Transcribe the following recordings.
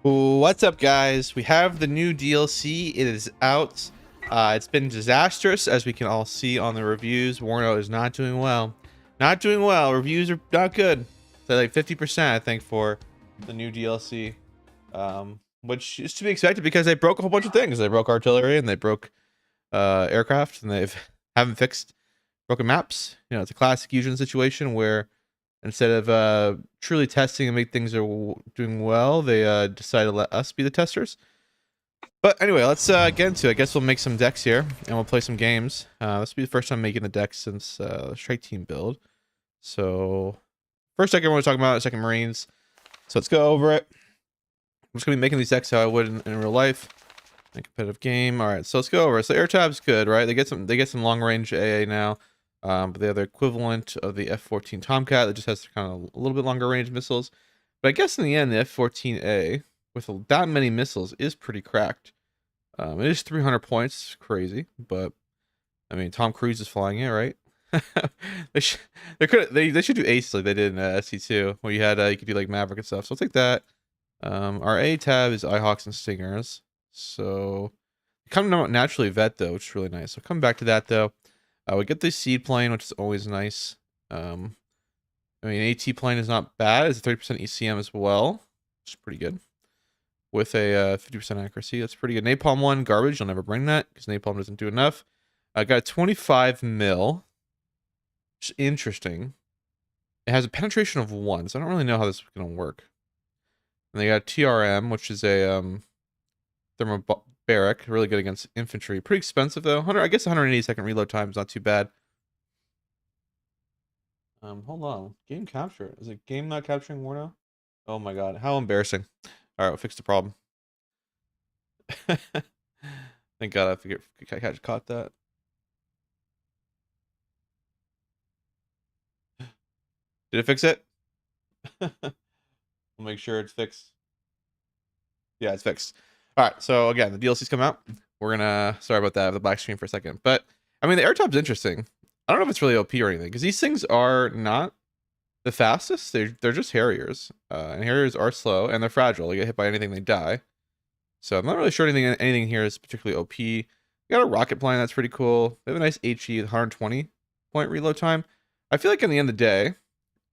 What's up, guys? We have the new DLC. It is out. It's been disastrous, as we can all see on the reviews. WARNO is not doing well. Not doing well. Reviews are not good. So like 50%, I think, for the new DLC, which is to be expected because they broke a whole bunch of things. They broke artillery and they broke aircraft, and haven't fixed broken maps. You know, it's a classic Fusion situation where instead of truly testing and make things are doing well, they decide to let us be the testers. But anyway, let's get into it. I guess we'll make some decks here and we'll play some games. This will be the first time making a deck since Strike Team build. So first deck I want to talk about is Second Marines. So let's go over it. I'm just gonna be making these decks how I would in real life. A competitive game. All right, so let's go over it. So air tab's good, right? They get some long range AA now. But they have the equivalent of the F-14 Tomcat that just has kind of a little bit longer range missiles. But I guess in the end, the F-14A with that many missiles is pretty cracked. It is 300 points, crazy, but I mean Tom Cruise is flying it, right? they should do ace like they did in SC2, where you had you could do like Maverick and stuff. So I'll take that. Our A tab is Ihawks and Stingers, so coming out naturally vet though, which is really nice. So come back to that though. We get the seed plane, which is always nice. I mean, AT plane is not bad. It's a 30% ECM as well, which is pretty good. With a 50% accuracy, that's pretty good. Napalm 1, garbage. You'll never bring that because Napalm doesn't do enough. I got 25 mil, which is interesting. It has a penetration of 1, so I don't really know how this is going to work. And they got TRM, which is a thermobaric, really good against infantry. Pretty expensive though. I guess 180-second reload time is not too bad. Hold on. Game capture. Is it game not capturing Warno? Oh my god, how embarrassing. All right, we'll fix the problem. Thank god I caught that. Did it fix it? We'll make sure it's fixed. Yeah, it's fixed. All right, so again, the DLC's come out. We're gonna, sorry about that, I have the black screen for a second. But, I mean, the air top's interesting. I don't know if it's really OP or anything, because these things are not the fastest. They're just Harriers. And Harriers are slow, and they're fragile. They get hit by anything, they die. So I'm not really sure anything here is particularly OP. We got a rocket plane, that's pretty cool. They have a nice HE with 120 point reload time. I feel like in the end of the day,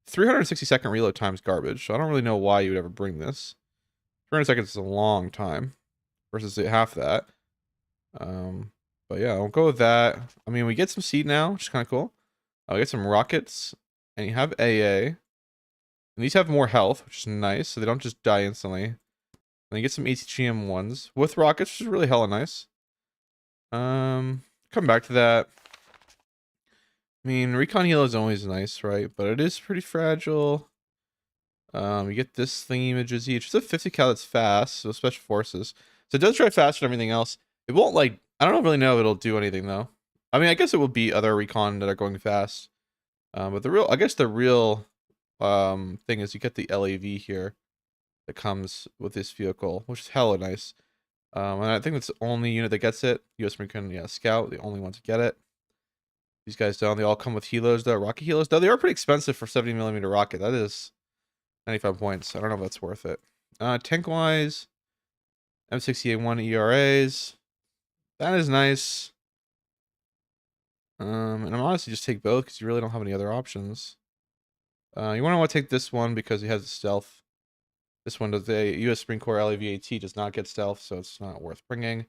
360-second reload time is garbage. So I don't really know why you would ever bring this. 300 seconds is a long time versus half that. But yeah, I'll go with that. I mean, we get some seed now, which is kind of cool. I'll get some rockets, and you have AA. And these have more health, which is nice, so they don't just die instantly. And you get some ATGM ones with rockets, which is really hella nice. Come back to that. I mean, recon heal is always nice, right? But it is pretty fragile. You get this thingy images each. It's a 50 cal that's fast, so special forces. So it does try faster than everything else. It won't, like, I don't really know if it'll do anything though. I mean, I guess it will beat other recon that are going fast. But I guess the real thing is you get the LAV here that comes with this vehicle, which is hella nice. And I think that's the only unit that gets it. US Recon, yeah, Scout, the only one to get it. These guys don't. They all come with helos though, rocket helos. Though they are pretty expensive for 70mm rocket. That is 95 points. I don't know if that's worth it. Tank-wise, M68-1 ERAs. That is nice. And I'm honestly just take both because you really don't have any other options. You want to take this one because it has the stealth. This one does the US Marine Corps LAVAT does not get stealth, so it's not worth bringing.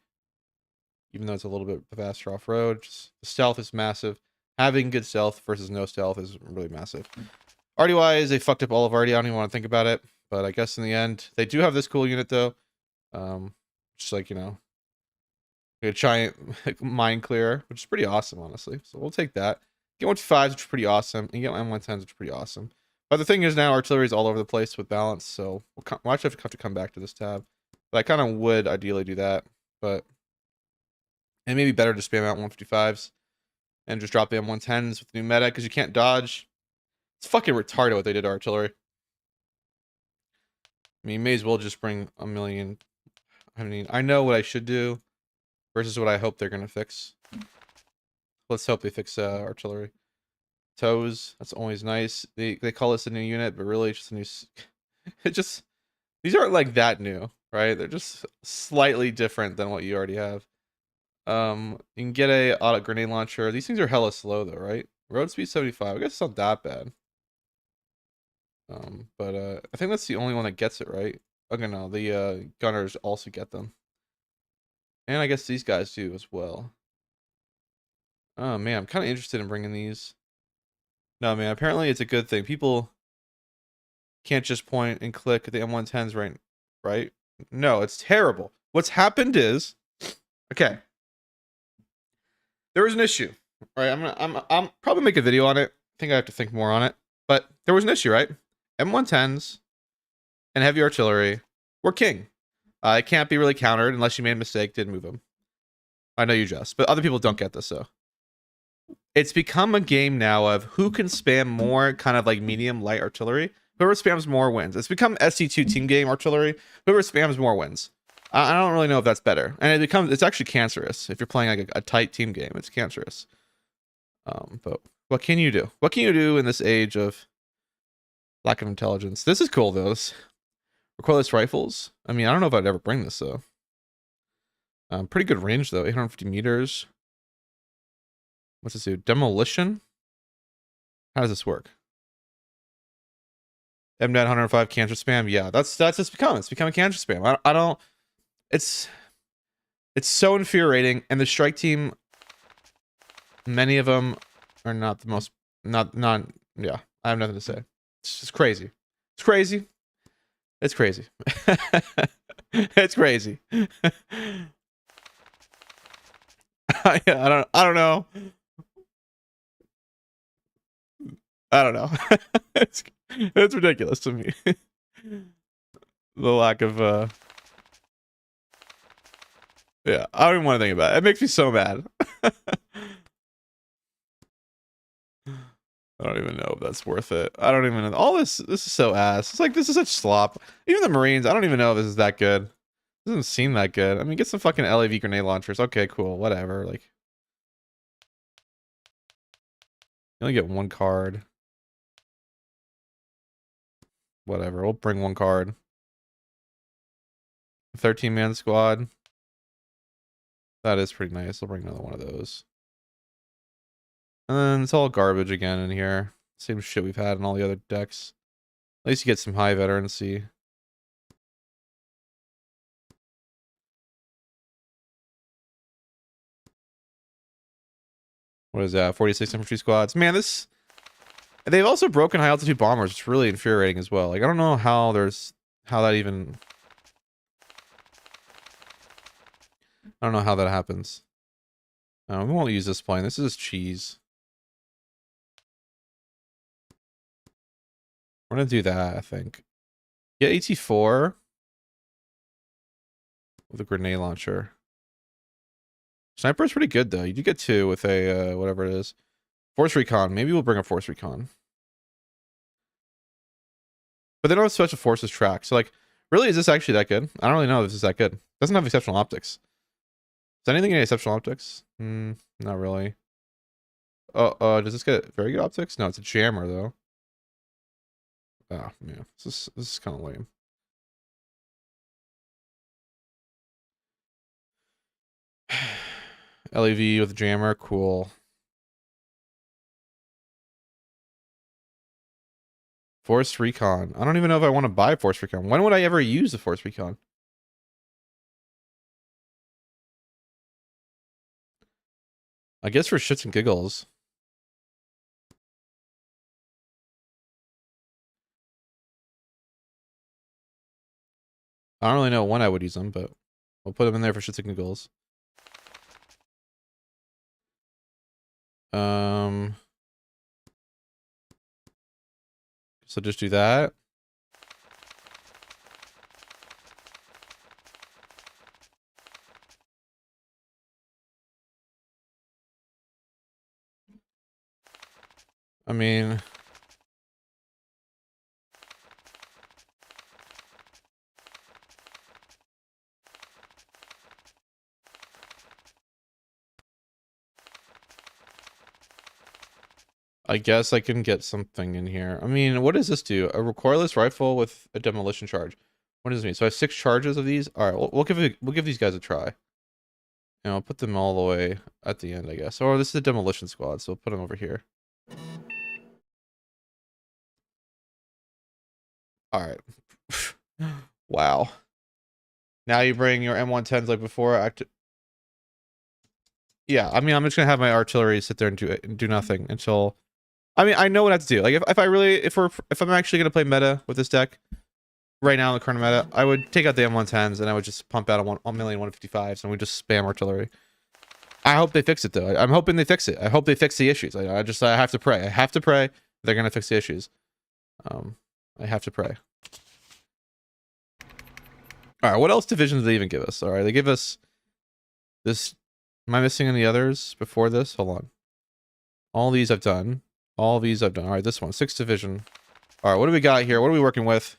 Even though it's a little bit faster off-road. The stealth is massive. Having good stealth versus no stealth is really massive. Arty-wise, they fucked up all of Arty. I don't even want to think about it. But I guess in the end, they do have this cool unit, though. Just like, you know, a giant mine clearer, which is pretty awesome, honestly. So we'll take that. Get 125s, which is pretty awesome. And get M110s, which is pretty awesome. But the thing is now, artillery is all over the place with balance. So we'll actually have to come back to this tab. But I kind of would ideally do that. But it may be better to spam out 155s. And just drop the M110s with the new meta, because you can't dodge. It's fucking retarded what they did to artillery. I mean, you may as well just bring a million. I mean, I know what I should do versus what I hope they're going to fix. Let's hope they fix artillery. Toes, that's always nice. They call this a new unit, but really it's just a new... It just... These aren't like that new, right? They're just slightly different than what you already have. You can get a auto grenade launcher. These things are hella slow though, right? Road speed 75. I guess it's not that bad. But I think that's the only one that gets it, right? Okay, no, the gunners also get them. And I guess these guys do as well. Oh man, I'm kind of interested in bringing these. No man, apparently it's a good thing. People can't just point and click at the M110s, right? No, it's terrible. What's happened is, okay, there was an issue, right? I'm probably make a video on it. I think I have to think more on it, but there was an issue, right? M110s and heavy artillery were king. It can't be really countered unless you made a mistake, didn't move them. I know you just, but other people don't get this, so. It's become a game now of who can spam more kind of like medium light artillery. Whoever spams more wins. It's become SC2 team game artillery. Whoever spams more wins. I don't really know if that's better. And it's actually cancerous. If you're playing like a tight team game, it's cancerous. But what can you do? What can you do in this age of lack of intelligence? This is cool though. Recoilless rifles. I mean, I don't know if I'd ever bring this though. Pretty good range though, 850 meters. What's this do? Demolition? How does this work? MNet 105 cancer spam. Yeah, that's it's becoming cancer spam. I don't. It's so infuriating, and the strike team, many of them are not the most not. Yeah, I have nothing to say. It's just crazy. It's crazy. It's crazy. It's crazy. I don't know. I don't know. It's ridiculous to me. The lack of yeah, I don't even want to think about it. It makes me so mad. I don't even know if that's worth it. I don't even know. All this is so ass. It's like, this is such slop. Even the Marines, I don't even know if this is that good. It doesn't seem that good. I mean, get some fucking LAV grenade launchers. Okay, cool. Whatever. Like, you only get one card. Whatever. We'll bring one card. 13-man squad. That is pretty nice. I'll bring another one of those. And then it's all garbage again in here. Same shit we've had in all the other decks. At least you get some high veterancy. What is that? 46 infantry squads. Man, this... They've also broken high altitude bombers. It's really infuriating as well. Like, I don't know how that even... I don't know how that happens. We won't use this plane. This is cheese. We're gonna do that, I think. Get AT4 with a grenade launcher. Sniper is pretty good though. You do get 2 with a whatever it is. Force recon. Maybe we'll bring a force recon. But they don't have special forces track. So like, really, is this actually that good? I don't really know if this is that good. It doesn't have exceptional optics. Does anything get exceptional optics? Not really. Does this get very good optics? No, it's a jammer though. Oh man, this is kind of lame. LAV with a jammer, cool. Force recon. I don't even know if I want to buy force recon. When would I ever use the force recon? I guess for shits and giggles. I don't really know when I would use them, but we'll put them in there for shits and giggles. So just do that. I mean, I guess I can get something in here. I mean, what does this do? A recoilless rifle with a demolition charge. What does this mean? So I have 6 charges of these. All right, we'll give these guys a try. And I'll put them all the way at the end, I guess. Or this is a demolition squad, so we'll put them over here. All right. Wow. Now you bring your M110s like before. Yeah, I mean, I'm just gonna have my artillery sit there and do nothing until. I mean, I know what I have to do. Like, if I'm actually gonna play meta with this deck, right now in the current meta, I would take out the M110s and I would just pump out a 1,155s and we just spam artillery. I hope they fix it though. I'm hoping they fix it. I hope they fix the issues. I have to pray. I have to pray they're gonna fix the issues. I have to pray. All right, what else divisions do they even give us? All right, they give us this. Am I missing any others before this? Hold on. All these I've done. All these I've done. All right, this one, 6th division. All right, what do we got here? What are we working with?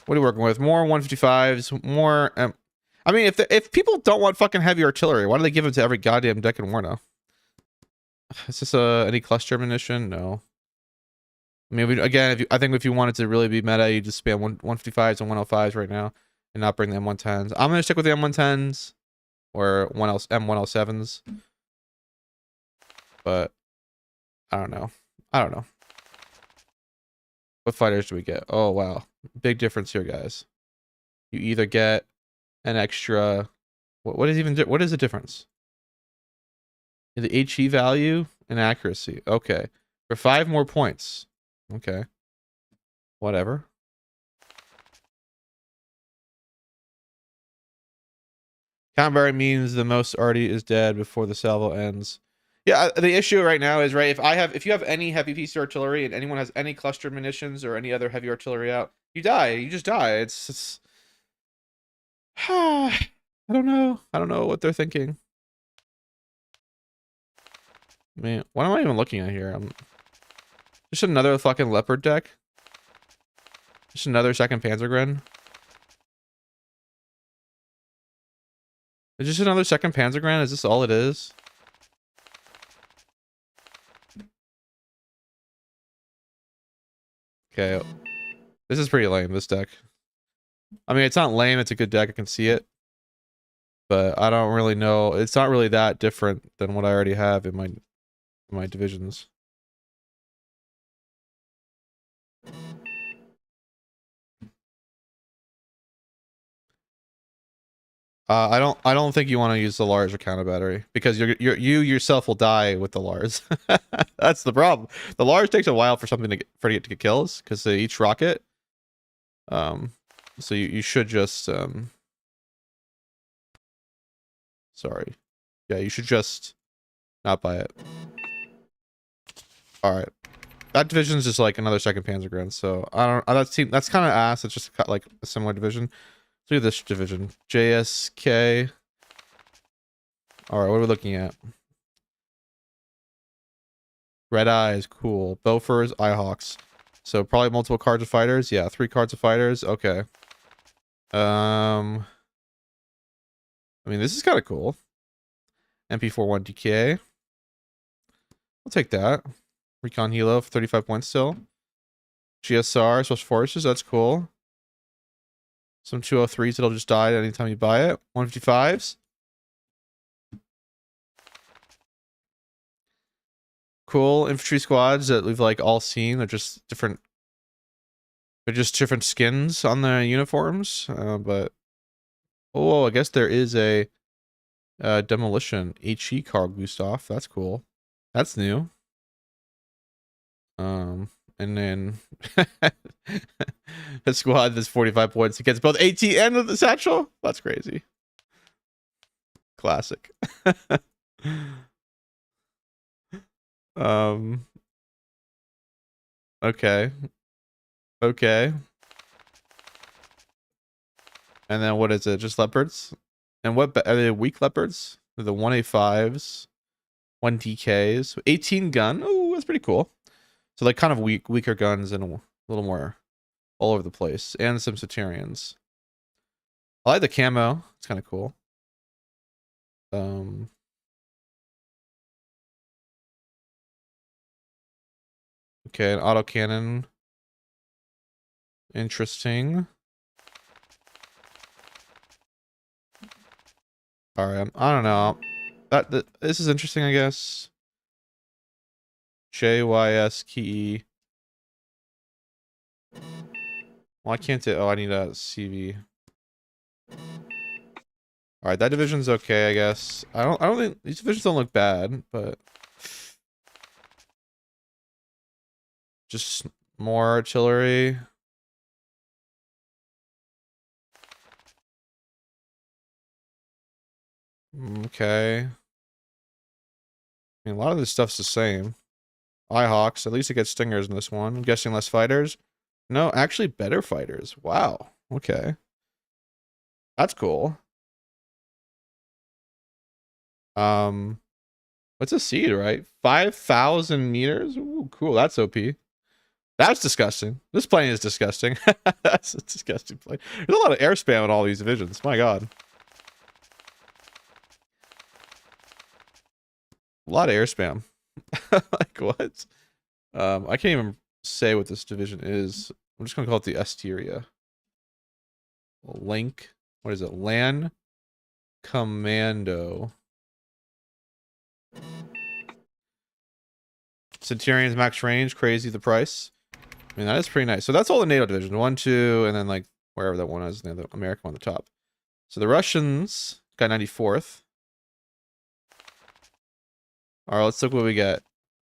What are we working with? More 155s, more... I mean, if people don't want fucking heavy artillery, why do they give them to every goddamn deck in WARNO? Is this any cluster ammunition? No. I mean, again, I think if you wanted to really be meta, you just spam 155s and 105s right now and not bring the M110s. I'm going to stick with the M110s or M107s. But I don't know. What fighters do we get? Oh, wow. Big difference here, guys. You either get an extra... what is the difference? The HE value and accuracy. Okay. For 5 more points. Okay. Whatever. Countberry means the most arty is dead before the salvo ends. Yeah, the issue right now is, right, if you have any heavy piece of artillery and anyone has any cluster munitions or any other heavy artillery out, you die. You just die. It's I don't know. I don't know what they're thinking. I mean, what am I even looking at here? Just another fucking leopard deck. Just another second Panzergren. It's just another second Panzergren? Is this all it is? Okay. This is pretty lame, this deck. I mean, it's not lame, it's a good deck, I can see it. But I don't really know. It's not really that different than what I already have in my divisions. I don't think you want to use the large counter battery because you yourself will die with the Lars. That's the problem. The Lars takes a while for something to get kills because they each rocket. So you should just sorry, yeah, you should just not buy it. All right, that division is just like another second Panzergren. So I don't. That's kind of ass. It's just like a similar division. Look at this division. JSK. Alright, what are we looking at? Red Eyes, cool. Bofors, Eyehawks. So probably multiple cards of fighters. Yeah, 3 cards of fighters. Okay. I mean, this is kind of cool. MP41 DK. I'll take that. Recon Helo for 35 points still. GSR, Special Forces, that's cool. Some 203s that'll just die anytime you buy it. 155s. Cool infantry squads that we've like all seen. They're just different. They're just different skins on their uniforms. But oh, I guess there is a demolition HE Carl Gustav. That's cool. That's new. And then a squad that's 45 points. It gets both AT and the satchel. That's crazy. Classic. Okay. Okay. And then what is it? Just leopards? And what are they? Weak leopards? They're the 1A5s, 1 DKs, 18 gun. Oh, that's pretty cool. So like kind of weaker guns and a little more all over the place, and some Satyrians. I like the camo. It's kind of cool. Okay, an autocannon. Interesting. All right, I don't know. This is interesting, I guess. JYS key. Why can't it? Oh, I need a CV. All right, that division's okay, I guess. I don't think these divisions don't look bad, but just more artillery. Okay. I mean, a lot of this stuff's the same. Eyehawks, at least it gets stingers in this one. I'm guessing less fighters. No, actually better fighters. Wow. Okay. That's cool. What's a seed, right? 5,000 meters? Ooh, cool. That's OP. That's disgusting. This plane is disgusting. That's a disgusting plane. There's a lot of air spam in all these divisions. My god. A lot of air spam. Like, what? I can't even say what this division is. I'm just gonna call it the Esteria. Link. What is it? Land Commando. Centurion's max range. Crazy the price. I mean, that is pretty nice. So that's all the NATO divisions. 1, 2, and then like wherever that one is, and then the American one on the top. So the Russians got 94th. All right, let's look what we get.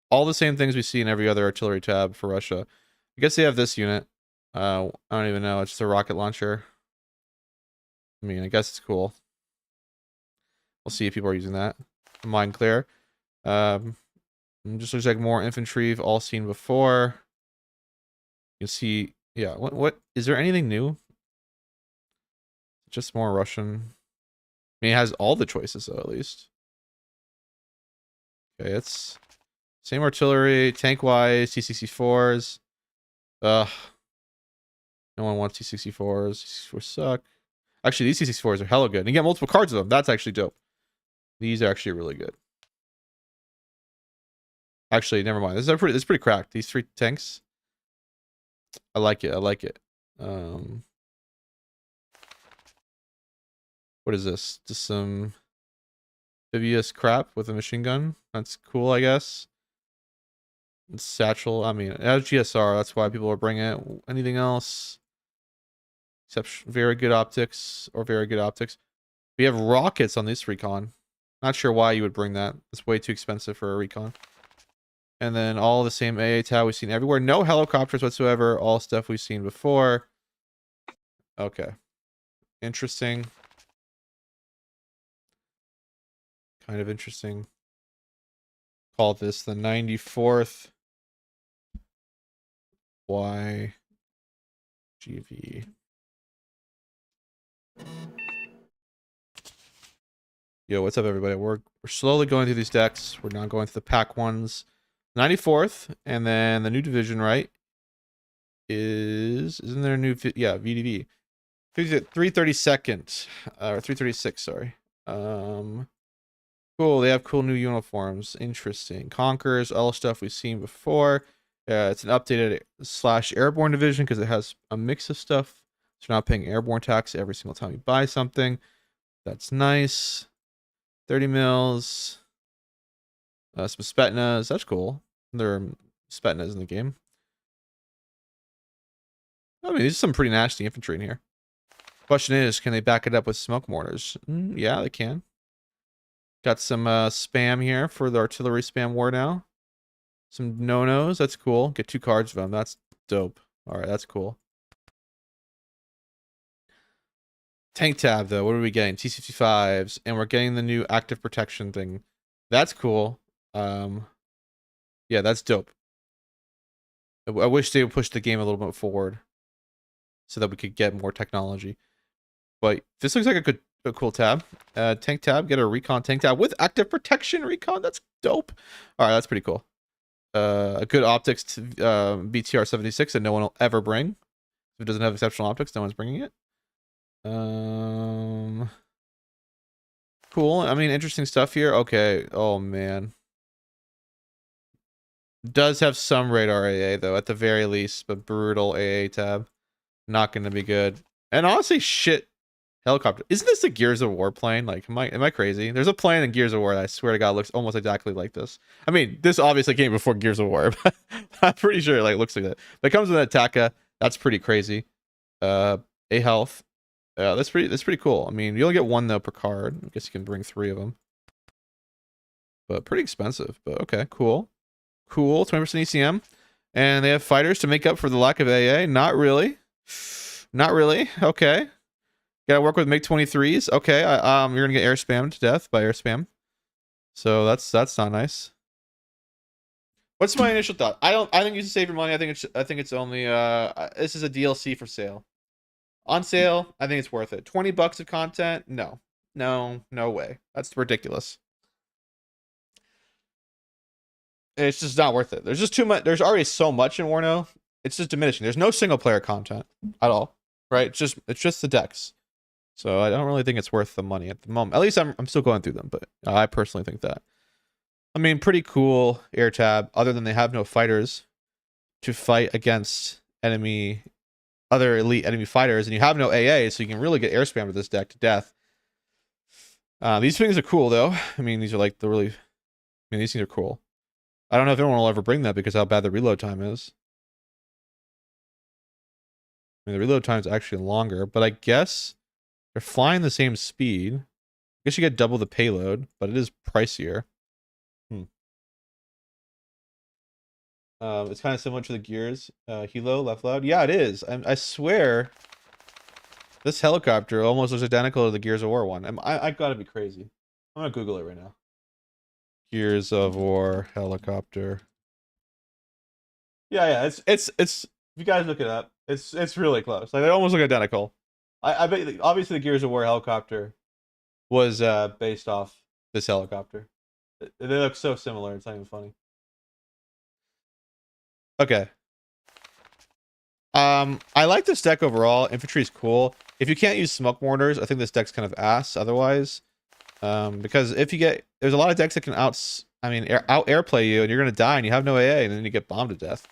All the same things we see in every other artillery tab for Russia. I guess they have this unit. I don't even know. It's just a rocket launcher. I mean, I guess it's cool. We'll see if people are using that. Mine clear. Just looks like more infantry you've all seen before. You can see, yeah. What is there anything new? Just more Russian. I mean, it has all the choices though, at least. Okay, it's same artillery, tank-wise, T-64s. Ugh. No one wants T-64s. T-64s suck. Actually, these T-64s are hella good. And you get multiple cards of them. That's actually dope. These are actually really good. Actually, never mind. This is pretty cracked. These 3 tanks. I like it. I like it. What is this? Just some amphibious crap with a machine gun. That's cool, I guess. It's satchel. I mean, it has GSR. That's why people are bringing it. Anything else? Except very good optics or very good optics. We have rockets on this recon. Not sure why you would bring that. It's way too expensive for a recon. And then all the same AA tab we've seen everywhere. No helicopters whatsoever. All stuff we've seen before. Okay. Interesting. Kind of interesting. Call this the 94th YGV. Yo, what's up, everybody? We're slowly going through these decks. We're now going through the pack ones. 94th, and then the new division, right? Isn't there a new? Yeah, VDV. 332nd, or 336. Sorry. Cool. They have cool new uniforms. Interesting. Conquerors, all stuff we've seen before. It's an updated / airborne division because it has a mix of stuff. So you're not paying airborne tax every single time you buy something. That's nice. 30 mils. Some Spetsnaz. That's cool. There are Spetsnaz in the game. I mean, there's some pretty nasty infantry in here. Question is, can they back it up with smoke mortars? Yeah, they can. Got some spam here for the artillery spam war now. Some no-nos. That's cool. Get 2 cards of them. That's dope. All right, that's cool. Tank tab, though. What are we getting? T-65s. And we're getting the new active protection thing. That's cool. Yeah, that's dope. I wish they would push the game a little bit forward so that we could get more technology. But this looks like a cool tab. Tank tab. Get a recon tank tab with active protection recon. That's dope. All right, that's pretty cool. A good optics to BTR 76 that no one will ever bring. If it doesn't have exceptional optics, no one's bringing it. Cool. I mean, interesting stuff here. Okay. Oh, man. Does have some radar AA, though, at the very least. But brutal AA tab. Not going to be good. And honestly, shit. Helicopter. Isn't this a Gears of War plane? Like, am I crazy? There's a plane in Gears of War that I swear to God looks almost exactly like this. I mean, this obviously came before Gears of War, but I'm pretty sure it like looks like that. But it comes with an Attacker. That's pretty crazy. A health. That's pretty cool. I mean, you only get 1 though per card. I guess you can bring 3 of them. But pretty expensive. But okay, cool. Cool. 20% ECM. And they have fighters to make up for the lack of AA. Not really. Not really. Okay. Gotta work with MiG-23s. Okay, you're gonna get air spammed to death by air spam. So that's not nice. What's my initial thought? I think you should save your money. I think it's only this is a DLC for sale. On sale, I think it's worth it. $20 of content? No. No way. That's ridiculous. It's just not worth it. There's just too much. There's already so much in WARNO. It's just diminishing. There's no single player content at all. Right? It's just the decks. So I don't really think it's worth the money at the moment. At least I'm still going through them, but I personally think that. I mean, pretty cool air tab, other than they have no fighters to fight against other elite enemy fighters, and you have no AA, so you can really get air spam with this deck to death. These things are cool, though. I mean, these are like these things are cool. I don't know if anyone will ever bring that because how bad the reload time is. I mean, the reload time is actually longer, but I guess they're flying the same speed. I guess you get double the payload, but it is pricier. Hmm. It's kind of similar to the Gears Hilo left loud. Yeah, it is. I swear this helicopter almost looks identical to the Gears of War one. I gotta be crazy. I'm gonna Google it right now. Gears of War helicopter. Yeah, it's. If you guys look it up, it's really close. Like they almost look identical. I bet obviously the Gears of War helicopter was based off this helicopter. They look so similar. It's not even funny. Okay. I like this deck overall. Infantry is cool. If you can't use smoke mortars, I think this deck's kind of ass otherwise. Because if you get, there's a lot of decks that can out airplay you, and you're gonna die, and you have no AA, and then you get bombed to death,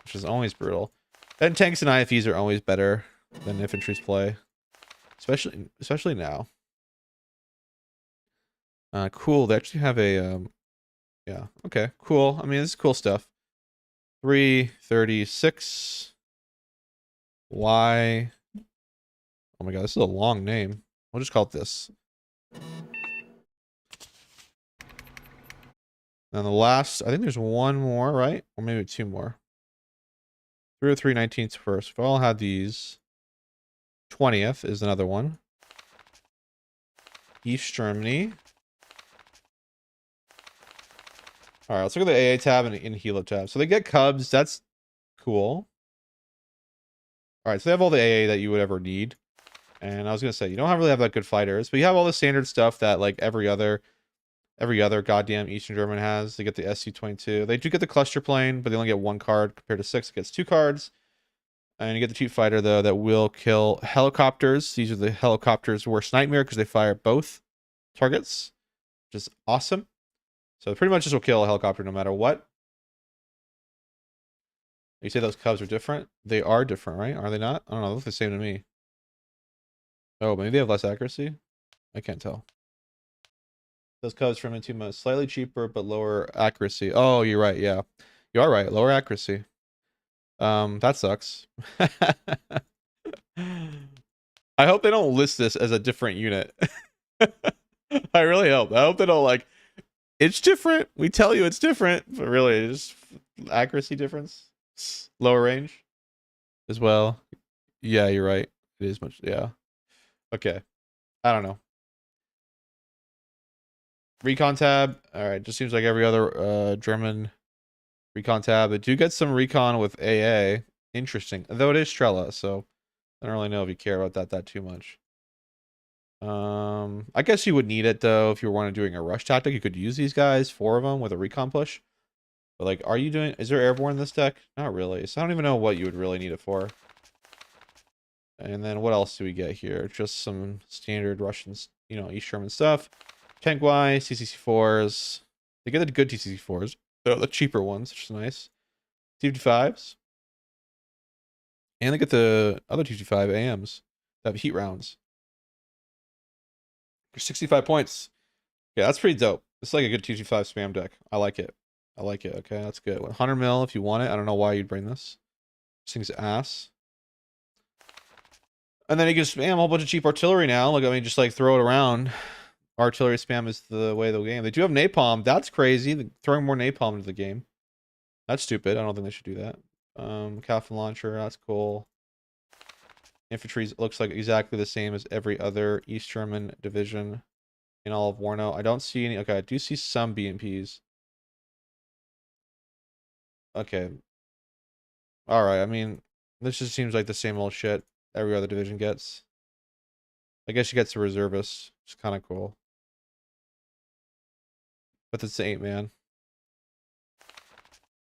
which is always brutal. And tanks and IFEs are always better than infantry's play, especially now. Cool. They actually have a yeah. Okay. Cool. I mean, this is cool stuff. 336. Y. Oh my god, this is a long name. We'll just call it this. And the last, I think there's one more, right? Or maybe two more. 303 19th first. We've all had these. 20th is another one. East Germany. Alright, let's look at the AA tab and in Hilo tab. So they get Cubs. That's cool. Alright, so they have all the AA that you would ever need. And I was going to say, you don't really have that good fighters. But you have all the standard stuff that like every other goddamn Eastern German has. They get the SC-22. They do get the cluster plane, but they only get one card compared to 6. It gets 2 cards. And you get the cheap fighter, though, that will kill helicopters. These are the helicopters' worst nightmare because they fire both targets, which is awesome. So pretty much this will kill a helicopter no matter what. You say those Cubs are different? They are different, right? Are they not? I don't know. They look the same to me. Oh, maybe they have less accuracy? I can't tell. Those Cubs from into most slightly cheaper but lower accuracy. Oh, you're right. Yeah, you are right. Lower accuracy. That sucks. I hope they don't list this as a different unit. I really hope. I hope they don't like. It's different. We tell you it's different, but really, it's just accuracy difference, lower range, as well. Yeah, you're right. It is much. Yeah. Okay. I don't know. Recon tab. All right. Just seems like every other German recon tab. They do get some recon with AA. Interesting. Though it is Strela, so I don't really know if you care about that too much. I guess you would need it though if you were doing a rush tactic. You could use these guys, 4 of them, with a recon push. But like, is there airborne in this deck? Not really. So I don't even know what you would really need it for. And then what else do we get here? Just some standard Russian, East German stuff. Tank Y, TCC4s. They get the good TCC4s. They're the cheaper ones, which is nice. T55s. And they get the other T55 AMs that have heat rounds. 65 points. Yeah, that's pretty dope. It's like a good T55 spam deck. I like it. I like it. Okay, that's good. 100 mil if you want it. I don't know why you'd bring this. This thing's ass. And then you can spam a whole bunch of cheap artillery now. Like, I mean, just like throw it around. Artillery spam is the way of the game. They do have napalm. That's crazy. They're throwing more napalm into the game. That's stupid. I don't think they should do that. Kaufman launcher. That's cool. Infantry looks like exactly the same as every other East German division in all of Warno. I don't see any. Okay, I do see some BMPs. Okay. All right. I mean, this just seems like the same old shit every other division gets. I guess you get some reservists, which is kind of cool. But it's the 8-man.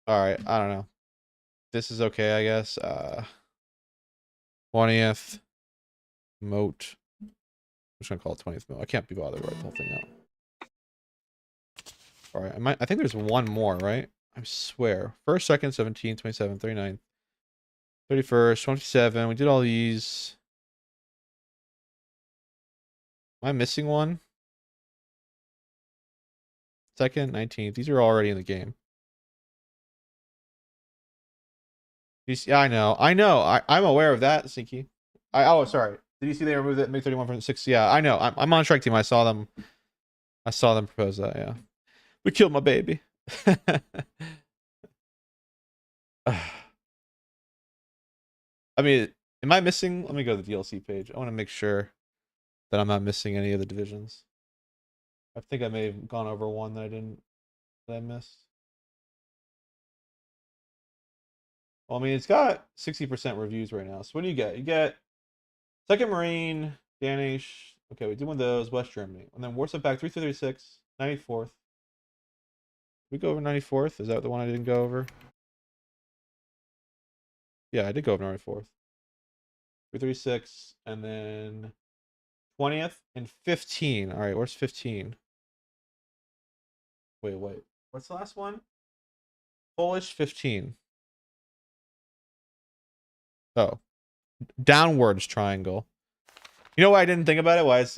All right. I don't know. This is okay, I guess. 20th moat. I'm just gonna call it 20th moat. I can't be bothered to write the whole thing out. All right. I think there's one more, right? I swear. 1st, 2nd, 17, 27, 39, 31st, 27. We did all these. Am I missing one? 2nd, 19th. These are already in the game. Yeah, I know. I'm aware of that, Sinky. Oh, sorry. Did you see they removed it MiG-31 from 6? Yeah, I know. I'm on strike team. I saw them. I saw them propose that. Yeah, we killed my baby. I mean, am I missing? Let me go to the DLC page. I want to make sure that I'm not missing any of the divisions. I think I may have gone over one that I missed. Well, I mean, it's got 60% reviews right now. So what do you get? You get 2nd Marine, Danish. Okay, we did one of those, West Germany. And then Warsaw Pack 336, 94th. Did we go over 94th? Is that the one I didn't go over? Yeah, I did go over 94th. 336, and then 20th and 15. All right, where's 15? Wait. What's the last one? Polish 15. Oh, downwards triangle. You know why I didn't think about it? Why it's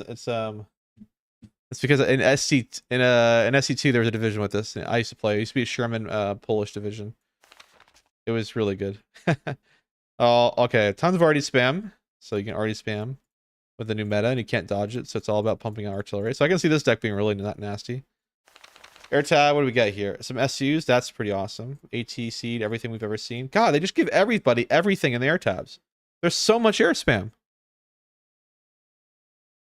because in SC2 there was a division with this. I used to play. It used to be a Sherman Polish division. It was really good. Oh, okay. Tons of already spam, so you can already spam with the new meta, and you can't dodge it. So it's all about pumping out artillery. So I can see this deck being really not nasty. Air tab, what do we got here? Some SUs, that's pretty awesome. AT, seed, everything we've ever seen. God, they just give everybody everything in the air tabs. There's so much air spam.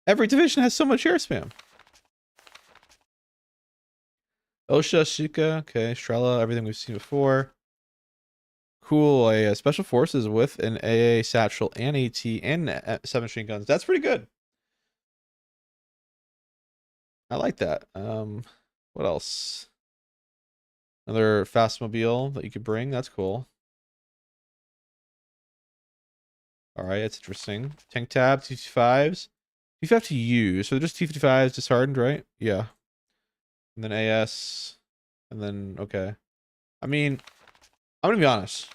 Every division has so much air spam. Osha, Shika, okay, Strela, everything we've seen before. Cool, a special forces with an AA satchel and AT and 7 machine guns. That's pretty good. I like that. What else? Another fastmobile that you could bring. That's cool. All right, that's interesting. Tank tab, T-55s. You have to use. So they're just T-55s disheartened, right? Yeah. And then AS. And then, okay. I mean, I'm going to be honest.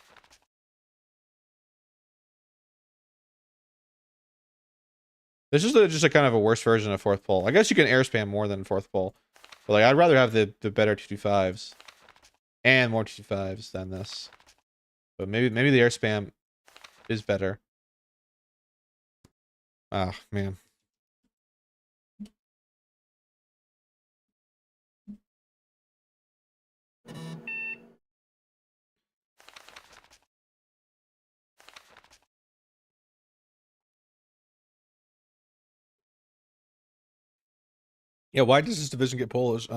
This is just a kind of a worse version of 4th pole. I guess you can air spam more than 4th pole. But like, I'd rather have the better T-25s. And more T-25s than this. But maybe the air spam is better. Ah, man. Yeah, why does this division get Polish?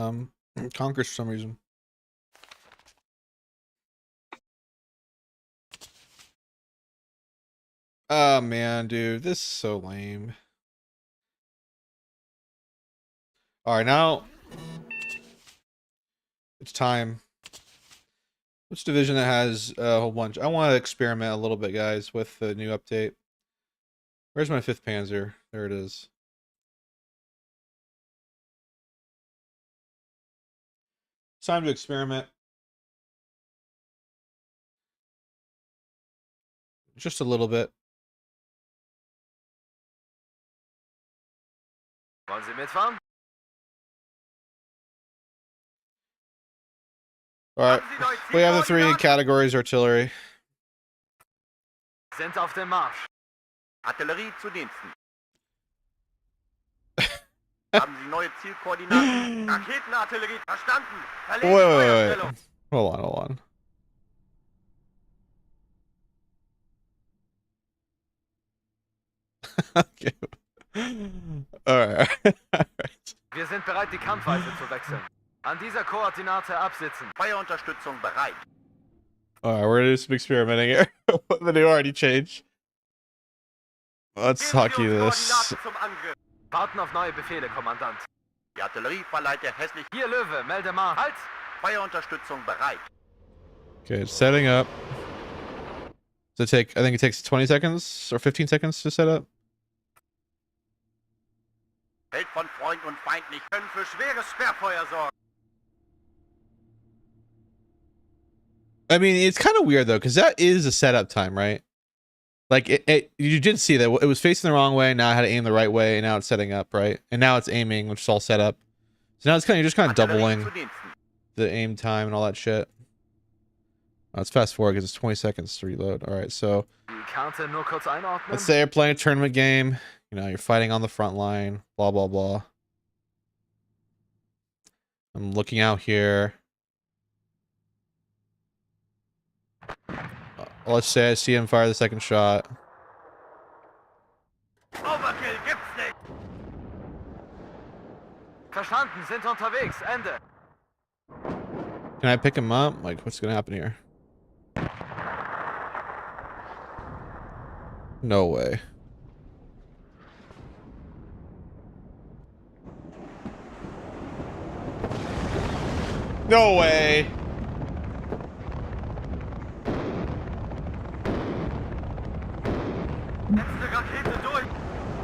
Conquers for some reason. Oh man, dude, this is so lame. Alright, now it's time. Which division that has a whole bunch? I want to experiment a little bit, guys, with the new update. Where's my 5th Panzer? There it is. It's time to experiment. Just a little bit. Wollen Sie mitfahren? Alright, we have the 3 categories artillery. Sind auf dem Marsch. Artillerie zu Diensten. Haben Sie neue Zielkoordinaten? Raketenartillerie, verstanden. Verlegen Feuerstellung. Hold on. Okay. Alright. Wir sind bereit, die Kampfweise zu wechseln. An dieser Koordinate absitzen. Feuerunterstützung bereit. Alright, we're gonna do some experimenting here. The new already changed. Let's hockey this. Warten auf neue Befehle, Kommandant. Die Artillerie verleiht der hässlich. Hier, Löwe, melde mal. Halt! Feuerunterstützung bereit. Okay, it's setting up. Does it take, I think it takes 20 seconds or 15 seconds to set up. Feld von Freund und Feind nicht können für schweres Sperrfeuer sorgen. I mean, it's kind of weird though, because that is a setup time, right? Like you did see that it was facing the wrong way. Now I had to aim the right way, and now it's setting up, right? And now it's aiming, which is all set up. So now it's you're just kind of doubling the aim time and all that shit. Let's fast forward because it's 20 seconds to reload. All right, so Die Karte nur kurz einordnen. let's say you're playing a tournament game. You know, you're fighting on the front line. Blah blah blah. I'm looking out here. Let's say I see him fire the second shot. Overkill gibt's nicht. Verstanden, sind unterwegs. Ende. Can I pick him up? Like, what's gonna happen here? No way. No way. Letzte Rakete durch.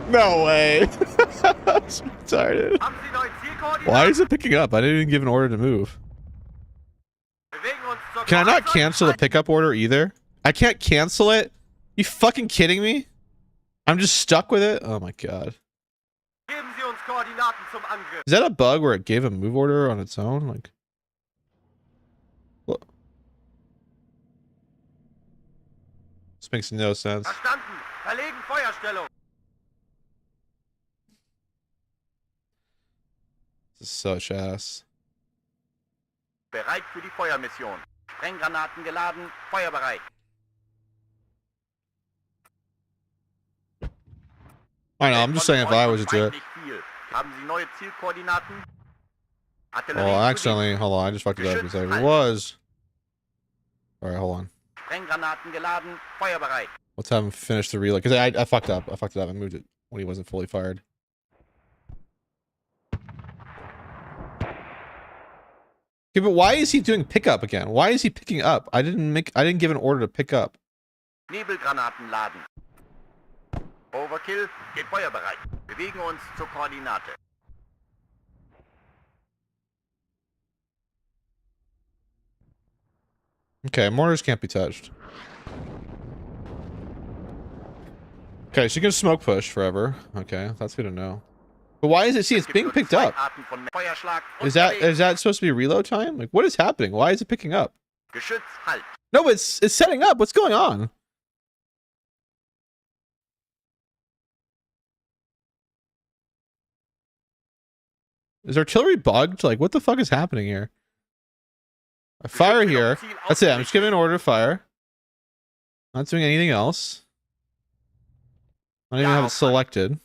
No way. I'm so retarded. Haben Sie neue Zielkoordinaten? Why is it picking up? I didn't even give an order to move. Bewegen uns zur Can I not Kreuzung. cancel the pickup order either? I can't cancel it? You fucking kidding me? I'm just stuck with it? Oh my god. Geben Sie uns Koordinaten zum Angriff. Is that a bug where it gave a move order on its own? Like, what? This makes no sense. Verstanden. Verlegen Feuerstellung. This is such ass. Bereit für die Feuermission. Sprenggranaten geladen. Feuerbereit. I know, I'm just saying if I was to do it. Nicht viel. Haben Sie neue Zielkoordinaten? Artillerie Well, accidentally, hold on, I just fucked it up because I was. Alright, hold on. Sprenggranaten geladen. Feuerbereit. Let's have him finish the reload. Because I fucked up. I fucked it up. I moved it when he wasn't fully fired. Okay, but why is he doing pickup again? Why is he picking up? I didn't give an order to pick up. Nebelgranaten laden. Overkill geht feuerbereit. Bewegen uns zur Koordinate. Okay, mortars can't be touched. Okay, so you can smoke push forever. Okay, that's good to know. But why is it? See, it's being picked up. Is that supposed to be reload time? Like, what is happening? Why is it picking up? Geschütz halt. No, but it's setting up. What's going on? Is artillery bugged? Like, what the fuck is happening here? I fire here. That's it. I'm just giving an order to fire. Not doing anything else. I don't even have it selected.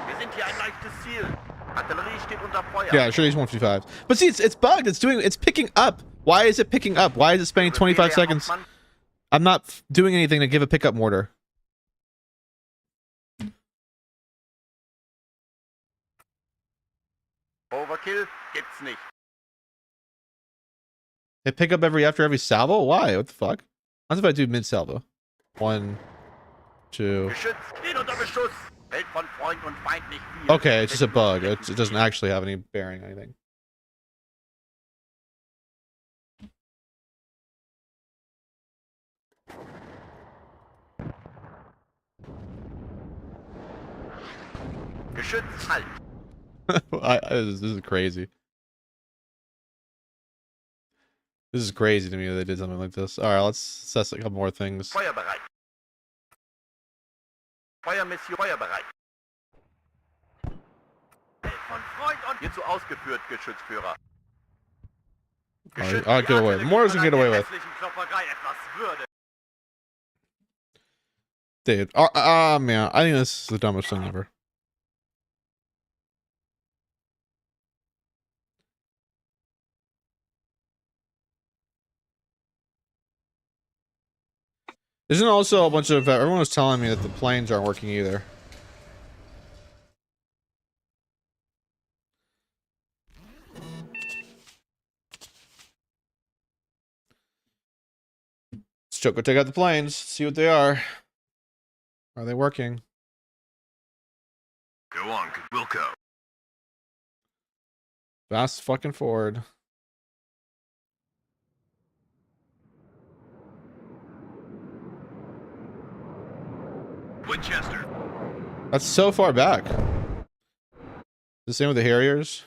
Wir sind hier ein leichtes Ziel. Artillerie steht unter Feuer. Yeah, sure these 155. But see, it's bugged. It's picking up. Why is it picking up? Why is it spending 25 seconds? I'm not doing anything to give a pickup mortar. Overkill gibt's nicht. They pick up after every salvo? Why? What the fuck? What if I do mid salvo? 1, 2. Geschütz steht unter Beschuss. Welt von Freund und Feind nicht viel. Okay, it's just a bug. It doesn't actually have any bearing on anything. Geschütz halt. This is crazy. This is crazy to me that they did something like this. Alright, let's assess a couple more things. Feuerbereit. Feuermission feuerbereit. Welt von Freund und hierzu ausgeführt, Geschützführer. I'll get away. The mortars can get away with. Dude, man, I think this is the dumbest thing ever. Isn't also a bunch of everyone was telling me that the planes aren't working either. Let's go take out the planes, see what they are. Are they working? Go on, Wilco. Fast fucking forward. Winchester. That's so far back. The same with the Harriers.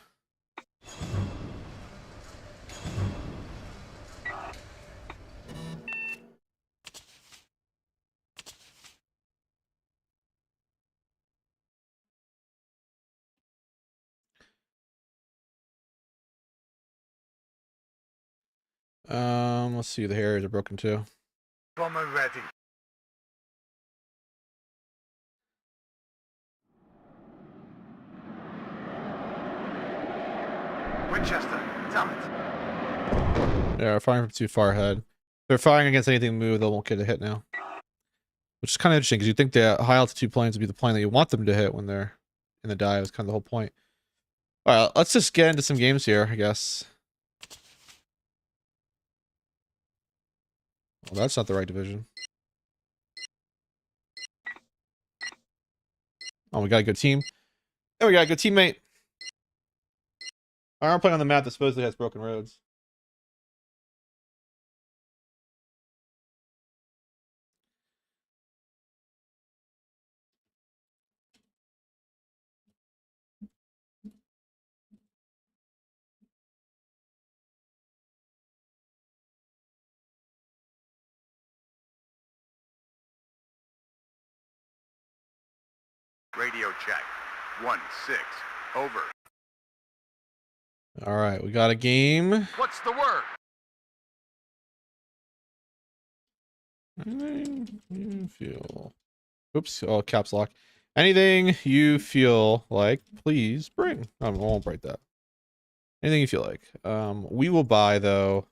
Let's see. The Harriers are broken too. Bomber ready. Winchester, damn it. Yeah, they're firing from too far ahead. If they're firing against anything moved, they won't get a hit now. Which is kind of interesting because you think the high altitude planes would be the plane that you want them to hit when they're in the dive. Is kind of the whole point. All right, let's just get into some games here, I guess. Well, that's not the right division. Oh, we got a good team. And we got a good teammate. I'm playing on the map that supposedly has broken roads. Radio check. 1-6. Over. All right, we got a game. What's the word? Anything you feel. Oops. Oh, caps lock. Anything you feel like, please bring. I won't break that. Anything you feel like. We will buy though.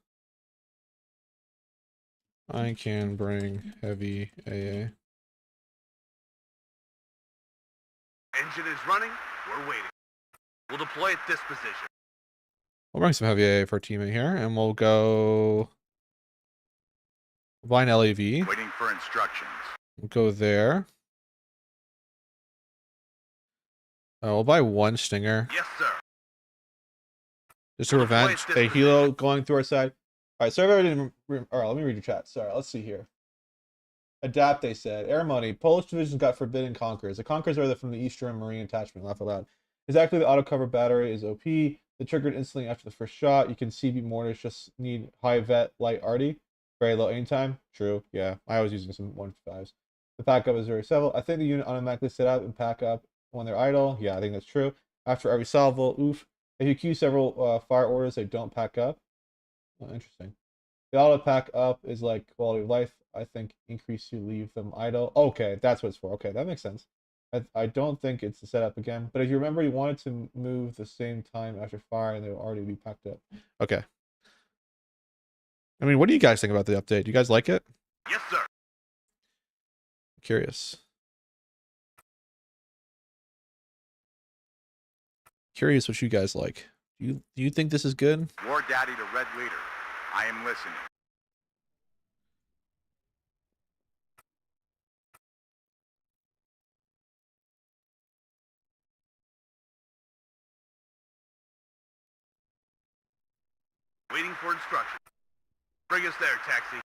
I can bring heavy AA. Engine is running. We're waiting. We'll deploy at this position. We'll bring some heavy AA for our teammate here, and we'll go. We'll buy an LAV. Waiting for instructions. We'll go there. We'll buy one Stinger. Yes, sir. Just to prevent Deploy at a this helo going through our side. All right, sorry if I didn't. All right, let me read your chat. Sorry, let's see here. Adapt, they said. Air money. Polish divisions got forbidden Conquerors. The Conquerors are from the Eastern Marine Attachment. Laugh aloud. Exactly, the autocover battery is OP. The triggered instantly after the first shot. You can CB mortars just need high vet light arty. Very low aim time. True. Yeah, I was using some 1.5s. The pack up is very several. I think the unit automatically set up and pack up when they're idle. Yeah, I think that's true. After every salvo, oof. If you queue several fire orders, they don't pack up. Oh, interesting. The auto pack up is like quality of life. I think increase you leave them idle. Okay, that's what it's for. Okay, that makes sense. I don't think it's the setup again. But if you remember, you wanted to move the same time after fire, and they will already be packed up. Okay. I mean, what do you guys think about the update? Do you guys like it? Yes, sir. Curious. Curious what you guys like. Do you think this is good? War Daddy to Red Leader. I am listening. Waiting for instructions. Bring us there, taxi.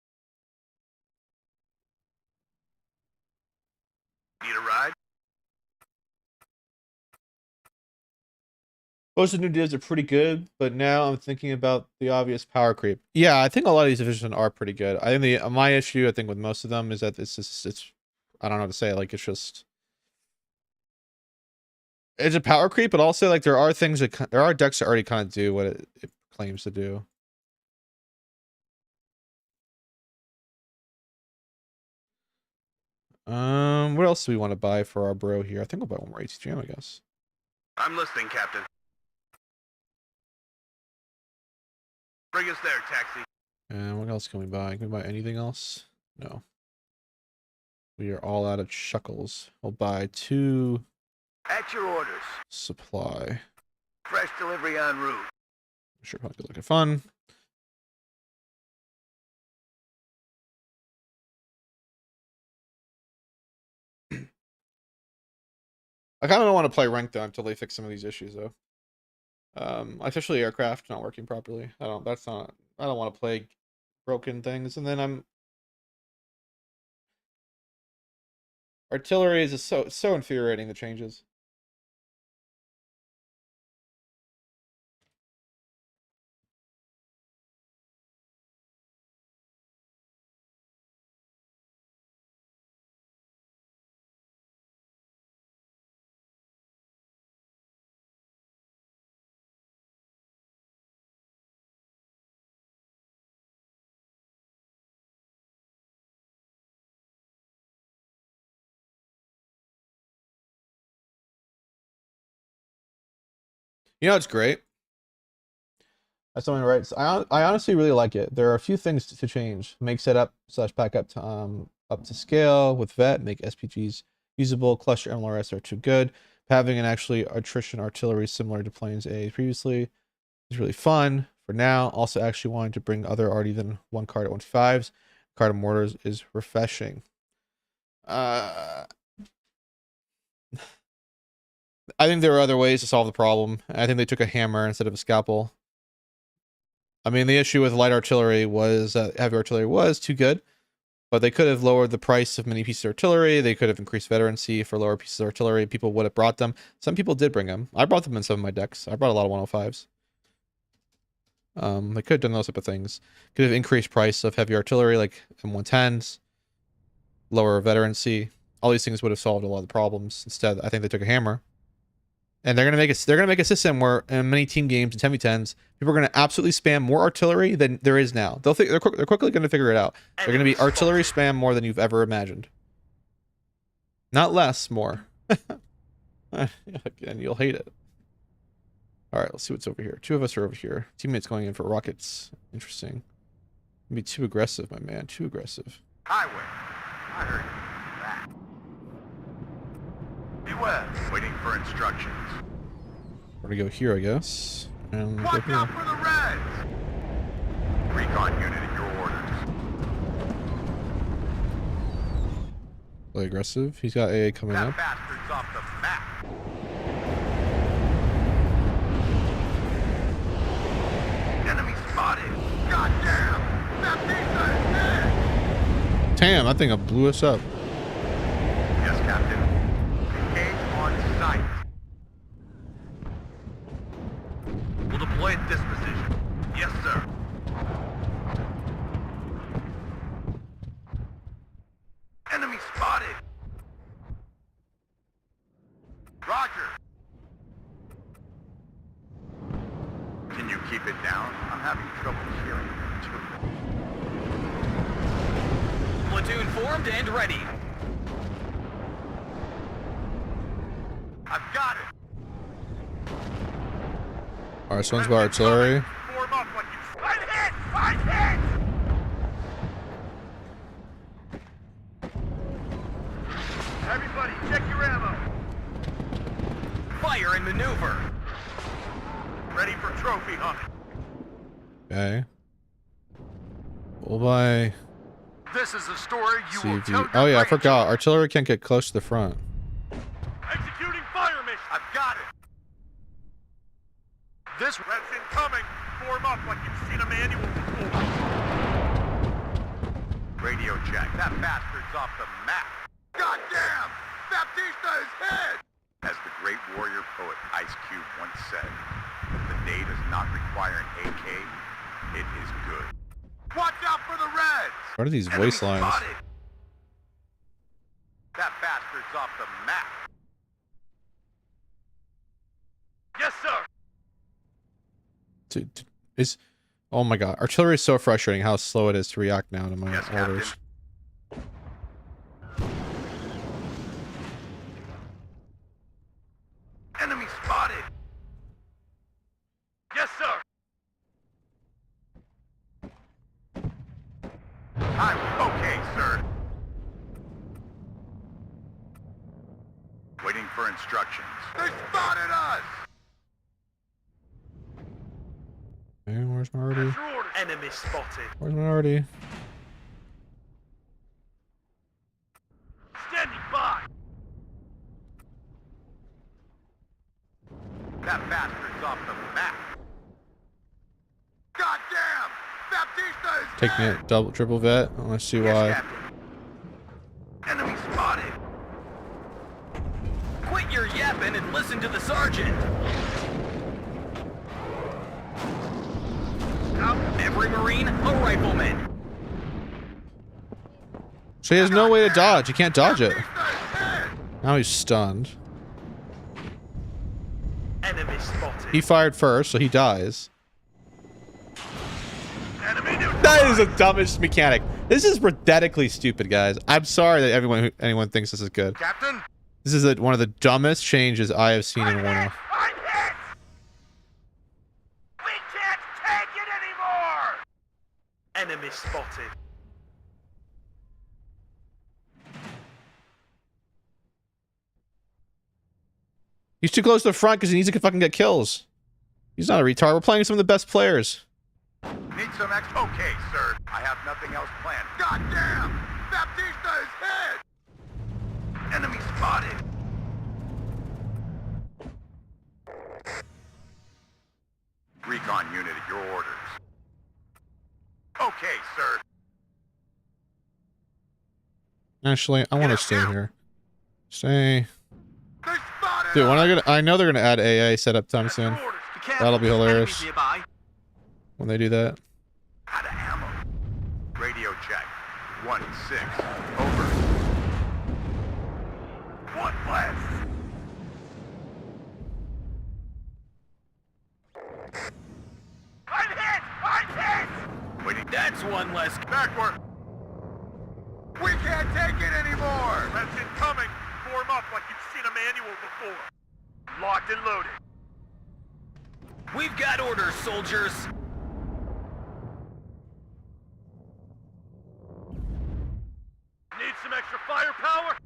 Need a ride? Most of the new divs are pretty good, but now I'm thinking about the obvious power creep. Yeah, I think a lot of these divisions are pretty good. I think my issue, I think, with most of them is that it's I don't know how to say it, like it's a power creep, but also like there are things that there are decks that already kind of do what it claims to do. What else do we want to buy for our bro here? I think we'll buy one more ATGM, I guess. I'm listening, Captain. Bring us there, taxi. And what else can we buy? Can we buy anything else? No. We are all out of chuckles. We'll buy 2 At your orders. supply. Fresh delivery en route. Sure, probably good looking fun. I kind of don't want to play ranked though until they fix some of these issues though. Especially aircraft not working properly. I don't want to play broken things, and then artillery is so infuriating, the changes. You know, it's great. That's something right. So I honestly really like it. There are a few things to change. Make setup / pack up to scale with vet. Make SPGs usable. Cluster MLRS are too good. Having an actually attrition artillery similar to planes A previously is really fun for now. Also, actually wanting to bring other already than one card at 1.5s. Card of mortars is refreshing. I think there are other ways to solve the problem. I think they took a hammer instead of a scalpel. I mean, the issue with light artillery was heavy artillery was too good, but they could have lowered the price of many pieces of artillery. They could have increased veterancy for lower pieces of artillery. People would have brought them. Some people did bring them. I brought them in some of my decks. I brought a lot of 105s. They could have done those type of things. Could have increased price of heavy artillery like M110s, lower veterancy. All these things would have solved a lot of the problems. Instead, I think they took a hammer. And they're gonna make a system where in many team games and 10v10s, people are gonna absolutely spam more artillery than there is now. They're quickly gonna figure it out. They're gonna be artillery spam more than you've ever imagined. Not less, more. And you'll hate it. All right, let's see what's over here. 2 of us are over here. Teammates going in for rockets. Interesting. Be too aggressive, my man. Too aggressive. Highway. I heard you. Back. Beware. Waiting for instructions. We're gonna go here, I guess. And Watch out for the Reds! Recon unit at your orders. play aggressive. He's got AA coming That up. bastard's off the map. Enemy spotted. Goddamn! That pizza is dead! Damn, that thing blew us up. Yes, Captain. Engage on sight. We'll deploy at this position. Yes, sir. Enemy spotted. Roger. Can you keep it down? I'm having trouble hearing you. Platoon formed and ready. I've got it. Alright, so one's about artillery. Form up like you... I'm hit! I'm hit! Everybody, check your ammo. Fire and maneuver. Ready for trophy hunt. Okay. We'll buy This is the story you will tell CV. your Oh yeah, I grandchildren. forgot. Artillery can't get close to the front. Executing fire mission. I've got it. This Red's incoming. Form up like you've seen a manual before. Radio check. That bastard's off the map. Goddamn! Baptista is hit! As the great warrior poet Ice Cube once said, if the day does not require an AK, it is good. Watch out for the Reds! What are these Enemy voice lines? spotted. That bastard's off the map. Yes, sir. Oh my god, artillery is so frustrating how slow it is to react now to my Yes, orders. Captain. Enemy spotted. Yes, sir. I'm okay, sir. Waiting for instructions. They spotted us. Okay, where's Marty? Enemy spotted. Where's Marty? Standing by. That bastard's off the map. Goddamn! Baptista is Taking dead. it double, triple vet. I want to see Yes, why. Captain. Enemy spotted. Quit your yapping and listen to the sergeant. Every Marine, a rifleman. So he has no way to dodge. He can't dodge it. Baptista is dead. Now he's stunned. Enemy spotted. He fired first, so he dies. Enemy neutralized. That is the dumbest mechanic. This is pathetically stupid, guys. I'm sorry that anyone thinks this is good. Captain. This is one of the dumbest changes I have seen in Warno. I'm hit. anymore! Enemy spotted. He's too close to the front because he needs to fucking get kills. He's not a retard. We're playing some of the best players. Need some extra? Okay, sir. I have nothing else planned. Goddamn! Baptista is hit! Enemy spotted! Recon unit at your orders. Okay, sir. Actually, I want to stay here. Stay. They spotted Dude, when us! I know they're gonna add AA setup time soon. That'll be hilarious when they do that. Out of ammo. Radio check. 1-6. Over. One less. I'm hit! I'm hit! Waiting. That's one less. Backward. We can't take it anymore. That's incoming. Form up like you've seen a manual before. Locked and loaded. We've got orders, soldiers. Need some extra firepower?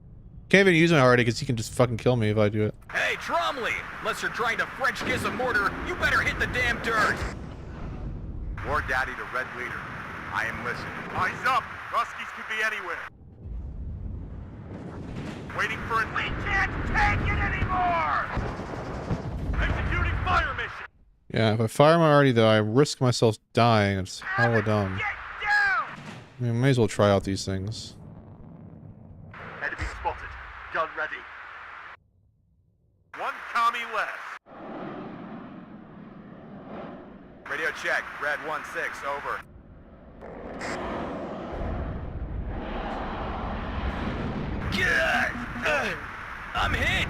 Can't even use him already because he can just fucking kill me if I do it. Hey, Tromley! Unless you're trying to French kiss a mortar, you better hit the damn dirt! War Daddy to Red Leader. I am listening. Eyes up. Ruskies could be anywhere. Waiting for an... We can't take it anymore! Executing fire mission. Yeah, if I fire him already though, I risk myself dying. It's hella dumb. Get down! I mean, may as well try out these things. Enemy spotted. Gun ready. One commie less. Radio check. Red 1-6. Over. God! I'm hit!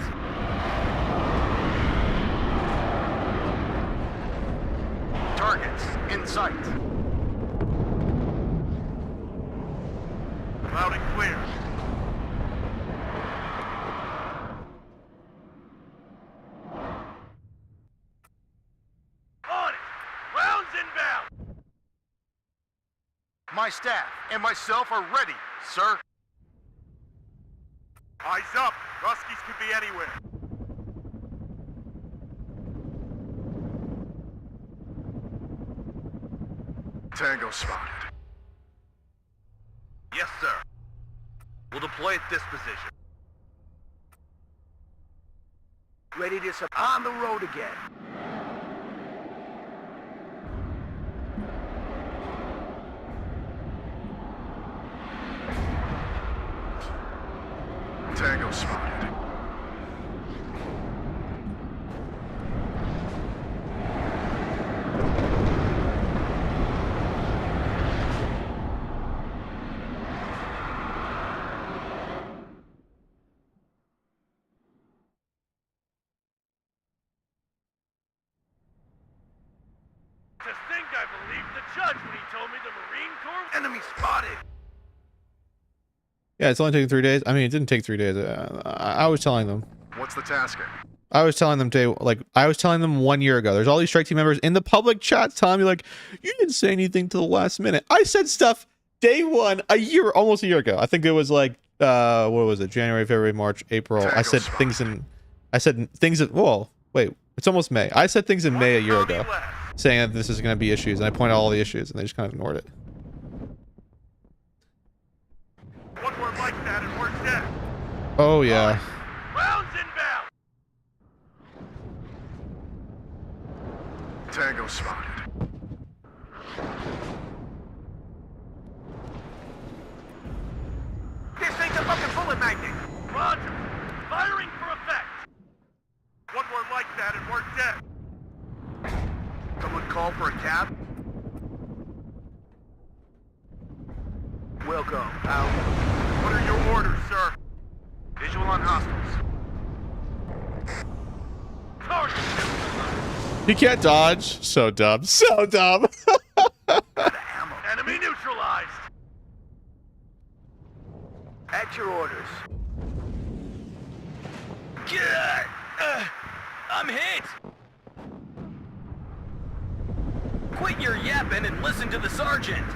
Targets in sight. Loud and clear. On it! Rounds inbound! My staff and myself are ready, sir. Eyes up. Ruskies could be anywhere. Tango spotted. Yes, sir. We'll deploy at this position. Ready to on the road again. Tango spotted. To think I believed the judge when he told me the Marine Corps... Enemy spotted. Yeah, it's only taking 3 days. I mean, it didn't take 3 days. I was telling them. What's the tasking? I was telling them I was telling them 1 year ago. There's all these strike team members in the public chat telling me like, you didn't say anything to the last minute. I said stuff day one, almost a year ago. I think it was like, what was it? January, February, March, April. I said things in, well, wait, it's almost May. I said things in May a year ago saying that this is going to be issues. And I pointed out all the issues and they just kind of ignored it. One more like that and we're dead. Oh yeah. Rounds inbound. Tango spotted. This thing's a fucking bullet magnet. Roger. Firing for effect. One more like that and we're dead. Someone call for a cab? We'll go. Out. What are your orders, sir? Visual on hostiles. Target. He can't dodge. So dumb. So dumb. Enemy neutralized. At your orders. God! I'm hit! Quit your yapping and listen to the sergeant.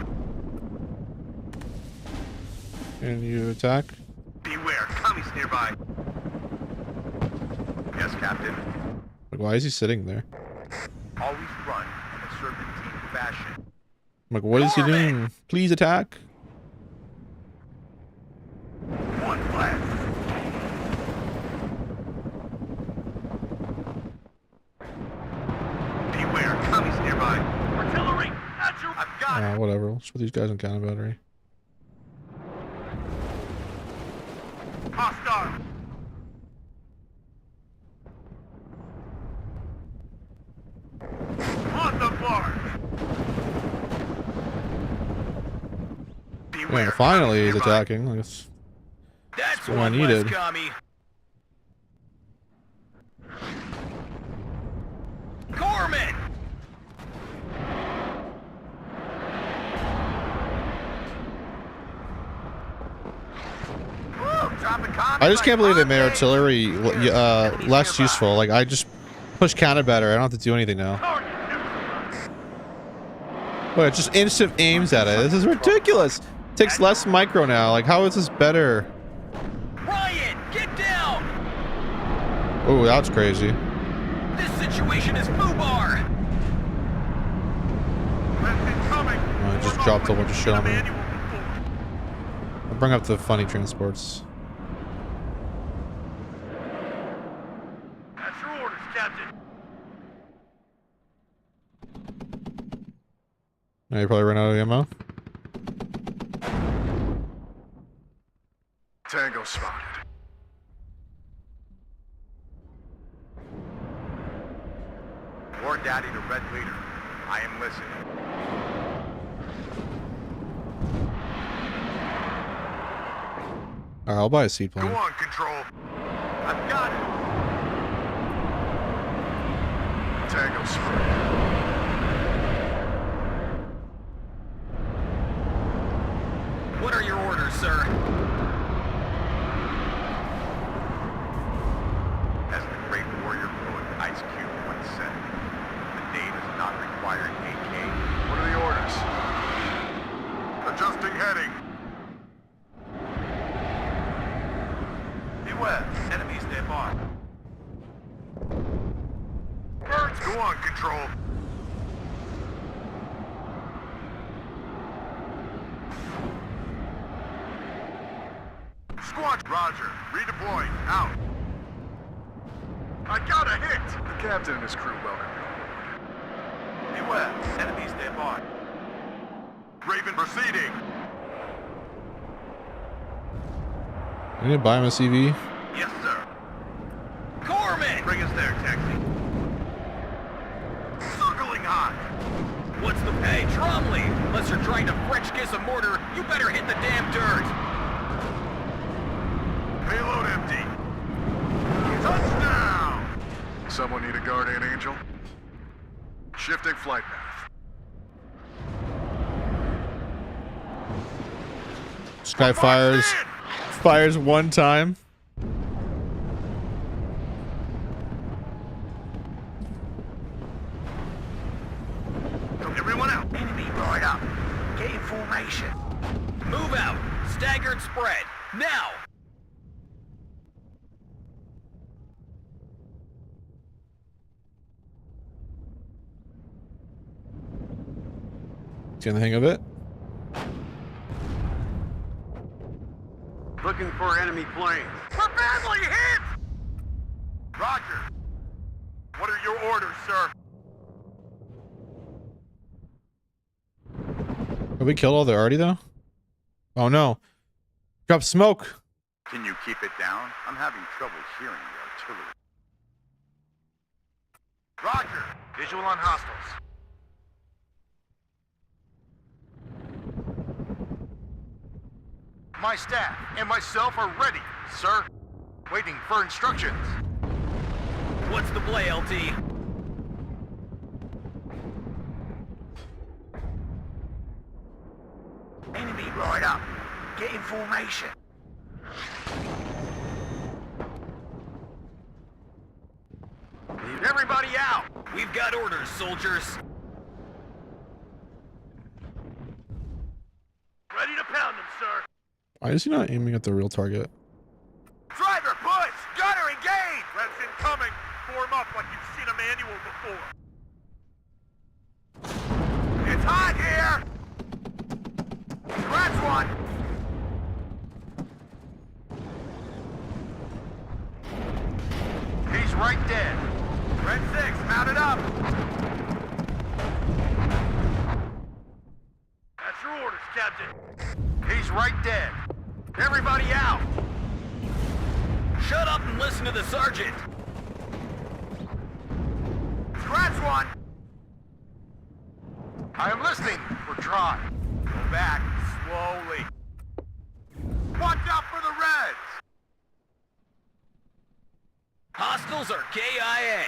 Can you attack? Beware, commies nearby. Yes, Captain. Like, why is he sitting there? Always run in a serpentine fashion. I'm like, what is he doing? Please attack. One flash. Beware, commies nearby. Artillery, at your... I've got it. Whatever. Let's put these guys on counter battery. Hostile. On the march. Beware. Yeah, finally he's commies nearby. attacking. Like, it's- That's what I one less needed. commie. Corpsman! Woo, dropping commies I just can't believe they like made hotcakes. artillery Enemies less nearby. useful. Like, I just push counter battery. I don't have to do anything now. Target neutralized. Wait, it just instant aims at it. This is ridiculous. Takes less micro now. Like, how is this better? Ryan, get down! Oh, that's crazy. This situation is FUBAR! That's incoming. I just Form dropped up a bunch of shit on me. manual before. I'll bring up the funny transports. That's your orders, Captain. Now you probably ran out of ammo. Tango spotted. War Daddy to Red Leader. I am listening. Alright, I'll buy a seaplane. on, Control. I've got it. Tango spotted. What are your orders, sir? As the great warrior poet Ice Cube once said, the day does not require an AK. What are the orders? Adjusting heading. Beware, enemies nearby. Birds, go on, Control. Squad, Roger. Redeploying. Out. I got a hit! The captain and his crew welcome you. Beware, enemies nearby. Raven proceeding. I need to buy him a CV. Yes, sir. Corpsman! Bring us there, taxi. Circling hot. What's the pay? Tromley! Unless you're trying to French kiss a mortar, you better hit the damn dirt! Payload empty. Touchdown! Someone need a guardian angel? Shifting flight path. This guy fires one time. Everyone out. Enemy right up. Get in formation. Move out! Staggered spread! Now! Getting the hang of it. Looking for enemy planes. We're badly hit! Roger. What are your orders, sir? Have we killed all there already though? Oh no. Drop smoke. Can you keep it down? I'm having trouble hearing the artillery. Roger. Visual on hostiles. My staff and myself are ready, sir. Waiting for instructions. What's the play, LT? Enemy right up. Get in formation. Everybody out! We've got orders, soldiers. sir. Why is he not aiming at the real target? Driver, push! Gunner, engage! Threats incoming. Form up like you've seen a manual before. It's hot here! Scratch one! He's right dead. Red 6, mounted up! That's your orders, Captain. He's right dead. Everybody out. Shut up and listen to the sergeant. Scratch one! I am listening. We're dry. Go back, slowly. Watch out for the Reds. Hostiles are KIA.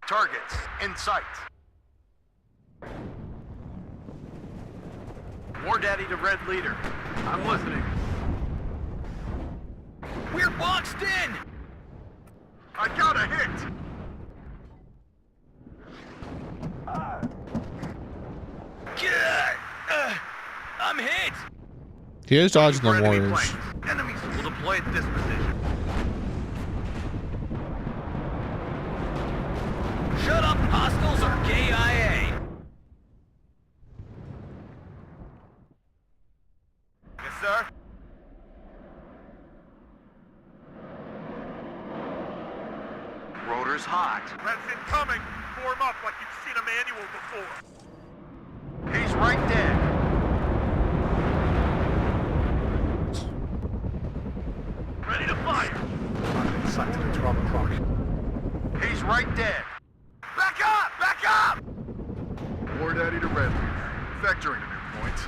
Targets in sight. War Daddy to Red Leader. I'm listening. We're boxed in. I got a hit. I'm hit. He is dodging the For enemy warriors. planes. Enemies will deploy at this position. Shut up. Hostiles are KIA. Yes, sir. Rotor's hot. Threats incoming. Form up like you've seen a manual before. He's right dead. Ready to fire. He's right dead. Back up! Back up! War Daddy to Red Leader. Vectoring to new point.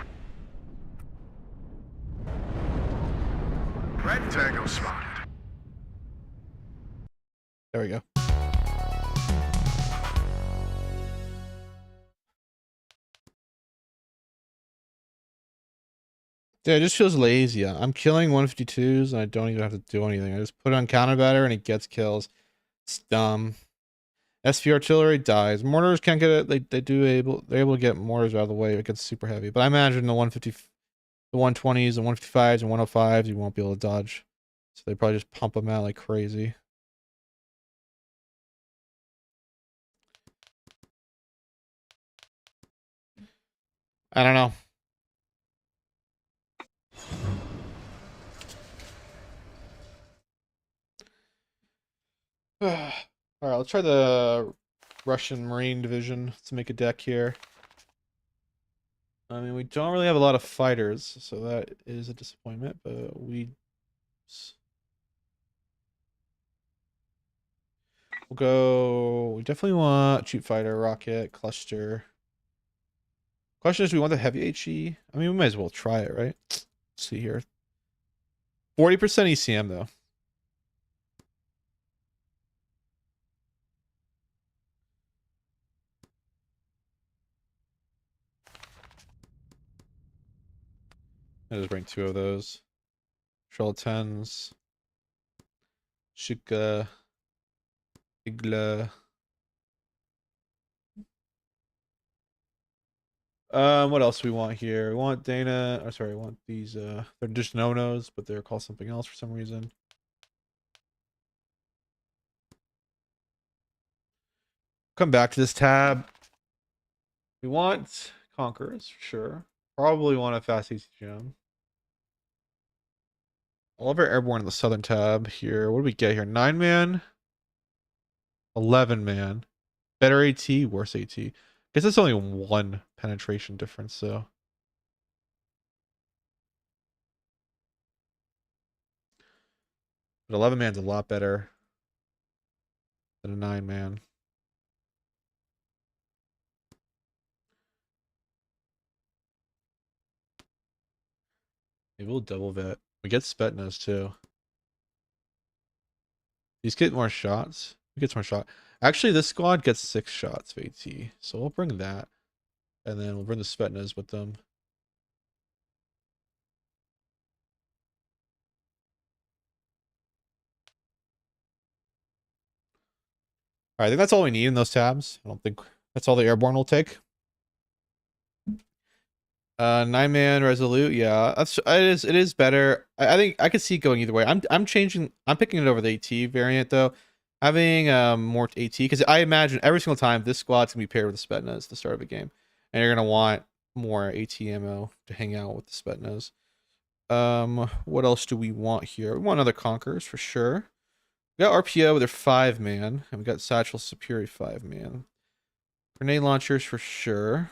Red Tango spotted. There we go. Yeah, it just feels lazy. I'm killing 152s and I don't even have to do anything. I just put it on counter batter and it gets kills. It's dumb. SV artillery dies. Mortars can't get it. They're able to get mortars out of the way if it gets super heavy. But I imagine the 150, the 120s, the 155s, and 105s you won't be able to dodge. So they probably just pump them out like crazy. I don't know. All right, let's try the Russian Marine Division. Let's make a deck here. I mean, we don't really have a lot of fighters, so that is a disappointment, but we'll go. We definitely want cheap fighter, rocket, cluster. Question is, do we want the heavy HE? I mean, we might as well try it, right? Let's see here. 40% ECM, though. I just bring 2 of those. Shell 10s. Shika. Igla. What else do we want here? We want Dana. Oh, sorry, we want these. They're just no-nos, but they're called something else for some reason. Come back to this tab. We want Conquerors, for sure. Probably want a fast ACGM. All of our airborne in the southern tab here. What do we get here? 9-man, 11-man, better AT, worse AT. Guess it's only 1 penetration difference, so. But 11-man's a lot better than a 9-man. Maybe we'll double vet. We get Spetnas too. These get more shots. Who gets more shot? Actually, this squad gets 6 shots of AT. So we'll bring that. And then we'll bring the Spetnas with them. Alright, I think that's all we need in those tabs. I don't think that's all the airborne will take. 9-man resolute. Yeah, it is better. I think I could see it going either way. I'm picking it over the AT variant though. Having more AT, because I imagine every single time this squad's gonna be paired with the Spetsnaz at the start of a game, and you're gonna want more AT ammo to hang out with the Spetsnaz. What else do we want here? We want other Conquerors for sure. We got RPO with their 5-man, and we got Satchel Superior 5-man. Grenade launchers for sure.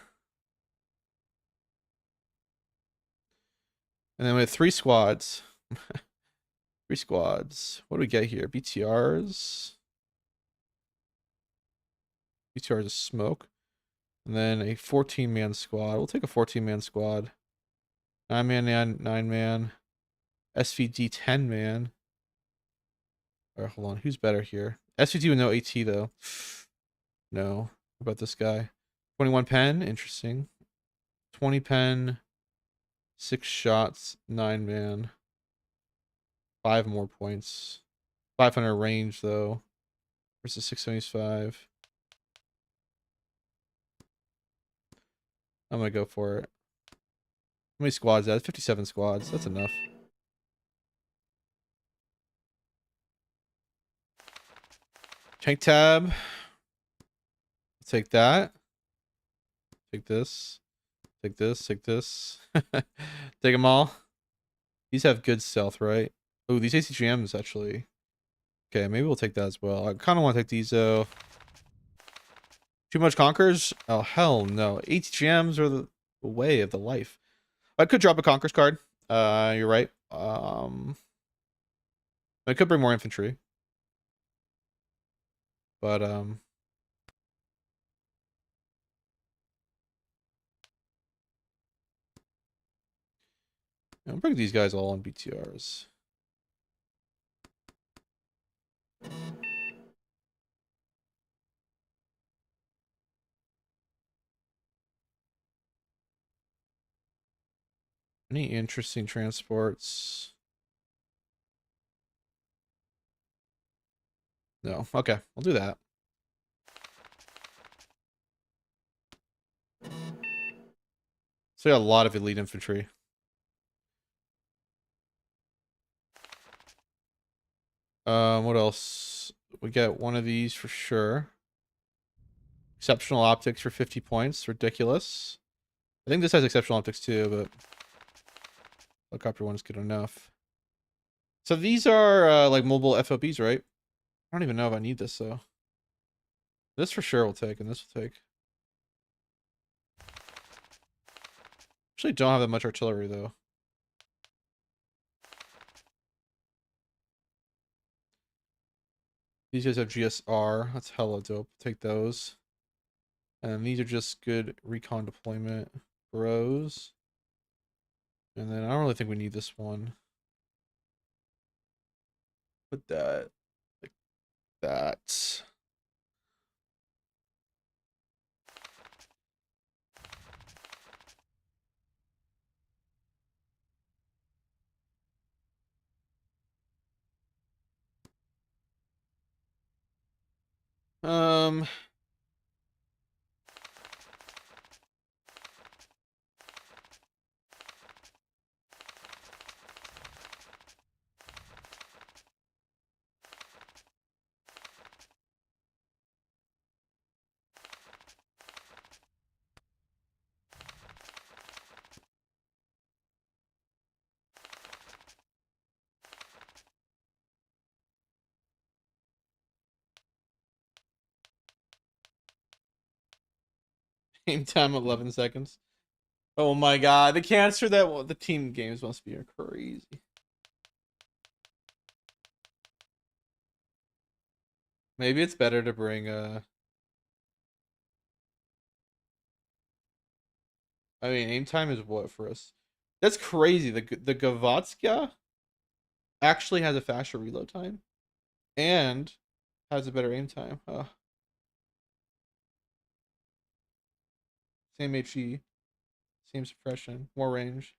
And then we have 3 squads. 3 squads. What do we get here? BTRs. BTRs is smoke. And then a 14-man squad. We'll take a 14-man squad. 9-man, 9-man. SVD 10-man. Alright, hold on. Who's better here? SVD with no AT, though. No. What about this guy? 21 pen. Interesting. 20 pen. 6 shots. 9-man. 5 more points. 500 range, though. Versus 675. I'm gonna go for it. How many squads is that? 57 squads. That's enough. Tank tab. Take that. Take this. Take this. Take this. Take them all. These have good stealth, right? Oh, these ACGMs actually. Okay, maybe we'll take that as well. I kind of want to take these though. Too much Conquerors? Oh, hell no. ATGMs are the way of the life. I could drop a Conquerors card. You're right. I could bring more infantry. But, I'll bring these guys all on BTRs. Any interesting transports? No. Okay, I'll do that. So we got a lot of elite infantry. What else? We get one of these for sure. Exceptional optics for 50 points. Ridiculous. I think this has exceptional optics too, but helicopter one is good enough. So these are like mobile FOBs, right? I don't even know if I need this though. This for sure will take, and this will take. Actually don't have that much artillery though. These guys have GSR. That's hella dope. Take those. And these are just good recon deployment bros. And then I don't really think we need this one. Put that like that. Um, Game time 11 seconds. Oh my god, the cancer that the team games must be crazy. Maybe it's better to bring I mean aim time is what for us? That's crazy. The Gavatska actually has a faster reload time and has a better aim time. Same HE, same suppression, more range.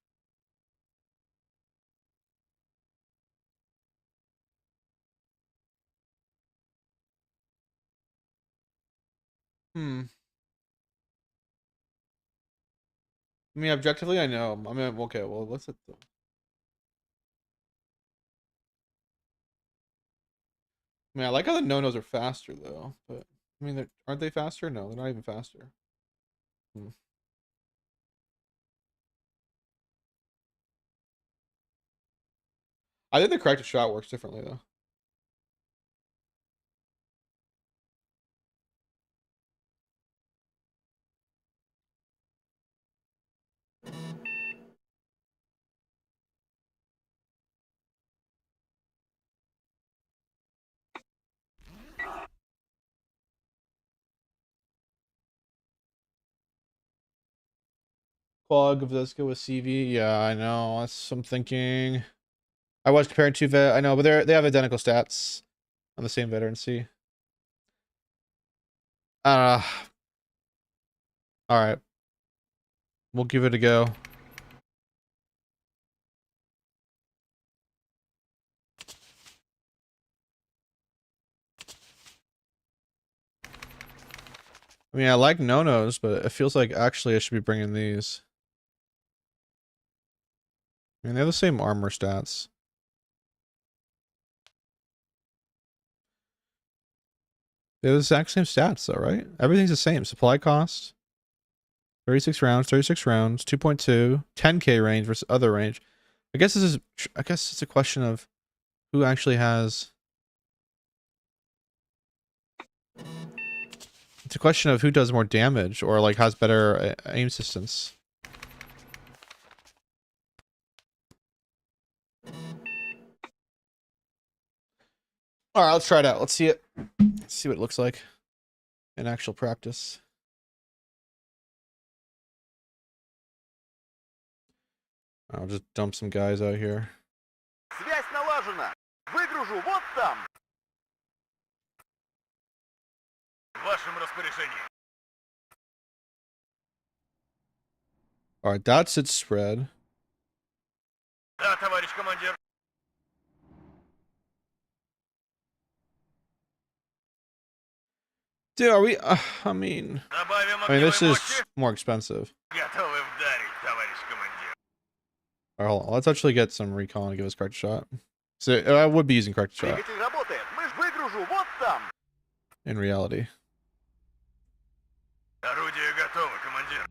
Hmm. I mean, objectively, I know. I mean, okay, well, what's it? I mean, I like how the no-nos are faster, though. But, I mean, aren't they faster? No, they're not even faster. Hmm. I think the corrected shot works differently, though. Quag of Visca with CV. Yeah, I know. That's what I'm thinking. I was comparing two vet. I know, but they have identical stats on the same veterancy. Uh, all right. We'll give it a go. I mean, I like no-nos, but it feels like actually I should be bringing these. I mean, they have the same armor stats. They have the exact same stats, though, right? Everything's the same. Supply cost, 36 rounds, 2.2, 10k range versus other range. I guess it's a question of who actually has. It's a question of who does more damage or like has better aim assistance. All right, let's try it out. Let's see it. Let's see what it looks like in actual practice. I'll just dump some guys out here. Связь налажена. Выгружу вот там. В вашем распоряжении. All right, that's its spread. Да, товарищ командир. Dude, are we? I mean, Добавим this огневой is мощи. more expensive. Готовы вдарить, товарищ командир. All right, hold on. Let's actually get some recon and give us correct shot. So I would be using correct shot Двигатель работает. Выгружу вот там. in reality. Орудие готово, командир.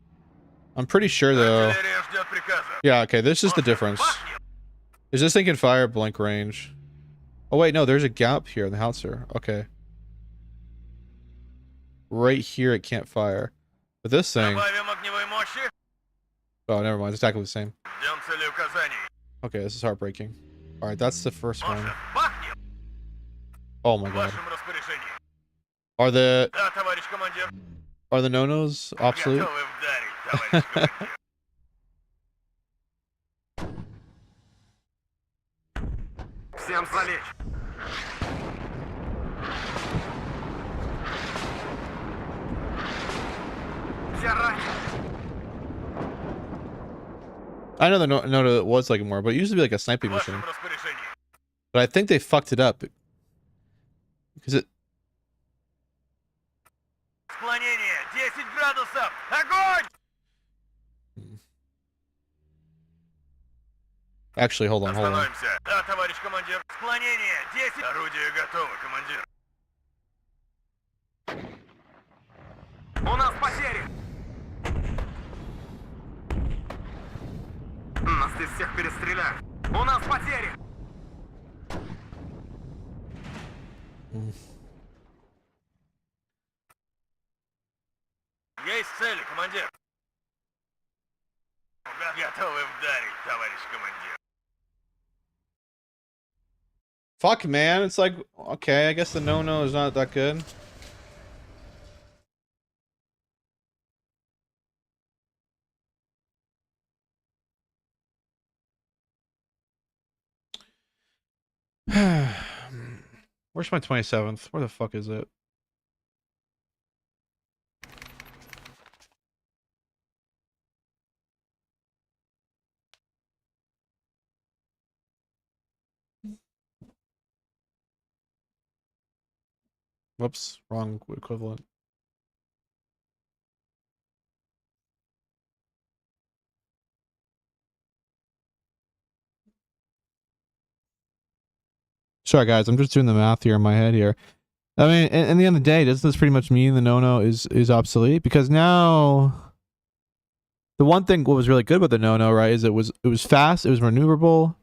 I'm pretty sure though. Артиллерия ждет приказа. Yeah, okay, this is the difference. Бахнем. Is this thing can fire blank range? Oh wait, no, there's a gap here in the howitzer. Okay. Right here it can't fire. But this thing... Добавим огневой мощи. Oh, never mind. It's exactly the same. Ждем цели указаний. Okay, this is heartbreaking. Alright, that's the first one. Может, бахнем. Oh my В god. вашем распоряжении. Are the Да, товарищ командир. no-nos obsolete? Готовы вдарить, товарищ командир. Всем залечь. Все ранены. I know the no was like more, but it used to be like a sniping В mission. вашем распоряжении. But I think they fucked it up. Because it... Склонение 10 градусов. Огонь! Actually, hold on. Остановимся. Да, товарищ командир. Склонение 10. Орудие готово, командир. У нас потери. Нас здесь всех перестреляют. У нас потери. Есть цели, командир. Готовы вдарить, товарищ командир. Fuck, man. It's like, okay, I guess the no is not that good. Where's my 27th? Where the fuck is it? Whoops, wrong equivalent. Sorry, guys. I'm just doing the math here in my head here. I mean, in the end of the day, doesn't this pretty much mean the no-no is obsolete? Because now, the one thing what was really good about the no-no, right, is it was fast, it was maneuverable,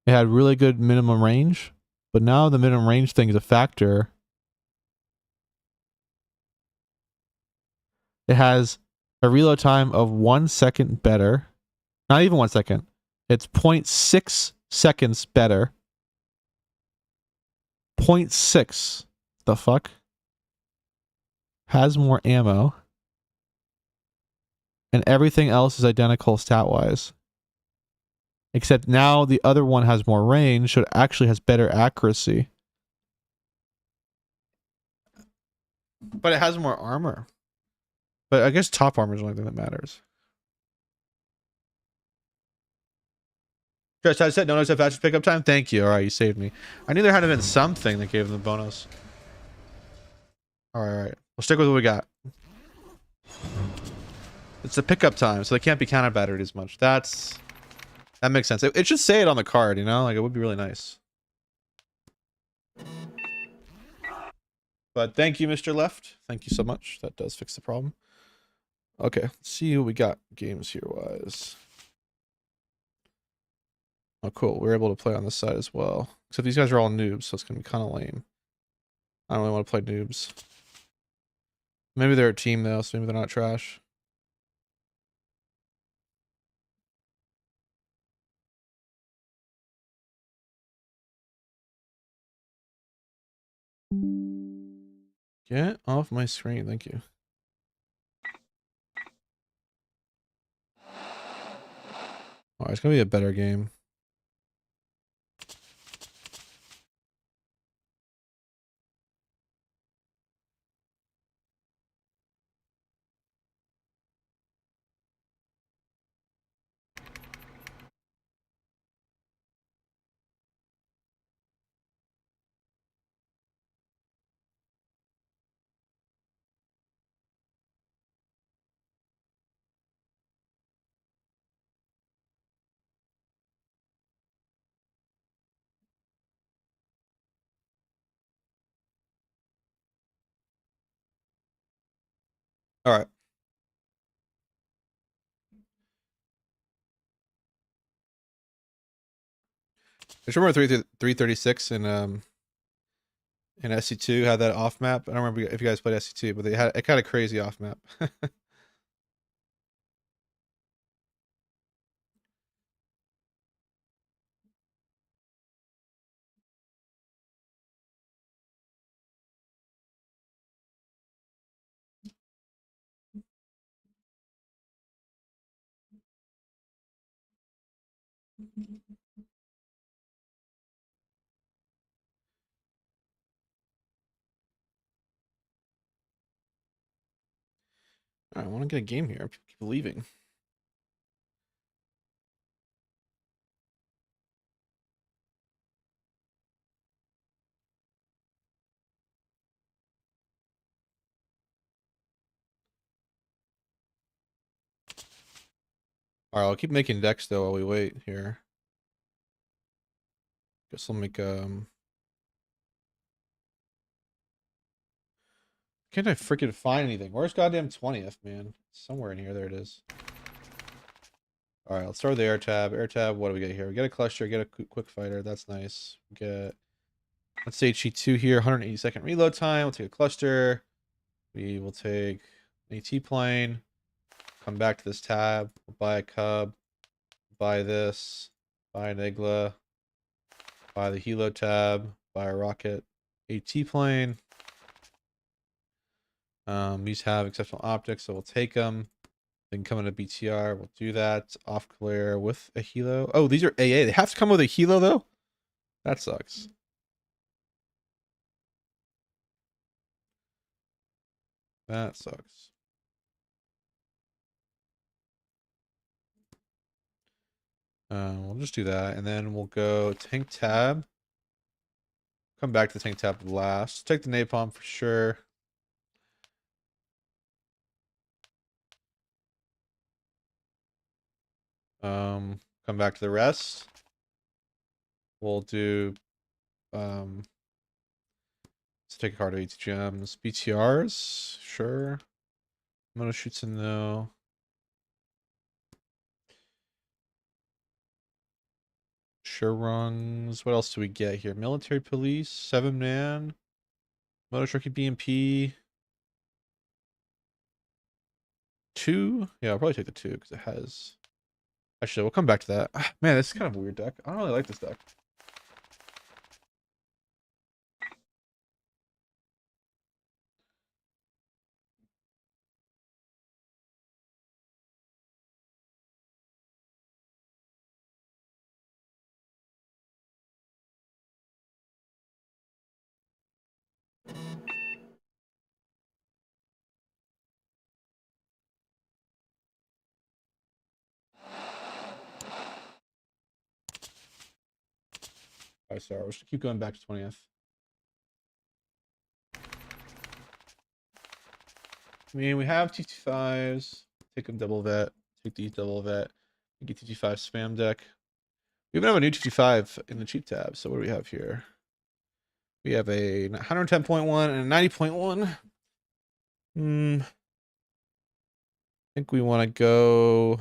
it had really good minimum range. But now the minimum range thing is a factor. It has a reload time of 1 second better. Not even 1 second. It's 0.6 seconds better. 0.6. The fuck? Has more ammo. And everything else is identical stat-wise. Except now the other one has more range, so it actually has better accuracy. But it has more armor. But I guess top armor is the only thing that matters. Just I said no notice of fast pickup time. Thank you. Alright, you saved me. I knew there had to have been something that gave them the bonus. Alright. We'll stick with what we got. It's the pickup time, so they can't be counter battered as much. That makes sense. It should say it on the card, you know? Like, it would be really nice. But thank you, Mr. Left. Thank you so much. That does fix the problem. Okay, let's see what we got games here wise. Oh, cool. We're able to play on this side as well. Except these guys are all noobs, so it's going to be kind of lame. I don't really want to play noobs. Maybe they're a team, though, so maybe they're not trash. Get off my screen. Thank you. Oh, it's going to be a better game. All right. I just remember 336 in SC2 had that off map. I don't remember if you guys played SC2, but they had it kind of crazy off map. I want to get a game here. People keep leaving. All right, I'll keep making decks though while we wait here. Guess I'll make Can't I freaking find anything? Where's goddamn 20th, man? Somewhere in here. There it is. All right, let's start with the air tab. Air tab. What do we get here? We get a cluster. Get a quick fighter. That's nice. We get let's say HE2 here. 180-second reload time. We'll take a cluster. We will take an AT plane. Come back to this tab. We'll buy a cub. Buy this. Buy an Igla. Buy the helo tab. Buy a rocket. AT plane. These have exceptional optics, so we'll take them. They can come in a BTR. We'll do that. Off clear with a helo. Oh, these are AA. They have to come with a helo though. That sucks. That sucks. We'll just do that, and then we'll go tank tab. Come back to the tank tab last. Take the napalm for sure. Come back to the rest. We'll do Let's take a card of 80 gems. BTRs, sure. Moto shoots in though. Sure rungs. What else do we get here? Military police, 7-man. Moto trucky BMP. 2. Yeah, I'll probably take the 2 because it has. Actually, we'll come back to that. Man, this is kind of a weird deck. I don't really like this deck. Alright, sorry. We'll just keep going back to 20th. I mean, we have T25s. Take a double vet. Take these double vet. Get T25 spam deck. We even have a new T25 in the cheap tab. So what do we have here? We have a 110.1 and a 90.1. I think we want to go.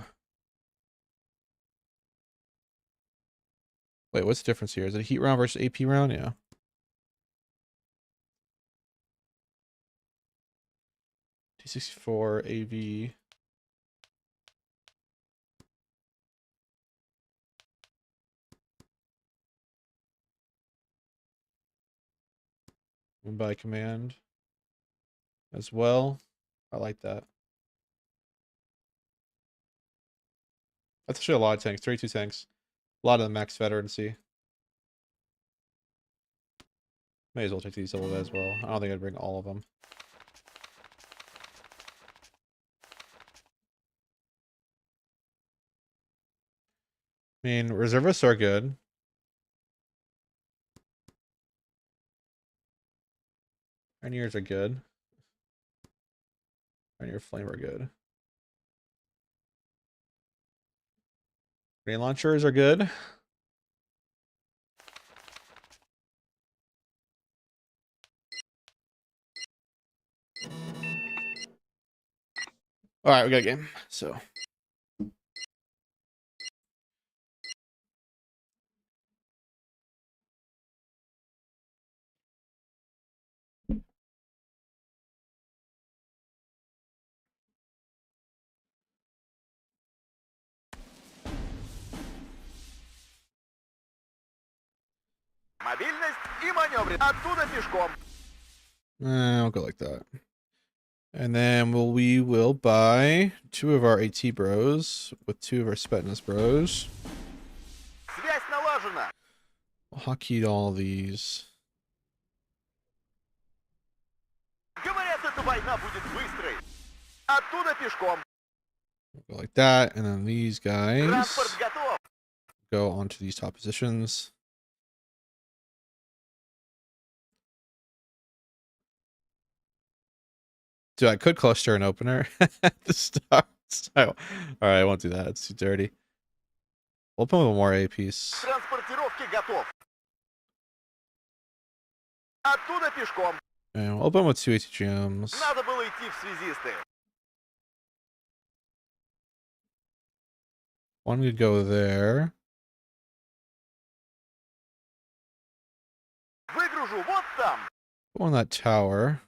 Wait, what's the difference here? Is it a heat round versus AP round? Yeah. T64 AV. And by command as well. I like that. That's actually a lot of tanks. 32 tanks. A lot of the max veterancy. May as well take these double as well. I don't think I'd bring all of them. I mean, reservists are good. Pioneers are good. Pioneer Flame are good. Grenade launchers are good. All right, we got a game. So. Мобильность и маневр. Оттуда пешком. I'll go like that. And then we will buy 2 of our AT bros with 2 of our Spetness bros. Связь налажена. We'll hotkey all these. Говорят, эта война будет быстрой. Оттуда пешком. We'll go like that, and then these guys Транспорт готов. go onto these top positions. Dude, I could cluster an opener at the start. So, all right, I won't do that. It's too dirty. We'll open with more A piece. Транспортировки готов. Оттуда пешком. And we'll open with 2 AT gems. Надо было идти в связисты. One could go there. Выгружу вот там. Go on that tower.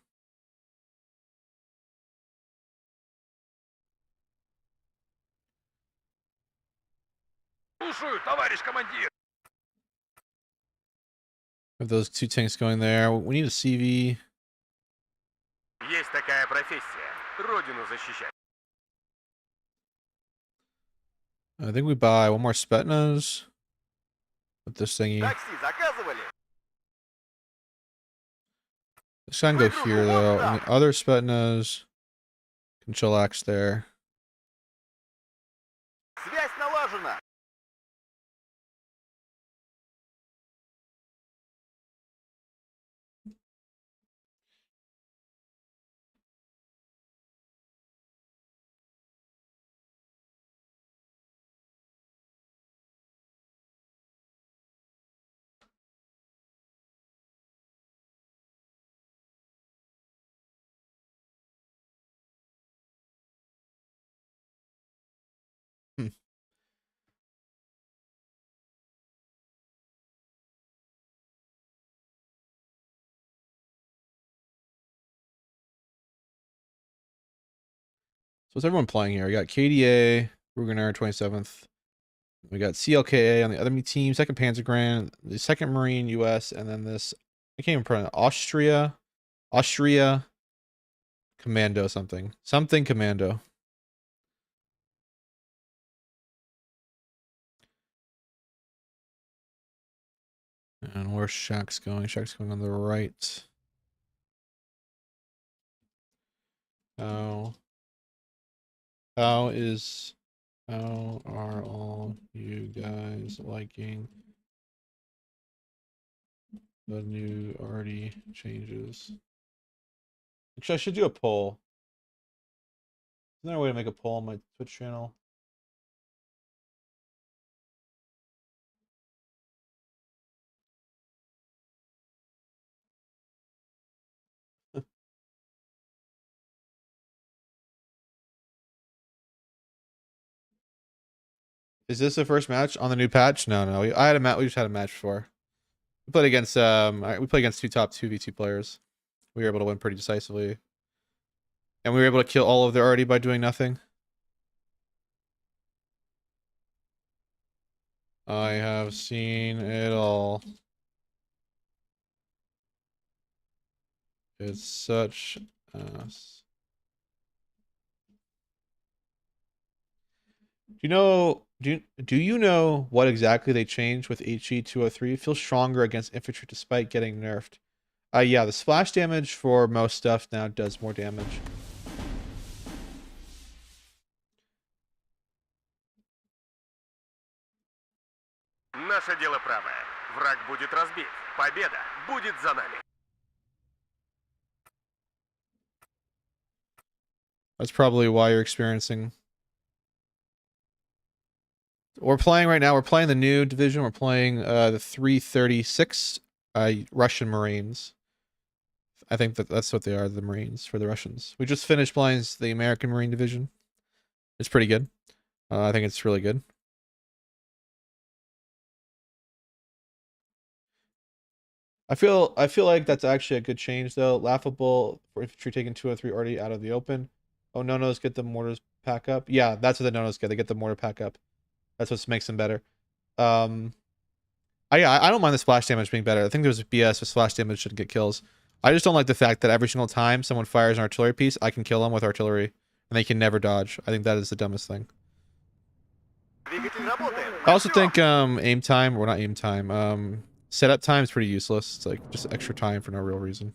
Слушаю, товарищ командир. Have those 2 tanks going there. We need a CV. Есть такая профессия. Родину защищать. I think we buy 1 more Spetnas with this thingy. Такси заказывали. This guy can go here though, and the other Spetnas can chillax there. Связь налажена. what's everyone playing here? We got KDA, Rugener 27th. We got CLKA on the other team, 2nd Panzergran, the 2nd Marine US, and then this, I can't even pronounce it, Austria Commando something. Something Commando. And where's Shaq's going? Shaq's going on the right. How are all you guys liking the new arty changes? Actually, I should do a poll. Is there a way to make a poll on my Twitch channel? Is this the first match on the new patch? No. I had a match. We just had a match before. We played against we played against 2 top 2v2 players. We were able to win pretty decisively, and we were able to kill all of their arty by doing nothing. I have seen it all. It's such ass. Do you know what exactly they changed with HE 203? It feels stronger against infantry despite getting nerfed. Yeah, the splash damage for most stuff now does more damage. Наше дело правое. Враг будет разбит. Победа будет за нами. That's probably why you're experiencing. We're playing right now. We're playing the new division. We're playing the 336 Russian Marines. I think that's what they are, the Marines for the Russians. We just finished playing the American Marine Division. It's pretty good. I think it's really good. I feel like that's actually a good change though. Laughable for infantry taking 203 already out of the open. Oh, no-nos get the mortars pack up. Yeah, that's what the no-nos get. They get the mortar pack up. That's what makes them better. I don't mind the splash damage being better. I think there's BS with splash damage shouldn't get kills. I just don't like the fact that every single time someone fires an artillery piece, I can kill them with artillery, and they can never dodge. I think that is the dumbest thing. I also think aim time, or not aim time, setup time is pretty useless. It's like just extra time for no real reason.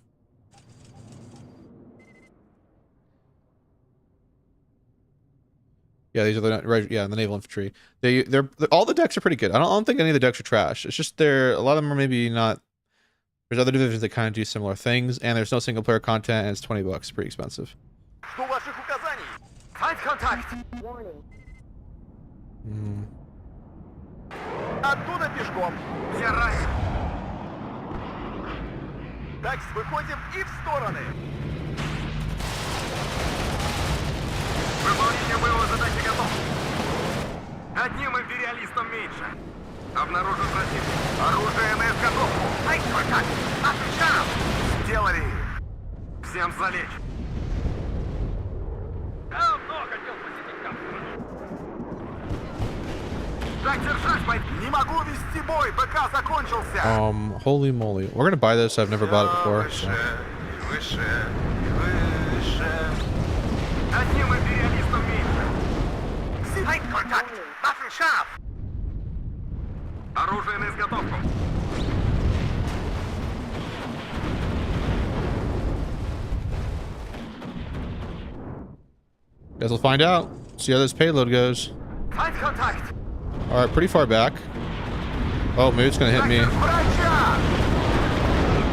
Yeah, these are the the naval infantry. They're all the decks are pretty good. I don't think any of the decks are trash. It's just a lot of them are maybe not. There's other divisions that kind of do similar things, and there's no single player content, and it's $20, pretty expensive. Оттуда пешком. Я ранен. Так, выходим и в стороны. Выполнение боевой задачи готов. Одним империалистом меньше. Обнаружен противник. Оружие на изготовку. Ай, как? Отвечаем. Сделали. Всем залечь. Давно хотел посетить капсулу. Так держать, бойцы. Не могу вести бой, БК закончился. Holy moly. We're gonna buy this. I've never bought it before. So. Выше, выше. Одним империалистом меньше. Ай, контакт. Отвечаем. Оружие на изготовку. Guess we'll find out. See how this payload goes. Feindkontakt. All right, pretty far back. Oh, maybe it's gonna hit me.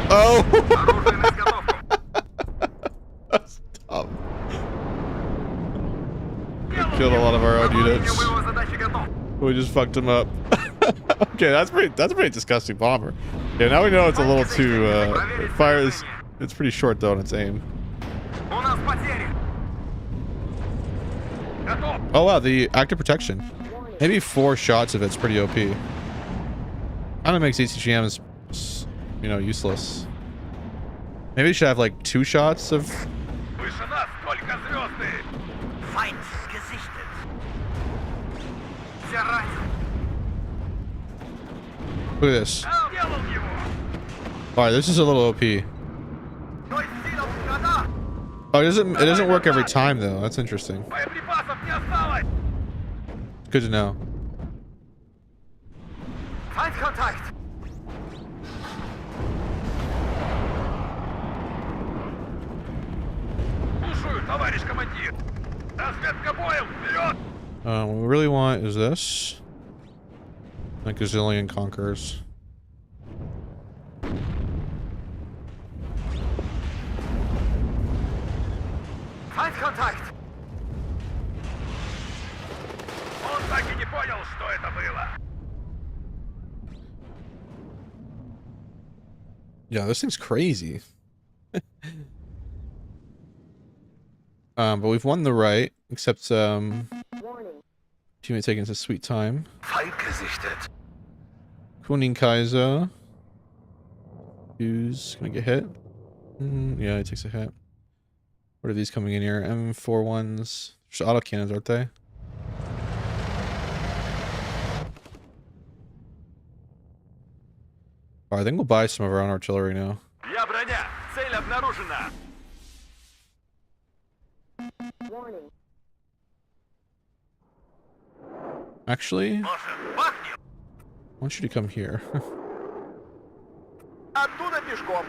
Oh! Оружие на изготовку. That's tough. Killed a lot of our own units. Выполнение боевой задачи готов. We just fucked him up. Okay, that's a pretty disgusting bomber. Yeah, now we know it's a little too it fires. It's pretty short though in its aim. У нас потери. Готов. Oh wow, the active protection. Maybe 4 shots of it's pretty OP. Kind of makes ECGMs, you know, useless. Maybe you should have like 2 shots of. Выше нас только звезды. Файн Look at this. Сделал его! Alright, this is a little OP. Oh, it doesn't work every time though. That's interesting. Боеприпасов не осталось! Good to know. Feindkontakt! Слушаю, товарищ командир! Разведка боем! Вперед! What we really want is this. Like gazillion conquerors. Feindkontakt! Он так и не понял, что это было! Yeah, this thing's crazy. But we've won the right, except teammate taking his sweet time. Feind gesichtet. Kunin Kaiser. Who's gonna get hit? Yeah, he takes a hit. What are these coming in here? M41s. Just autocannons, aren't they? Alright, I think we'll buy some of our own artillery now. Я броня! Цель обнаружена! Actually, I Может, бахнем? want you to come here. Оттуда пешком.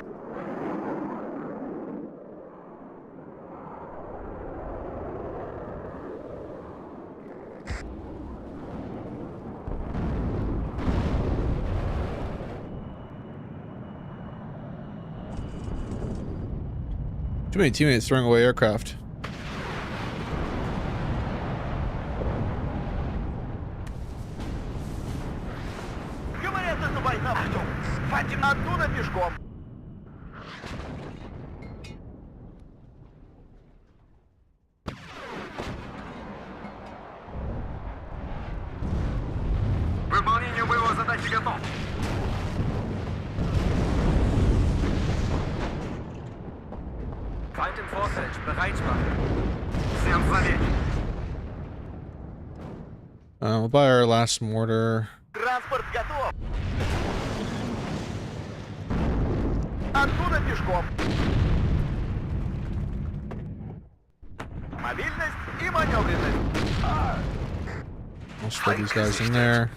Too many teammates throwing away aircraft. Говорят, это война путем. Фатим оттуда пешком. К выполнению боевой задачи готов. Feind im Vorfeld. Bereit machen. Всем залечь. We'll buy our last mortar. Транспорт готов. Оттуда пешком. Мобильность и маневренность. I'll spread these guys in there.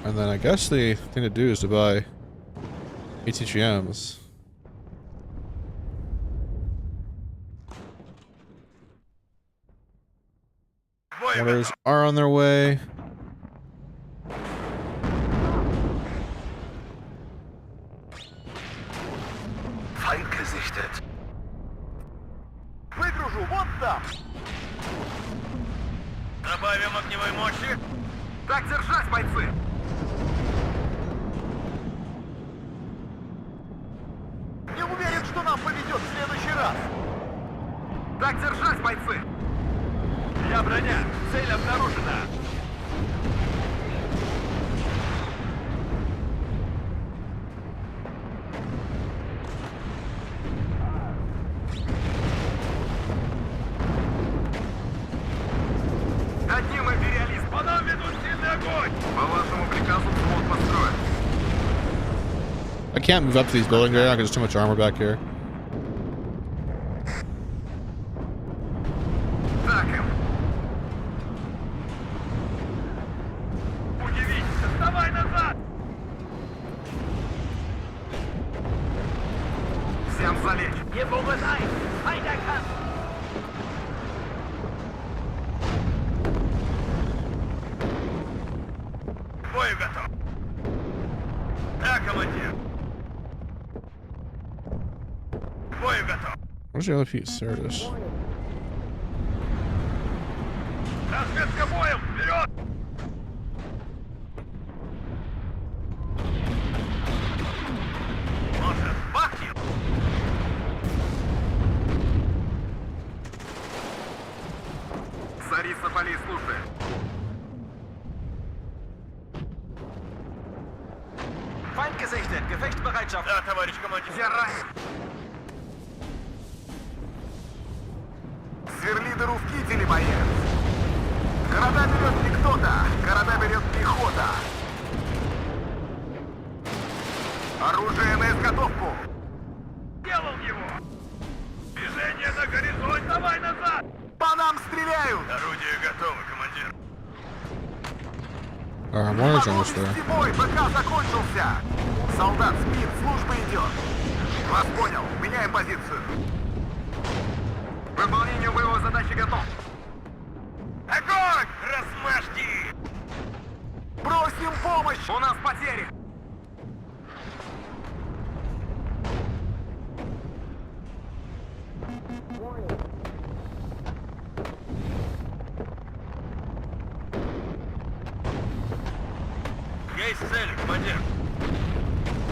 And then I guess the thing to do is to buy ATGMs. Mortars are on their way. Feind gesichtet. Выгружу вот там. Добавим огневой мощи! Так держать, бойцы! Не уверен, что нам повезет в следующий раз. Так держать, бойцы! Я броня! Цель обнаружена! Одним империалистом! По нам ведут сильный огонь! По вашему приказу взвод построен. I can't move up to these buildings right now because there's too much armor back here. Так им. Удивительно! Вставай назад! Всем залечь. Hier Boris 1! Feind erkannt! Бой готов! Да, командир! Бой готов! Where's the other piece? There it is. Разведка боем! Вперед! Может, бахнем? Царица полей слушает. Feind gesichtet. Gefechtsbereitschaft. Да, товарищ командир. Я ранен. Сверли дыру в кителе, боец. Города берет не кто-то, города берет пехота. Warner's almost there. Вести бой, БК закончился. Солдат спит, служба идет. Вас понял, меняем позицию. К выполнению боевой задачи готов. Огонь! Размажьте! Просим помощь! У нас потери. Есть цель, командир.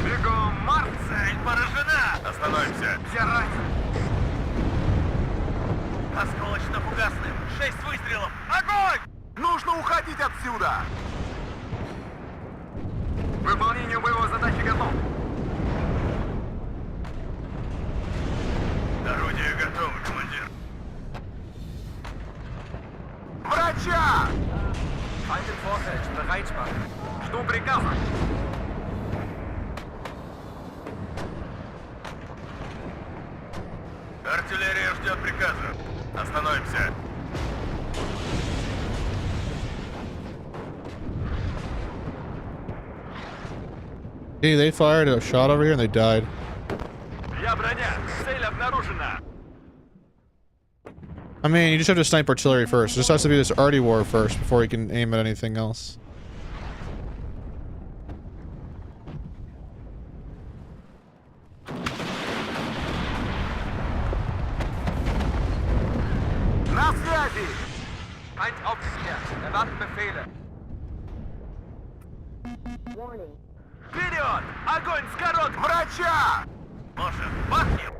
Бегом, марш! Цель поражена! Остановимся. Все ранены. Осколочно-фугасным. 6 выстрелов. Огонь! Нужно уходить отсюда! К выполнению боевой задачи готов. Орудие готово, командир. Врача! Жду приказа. Артиллерия ждет приказа. Остановимся. Hey, they fired a shot over here and they died. Я броня. Цель обнаружена. I mean, you just have to snipe artillery first. It just has to be this arty war first before you can aim at anything else. На связи! Feind aufgeklärt. Erwarten Befehle. Вперед! Огонь с корот! Врача! Может, бахнем?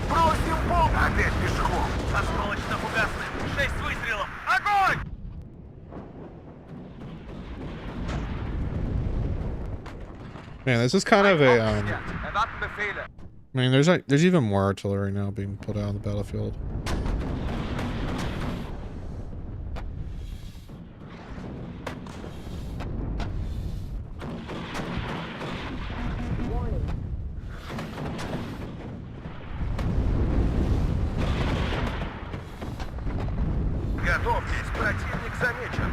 Просим помощь! Опять пешком! Осколочно-фугасным. 6 выстрелов. Огонь! Man, this is kind of a Erwarten Befehle. I mean, there's even more artillery now being put out on the battlefield. Готовьтесь, противник замечен.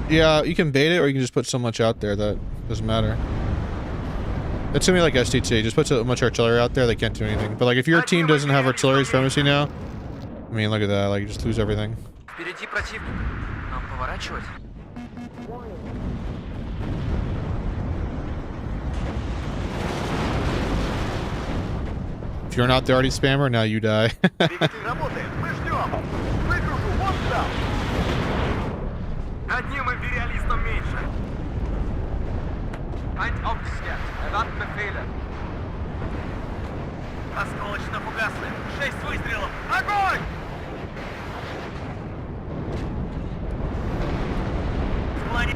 Yeah, you can bait it or you can just put so much out there that doesn't matter. It's gonna be like STT, just put so much artillery out there they can't do anything. But like if your team doesn't have artillery supremacy now, I mean look at that, like you just lose everything. Впереди противник. Нам поворачивать? If you're not the arty spammer, now you die. Двигатель работает! Мы ждем! Выгружу вон там! Одним империалистом меньше. Feind aufgeklärt. Erwarten Befehle. Осколочно-фугасным. 6 выстрелов. Огонь!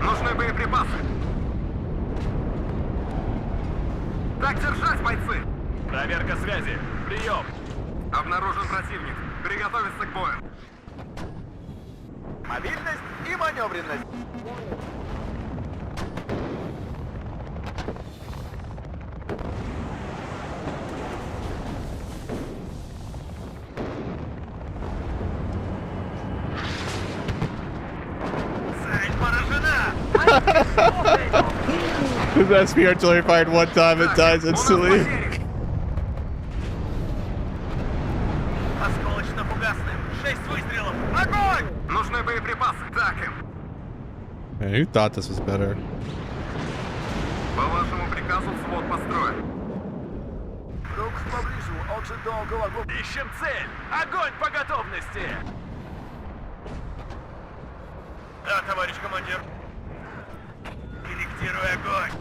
Нужны боеприпасы. Так держать, бойцы! Проверка связи. Прием. Обнаружен противник. Приготовиться к бою. Мобильность и маневренность! Цель поражена. His SP artillery fired one time, it dies У нас instantly. потери. Осколочно-фугасным. 6 выстрелов. Огонь! Нужны боеприпасы. Так им. Man, who thought this was better? По вашему приказу взвод построен. Враг поближе, очень долго огонь. Ищем цель. Огонь по готовности. Да, товарищ командир. Корректируй огонь.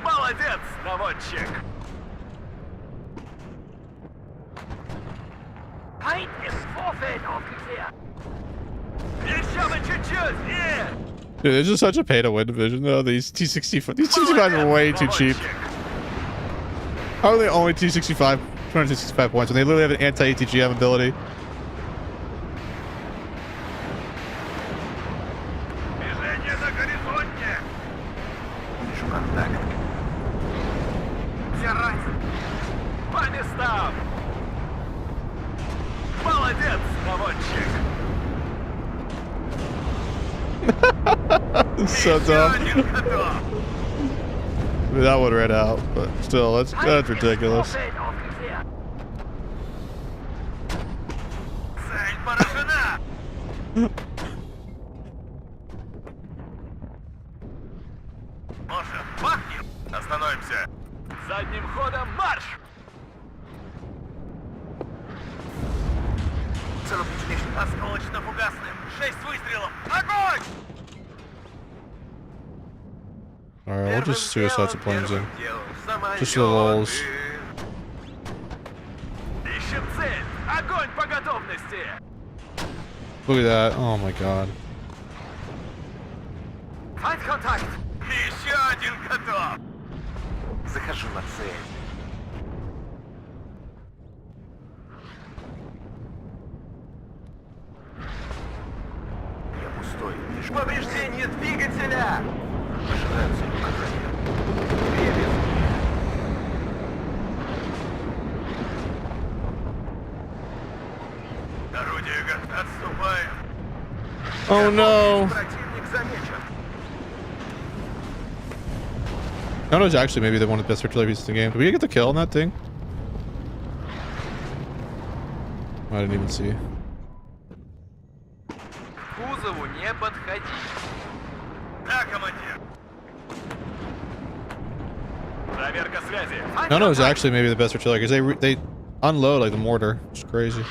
Молодец, наводчик. Feind im Vorfeld aufgeklärt. Еще бы чуть-чуть. Dude, this is such a pay-to-win division though. These T65, these T65s are way too cheap. How are they only T65, 265 points when they literally have an anti-ATGM ability? Движение на горизонте. Вижу контакт. Все ранены. По местам! Молодец, наводчик! So Еще dumb. один готов! I mean, that one ran out, but still, that's ridiculous. Цель поражена! Может, бахнем? Остановимся! Задним ходом марш! Осколочно-фугасным! 6 выстрелов! Огонь! Alright, we'll just suicide the planes in. Just for the Самолёты. lulz. Ищем цель! Огонь по готовности! Look at that. Oh my god. Контакт! Еще один готов! Захожу на цель. Я пустой. Лишь повреждение двигателя! Ожидаю цель указания. Перевес. Орудие отступаем. Oh no. Противник замечен. That was actually maybe one of the best artillery pieces in the game. Did we get the kill on that thing? I didn't even see. К кузову не подходи. Да, командир. Проверка связи. No, no, it was actually maybe the best artillery because they unload like the mortar. It's crazy.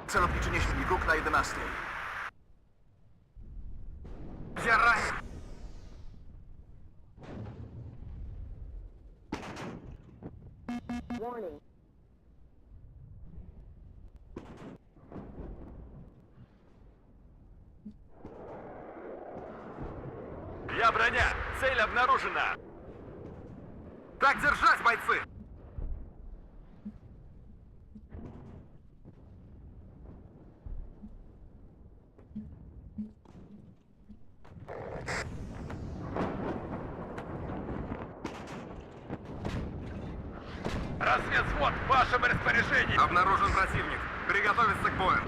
Celowniczy śmigłów na 11. Зирай! Warning. Я броня. Цель обнаружена. Так держать, бойцы! Разведвзвод в вашем распоряжении. Обнаружен противник. Приготовиться к бою.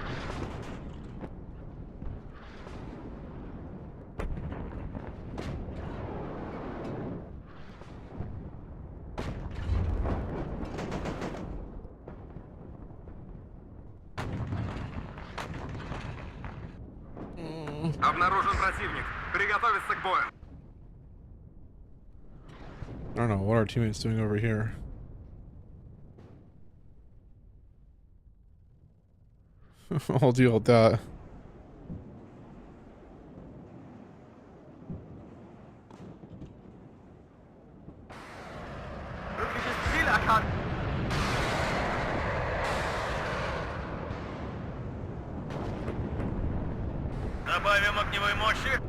Обнаружен противник. Приготовиться к бою. I don't know what our teammates doing over here. I'll deal with that. Mögliches Ziel erkannt. Добавим огневой мощи.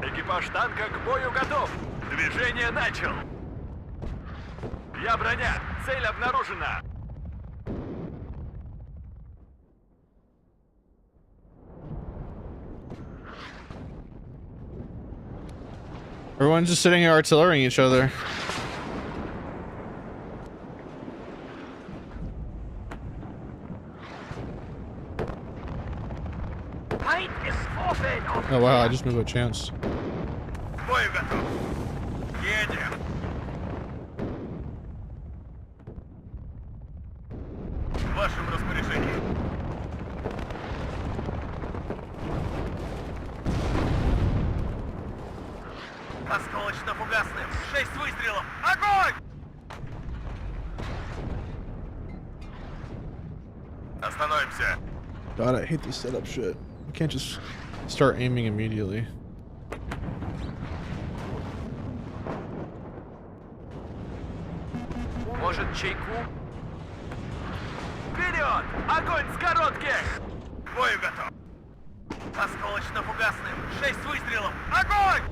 Экипаж танка к бою готов. Движение начал. Я броня. Цель обнаружена. Everyone's just sitting here artillerying each other. Oh wow, I just moved a chance. К бою готов. Едем. В вашем распоряжении. Осколочно-фугасным. 6 выстрелов. Огонь! Остановимся. God, I hate this setup shit. You can't just start aiming immediately. Может, чайку? Вперед! Огонь с коротких! К бою готов. Осколочно-фугасным. 6 выстрелов. Огонь!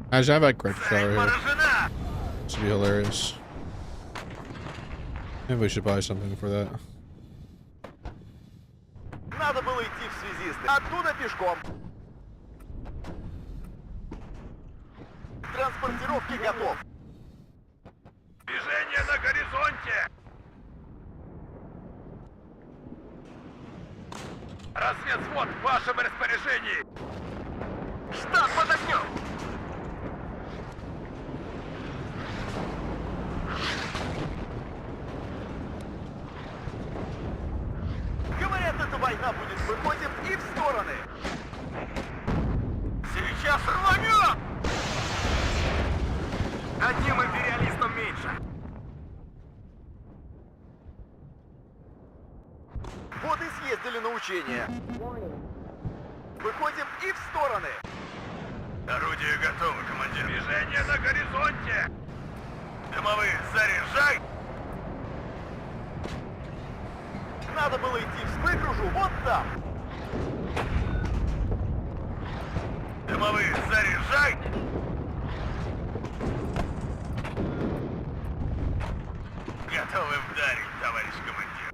Imagine I have like corrector shot Цель right here. поражена! This would be hilarious. Maybe we should buy something for that. Надо было идти в связисты. Оттуда пешком. Транспортировки готов. Движение на горизонте! Разведвзвод в вашем распоряжении! Штаб под огнем! Говорят, эта война будет. Выходим и в стороны. Сейчас рванем! Одним империалистом меньше. Вот и съездили на учения. Выходим и в стороны. Орудие готово, командир. Движение на горизонте. Дымовые, заряжай! Надо было идти в выгружу вот там. Дымовые, заряжай! Готовы вдарить, товарищ командир.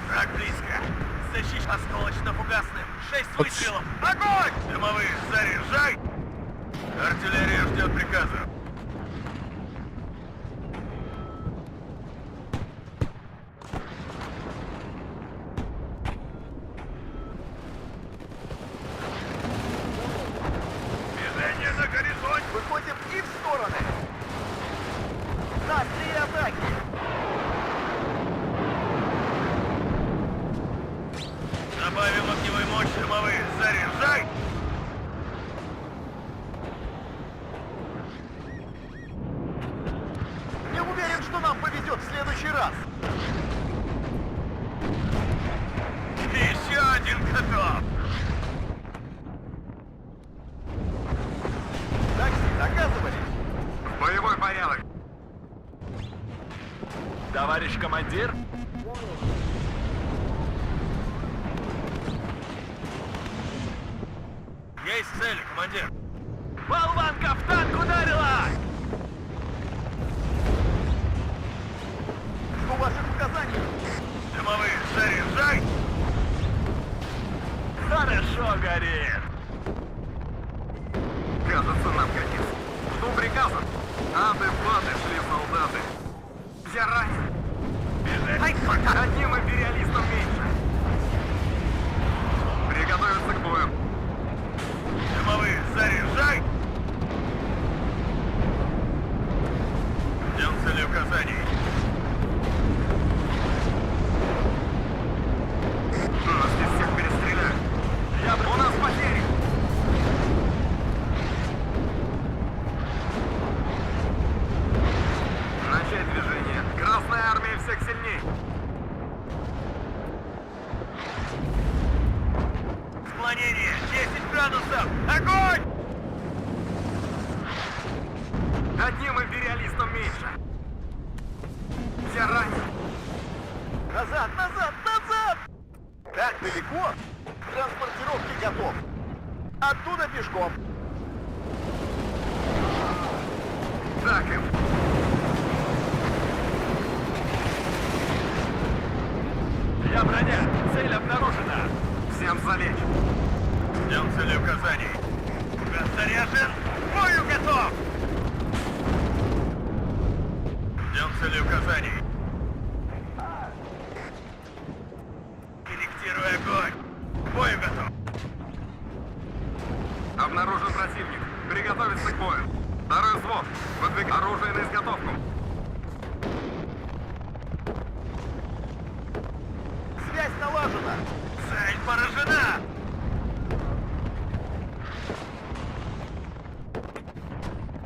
Враг близко. Защищ осколочно-фугасным. 6 выстрелов. Огонь! Дымовые, заряжай! Артиллерия ждет приказа. Движение на горизонте. Выходим и в стороны. На острие атаки. Добавим огневой мощь, дымовые. Заряжай! Не уверен, что нам повезет в следующий раз. Еще один готов. Такси, заказывали. Боевой порядок. Товарищ командир? Есть цель, командир. Болванка в танк ударила! Жду ваших указаний. Дымовые, заряжай! Хорошо горит! Кажется, нам конец. Жду приказа. Ады-баты шли солдаты. Я ранен. Ай, одним империалистом меньше. Приготовиться к бою. Дымовые, заряжай! Ждем цели указаний. Нас здесь всех перестреляют. У нас потери. Начать движение. Красная армия всех сильней. Склонение 10 градусов. Огонь! Одним империалистом меньше. Я ранен. Назад, назад, назад! Так далеко? Транспортировки готов. Оттуда пешком. Так им. Я броня! Цель обнаружена! Всем залечь. Ждем цели указаний. Газ заряжен. К бою готов! Ждем цели указаний. Корректируй огонь. К бою готов. Обнаружен противник. Приготовиться к бою. Второй взвод. Выдвиг оружие на изготовку. Связь налажена. Цель поражена.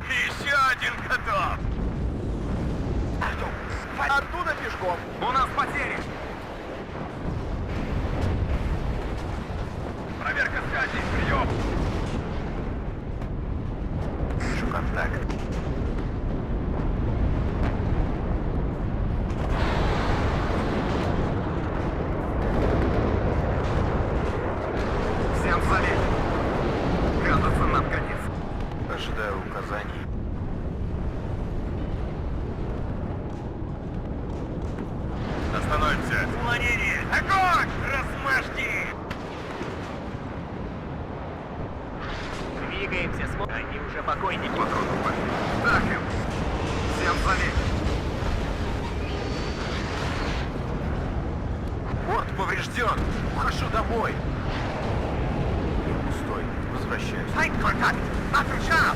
Еще один готов. Оттуда пешком. У нас потери. Проверка связи. Прием. Вижу контакт. Всем залечь. ожидаю указаний. Остановимся! Склонение! Огонь! Размажьте! Двигаемся, они уже покойники. Так им! Всем залезть! Борт поврежден! Ухожу домой! Пустой. Возвращаюсь. Контакт! Отвечал!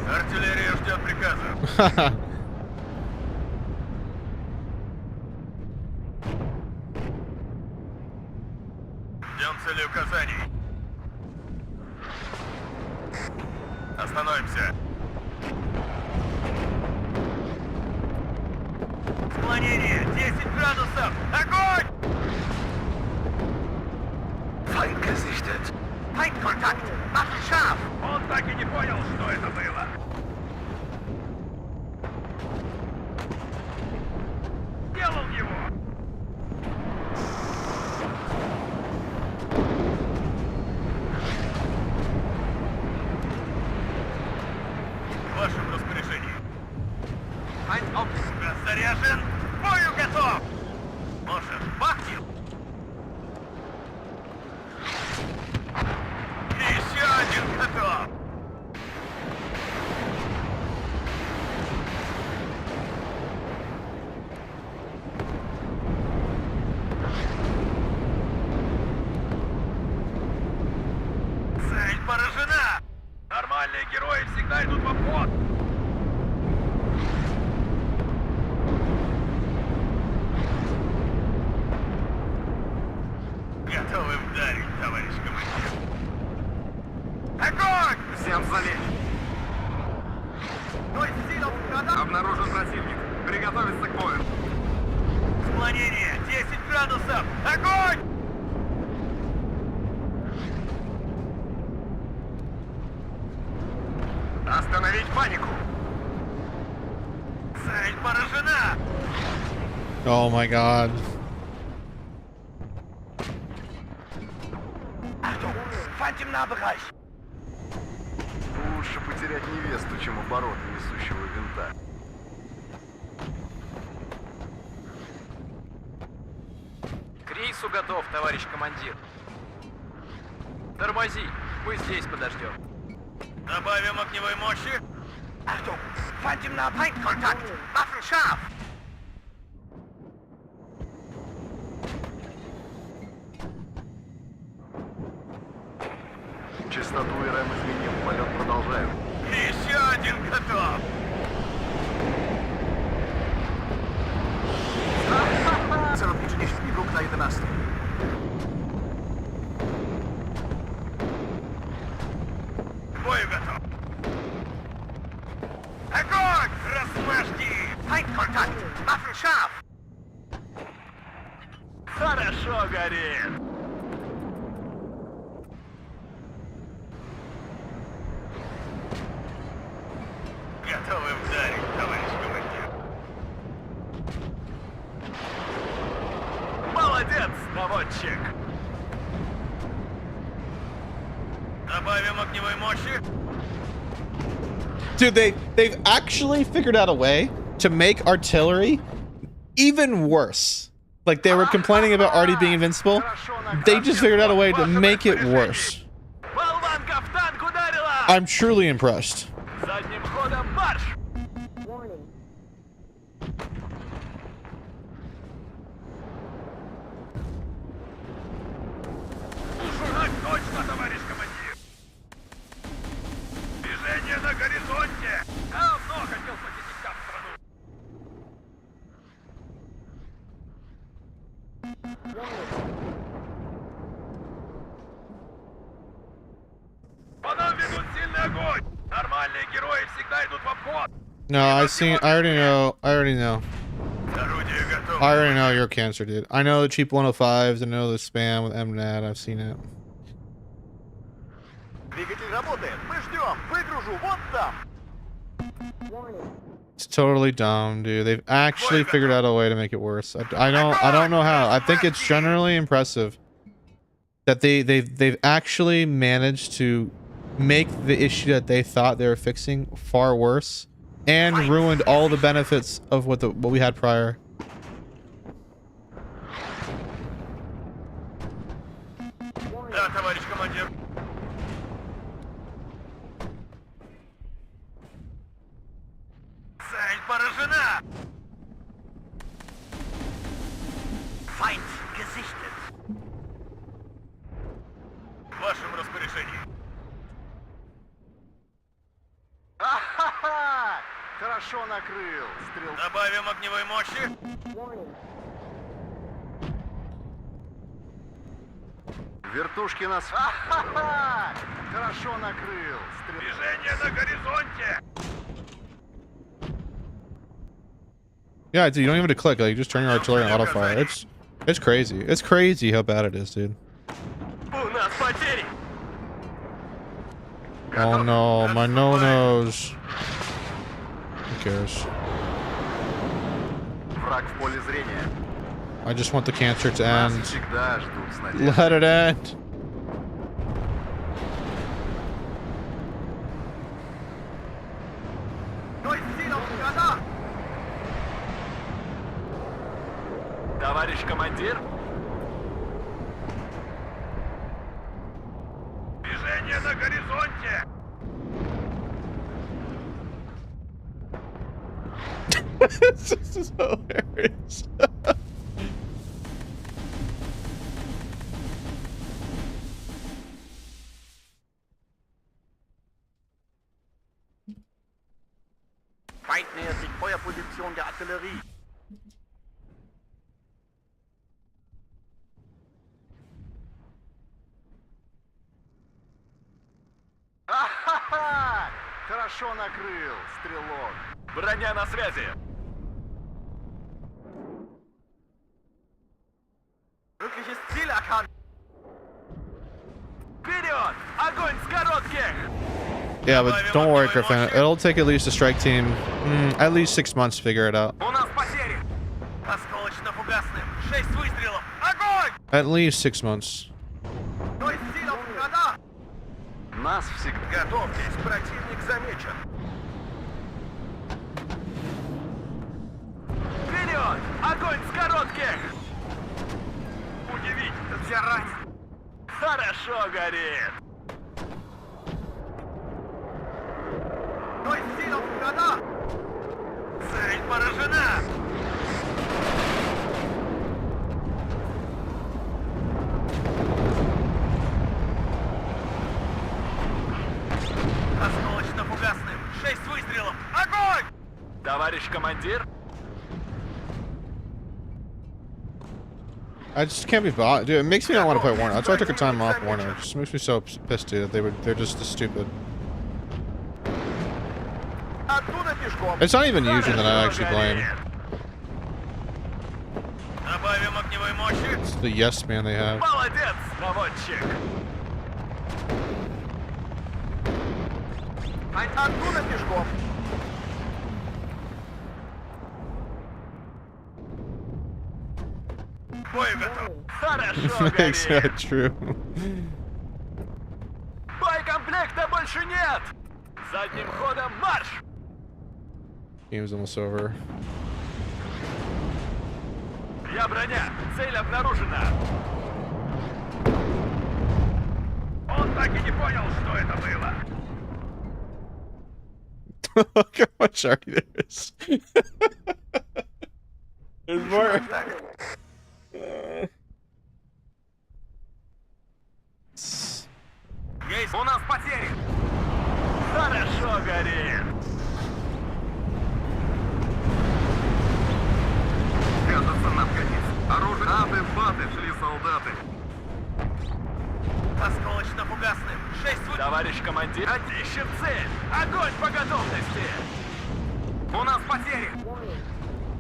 Артиллерия ждет приказа. Ха-ха. Ждем цели указаний. Остановимся. Склонение 10 градусов. Огонь! Feind gesichtet! Feindkontakt! Waffenscharf! Он так и не понял, что это было. Делал его. В вашем распоряжении. Feind auf! Заряжен. К бою готов. Может, бахнем? Еще один готов. Цель поражена. Нормальные герои всегда идут в обход. Готовы вдарить, товарищ командир. Огонь! Всем залезть! Обнаружен противник. Приготовиться к бою. Склонение 10 градусов. Огонь! Остановить панику! Цель поражена. Oh my god. Achtung! Feind im Nahbereich! Лучше потерять невесту, чем обороты несущего винта. К рейсу готов, товарищ командир. Тормози, мы здесь подождем. Добавим огневой мощи. Achtung! Feind im Nahbereich! Feindkontakt! Waffenscharf! Частоту и РМ изменил. Полет продолжаем. Еще один готов. Cel odlicznik wróg na 11. К бою готов. Огонь! Размажьте! Feindkontakt! Waffenscharf! Хорошо горит. Готовы вдарить, товарищ командир. Молодец, наводчик. Добавим огневой мощи. Dude, they've actually figured out a way to make artillery even worse. Like they were complaining about already being invincible. They just figured out a way to make it worse. Болванка в танк ударила. I'm truly impressed. Задним ходом марш. Ужинать точно, товарищ командир. Движение на горизонте. Давно хотел посетить там страну. По нам ведут сильный огонь. Нормальные герои всегда идут в обход. No, I already know. Орудие готово. I already know you're cancer, dude. I know the cheap 105s. I know the spam with MNAT. I've seen it. Двигатель работает. Мы ждем. Выгружу вот там. It's totally dumb, dude. They've actually figured out a way to make it worse. I don't know how. I think it's generally impressive that they've actually managed to make the issue that they thought they were fixing far worse and ruined all the benefits of what we had prior. Да, товарищ командир. Цель поражена! Feind gesichtet. В вашем распоряжении. Ха-ха-ха! Хорошо накрыл, стрел. Добавим огневой мощи. Вертушки нас. Ха-ха-ха! Хорошо накрыл, стрел. Движение на горизонте. Yeah, dude, you don't even have to click. Like, you just turn your artillery on auto fire. It's crazy. It's crazy how bad it is, dude. У нас потери. Oh no, my no-nos. Who cares? Враг в поле зрения. I just want the cancer to Нас end. всегда ждут с надеждой. Let it end. Товарищ командир. Движение на горизонте. This is hilarious. Feind nähert sich Feuerposition der Artillerie. Ха-ха-ха! Хорошо накрыл, стрелок. Броня на связи. Mögliches Ziel erkannt. Вперед! Огонь с коротких! Yeah, but don't worry, Griffin. It'll take at least a strike team, at least 6 months to figure it out. У нас потери. Осколочно-фугасным. 6 выстрелов. Огонь! At least 6 months. То есть сила врага. Нас всегда. Готовьтесь, противник замечен. Вперед! Огонь с коротких! Удивительно. Я ранен. Хорошо горит! То есть сила врага. Цель поражена. Осколочно-фугасным. 6 выстрелов. Огонь! Товарищ командир. I just can't be bothered, dude. It makes me not want to play Warno. That's why I took a time off Warno. It just makes me so pissed, dude. That they're just this stupid. Оттуда пешком. It's not even Fusion that I actually blame. Добавим огневой мощи. It's the yes man they have. Молодец, наводчик! Оттуда пешком. Бой готов. Хорошо Makes горит! that true. Боекомплекта больше нет! Задним ходом марш! Game's almost over. Я броня! Цель обнаружена! Он так и не понял, что это было. Look how much already there is. There's more. Есть. У нас потери. Хорошо горит! Кажется, нам конец. Оружие. Аты-баты шли солдаты. Осколочно-фугасным. 6 выстрелов. Товарищ командир, ищем цель! Огонь по готовности! У нас потери.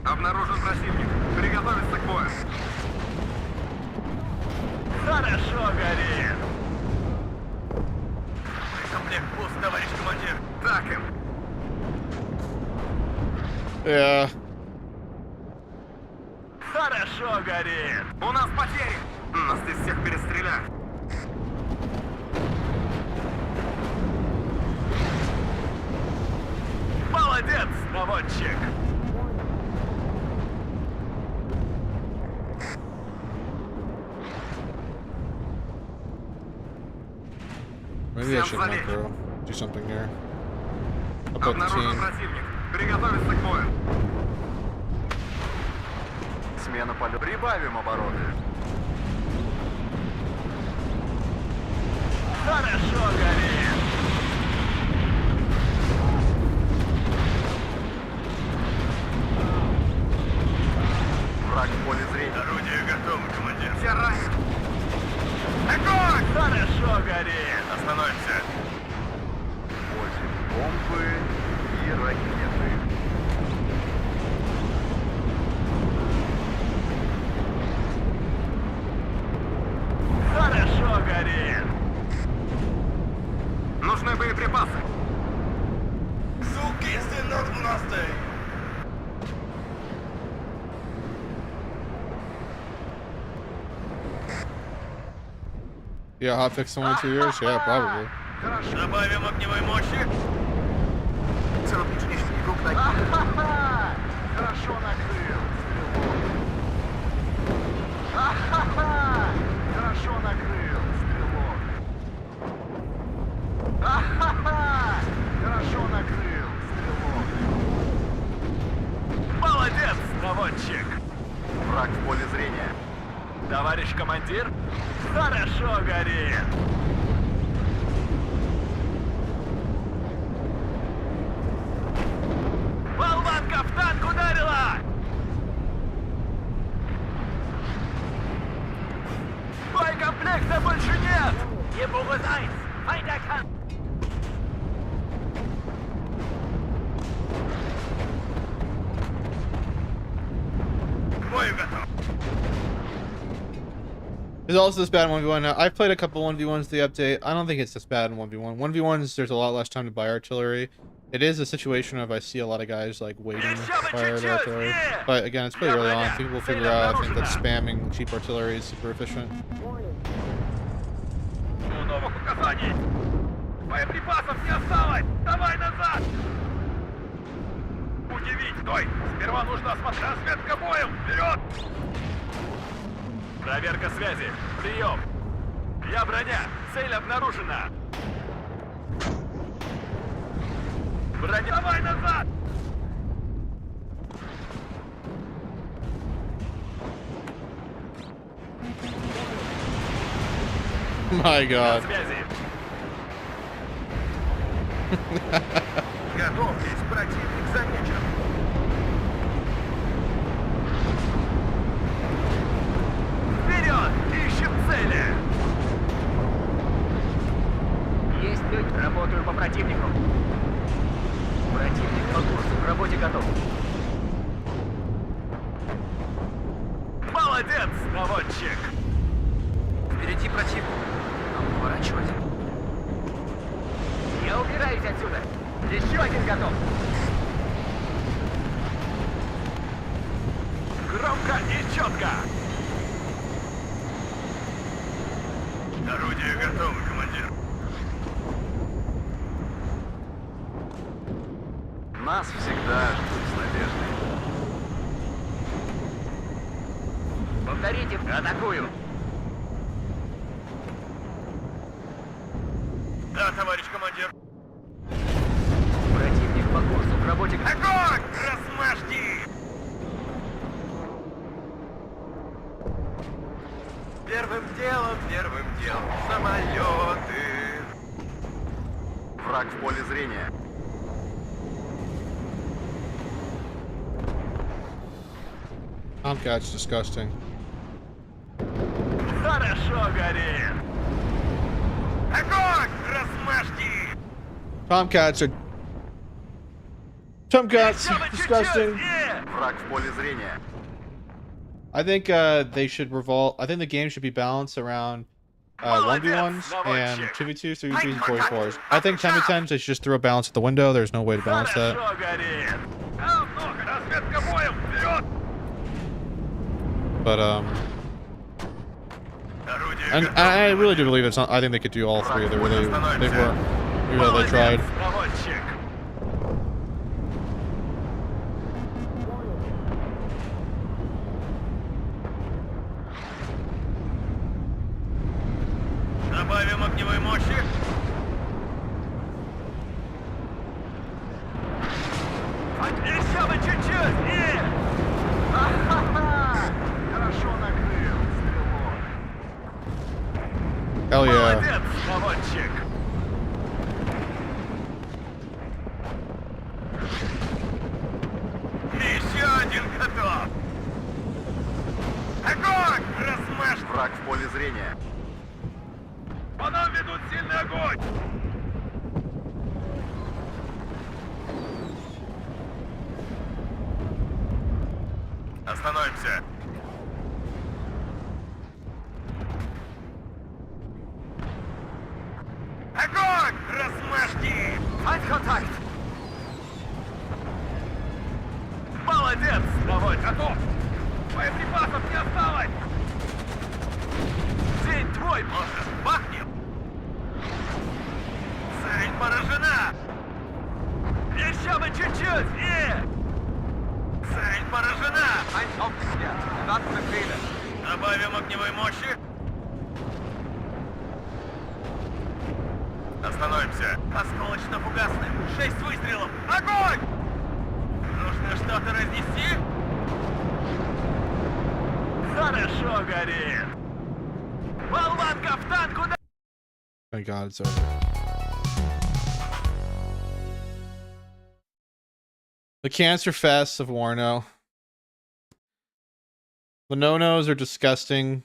Обнаружен противник. Приготовиться к бою. Хорошо горит! Комплект пуст, товарищ командир. Так им. Yeah. Хорошо горит. У нас потери! Нас здесь всех перестреляют. Молодец, наводчик. Maybe I should not go do something there. About the Обнаружен team. противник. Приготовиться к бою. Смена полета. Прибавим обороты. Хорошо горит. Враг в поле зрения. Орудие готово, командир. Все ранены. Огонь! Хорошо горит. Остановимся. Используем бомбы и ракеты. Хорошо горит. Нужны боеприпасы. Суки, сынок в нас ты! Yeah, hotfix in 1 or 2 years? Yeah, probably. Добавим огневой мощи. Ха-ха-ха! Хорошо накрыл. Стрелок. Ха-ха-ха! Хорошо накрыл. Стрелок. Ха-ха-ха! Хорошо накрыл. Стрелок. Молодец, наводчик. Враг в поле зрения. Товарищ командир, хорошо горит. Болванка в танк ударила! Боекомплекта больше нет! Ебугу Зайц! Файдакан! К бою готов. There's also this bad 1v1 now. I've played a couple 1v1s the update. I don't think it's this bad in 1v1. 1v1s, there's a lot less time to buy artillery. It is a situation of I see a lot of guys like waiting to fire their artillery. But again, it's pretty early on. People will figure out. I think that spamming cheap artillery is super efficient. У новых указаний! Боеприпасов не осталось! Давай назад! Удивить! Стой! Сперва нужно осмотреть разведка боем! Вперед! Проверка связи! Прием! Я броня! Цель обнаружена! Броня! Давай назад! My God. Связи! Готовьтесь, противник замечен. Вперед! Ищем цели! Есть люди. Работаю по противнику. Противник по курсу. К работе готов. Молодец, наводчик! Впереди противник. Нам поворачивать. Я убираюсь отсюда. Еще один готов. Громко и четко. Орудие готово, командир. Нас всегда ждут с надеждой. Повторите, атакую. Да, товарищ командир. Противник по курсу к работе. Огонь! Размажьте! Первым делом, самолеты. Враг в поле зрения. Tomcat's disgusting. Хорошо горит. Огонь! Размажьте! Tomcats Еще бы чуть-чуть, disgusting. Враг в поле зрения. I think they should revolve. I think the game should be balanced around 1v1s and 2v2s, 3v3s, and 4v4s. I think 10v10s they should just throw a balance at the window. There's no way to balance that. Хорошо горит. А, много Разведка боем! Вперед! But Орудие and готово. I really do believe it's not. I think they could do all three. They were. Even though they tried. Молодец, наводчик. Добавим огневой мощи. Еще бы чуть-чуть! И... Хорошо накрыл, стрелок. Hell yeah. Молодец, наводчик. Еще один готов. Огонь! Размажь! Враг в поле зрения. По нам ведут сильный огонь! Остановимся. Огонь! Размажьте! Feindkontakt! Молодец, наводчик. Готов! Боеприпасов не осталось! День твой. Может, бахнем? Цель поражена! Еще бы чуть-чуть. И... Цель поражена! Feind aufgeklärt. Erwarten Befehle. Добавим огневой мощи. Остановимся. Осколочно-фугасный. 6 выстрелов. Огонь! Нужно что-то разнести? Хорошо горит. Болванка в танку. Thank God it's over. The cancer fests of Warno. The no-nos are disgusting.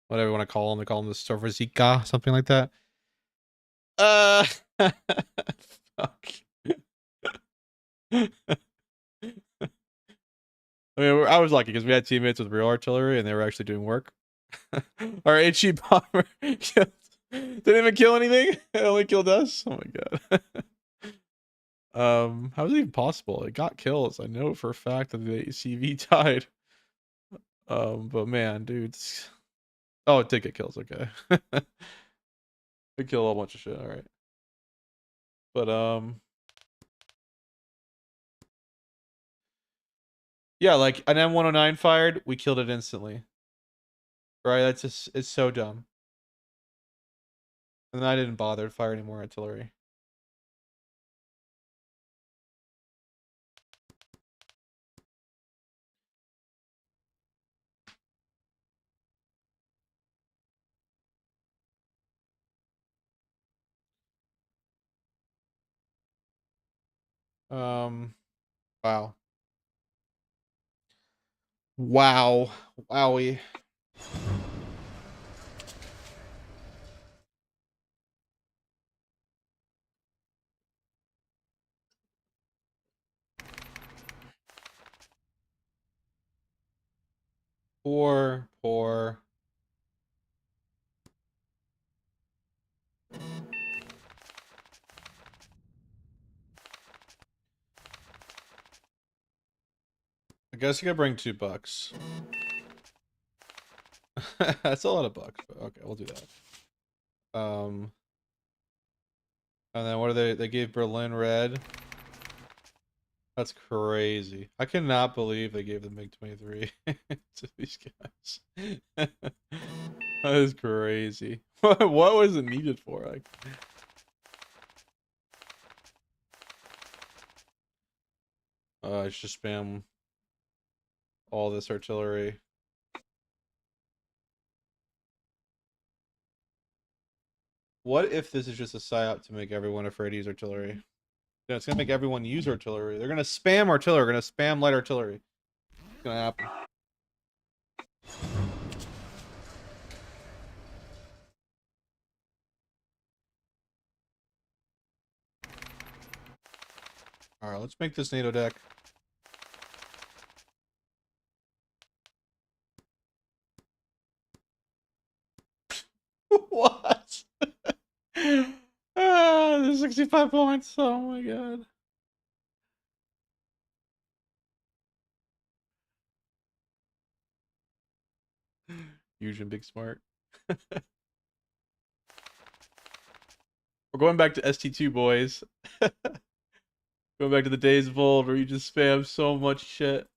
Whatever you want to call them. They call them the Sorvazika, something like that. Fuck. I mean, I was lucky because we had teammates with real artillery and they were actually doing work. Our HE bomber didn't even kill anything. It only killed us. Oh my god. How is it even possible? It got kills. I know for a fact that the CV died. But man, dudes. Oh, it did get kills. Okay. It killed a whole bunch of shit. All right. But yeah, like an M109 fired, we killed it instantly. Right? That's just, it's so dumb. And I didn't bother to fire any more artillery. Wow. Wow. Wowie. Poor. I guess I could bring $2. That's a lot of bucks, but okay, we'll do that. And then what are they? They gave Berlin red. That's crazy. I cannot believe they gave the MiG-23 to these guys. That is crazy. What was it needed for? Like, I should spam all this artillery. What if this is just a psyop to make everyone afraid to use artillery? Yeah, it's gonna make everyone use artillery. They're gonna spam artillery. They're gonna spam light artillery. It's gonna happen. All right, let's make this NATO deck. What? There's 65 points. Oh my god. Fusion Big Smart. We're going back to ST2, boys. Going back to the days of old where you just spam so much shit.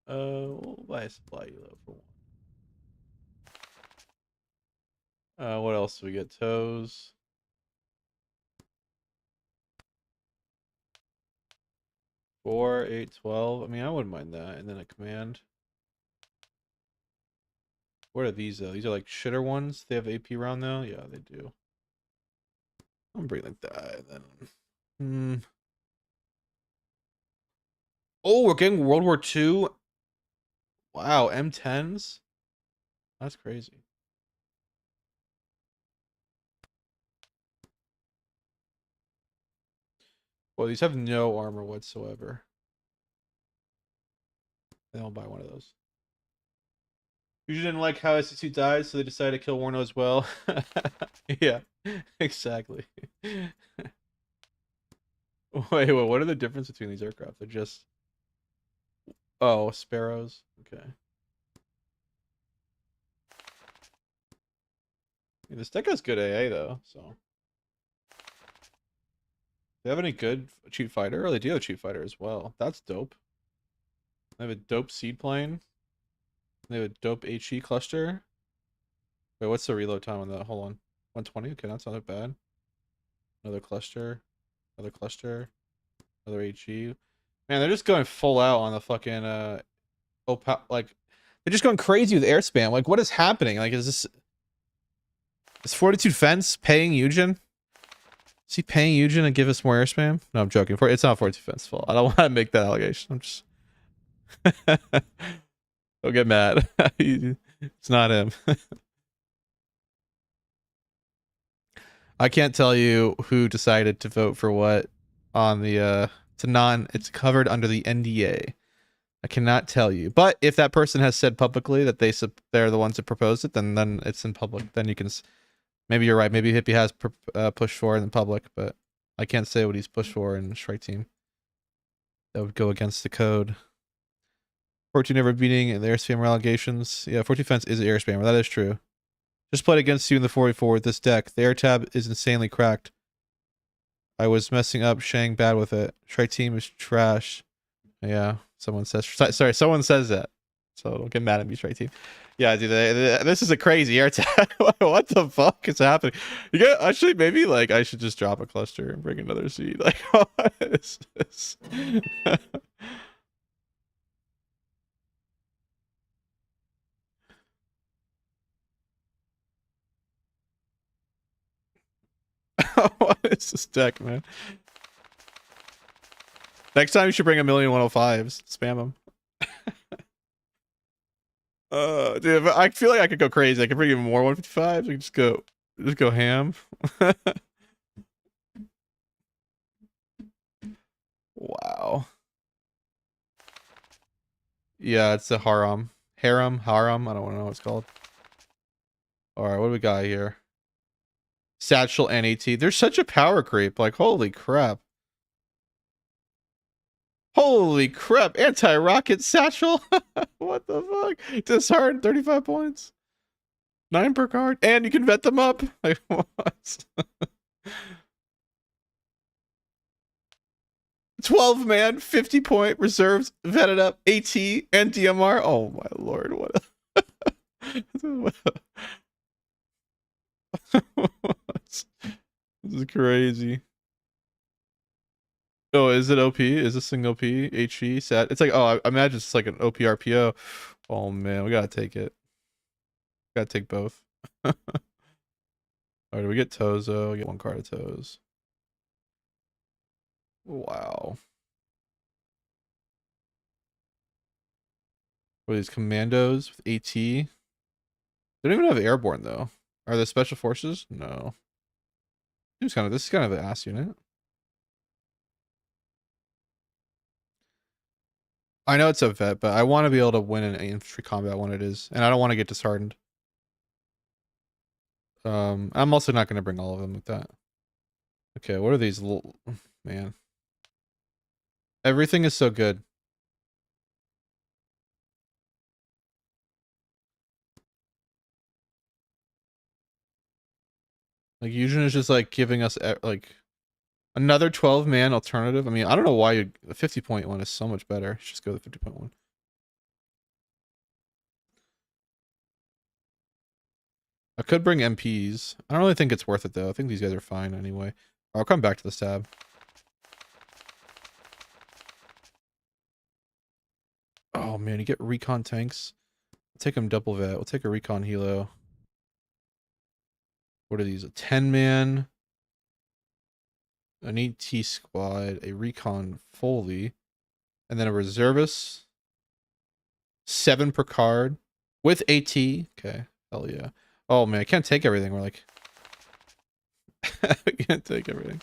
We'll buy a supply elo for one. What else do we get? Toes. 4, 8, 12. I mean, I wouldn't mind that. And then a command. What are these though? These are like shitter ones. They have AP round though. Yeah, they do. I'm bring like that. And then, oh, we're getting World War II. Wow, M10s. That's crazy. Well, these have no armor whatsoever. Then I'll buy one of those. You didn't like how SC2 died, so they decided to kill Warno as well. Yeah, exactly. Wait, what are the difference between these aircraft? They're just... Oh, sparrows. Okay. Yeah, this deck has good AA though, so... Do they have any good cheap fighter? Oh, they do have a cheap fighter as well. That's dope. They have a dope seed plane. They have a dope HE cluster. Wait, what's the reload time on that? Hold on. 120? Okay, that's not that bad. Another cluster. Another cluster. Another HE. Man, they're just going full out on the fucking, like, they're just going crazy with air spam. Like, what is happening? Like, is Fortitude Fence paying Eugen? Is he paying Eugen to give us more air spam? No, I'm joking. It's not Fortitude Fence's fault. I don't want to make that allegation. I'm just... Don't get mad. It's not him. I can't tell you who decided to vote for what on the it's covered under the NDA. I cannot tell you. But if that person has said publicly that they're the ones that proposed it, then it's in public. Then you can maybe you're right. Maybe Hippie has pushed for it in public, but I can't say what he's pushed for in Strike Team. That would go against the code. Fortune never beating and the air spammer allegations. Yeah, Fortune Fence is an air spammer. That is true. Just played against you in the 44 with this deck. The air tab is insanely cracked. I was messing up Shang bad with it. Strike Team is trash. Yeah, someone says... Sorry, someone says that. So don't get mad at me, Strike Team. Yeah, dude, this is a crazy air tab. What the fuck is happening? You get... Actually, maybe, like, I should just drop a cluster and bring another seed. Like, what is this? What is this deck, man? Next time you should bring 1,105s. Spam them. Dude, I feel like I could go crazy. I could bring even more 155s. We could just go ham. Wow. Yeah, it's a harem. Harem. I don't want to know what it's called. Alright, what do we got here? Satchel NAT. There's such a power creep. Like, holy crap. Holy crap. Anti-rocket satchel. What the fuck? Disheartened 35 points. 9 per card. And you can vet them up. Like, what? 12 man, 50 point reserves, vetted up, AT and DMR. Oh my lord, what this is crazy. Oh, is it OP? Is this thing OP? HE sat. It's like, oh, I imagine it's like an OP RPO. Oh man, we gotta take it. Gotta take both. Alright, we get Tozo. We get 1 card of Toes. Wow. What are these commandos with AT? They don't even have airborne though. Are they special forces? No. This is kind of an ass unit. I know it's a vet, but I want to be able to win an infantry combat when it is, and I don't want to get disheartened. I'm also not going to bring all of them with that. Okay, what are these little... Man. Everything is so good. Like Fusion is just like giving us like another 12-man alternative. I mean, I don't know why the 50.1 is so much better. Let's just go with the 50.1. I could bring MPs. I don't really think it's worth it though. I think these guys are fine anyway. I'll come back to this tab. Oh man, you get recon tanks. We'll take them double vet. We'll take a recon helo. What are these? A 10-man, an ET squad, a recon Foley, and then a reservist. 7 per card with AT. Okay, hell yeah. Oh man, I can't take everything. We're like, we can't take everything.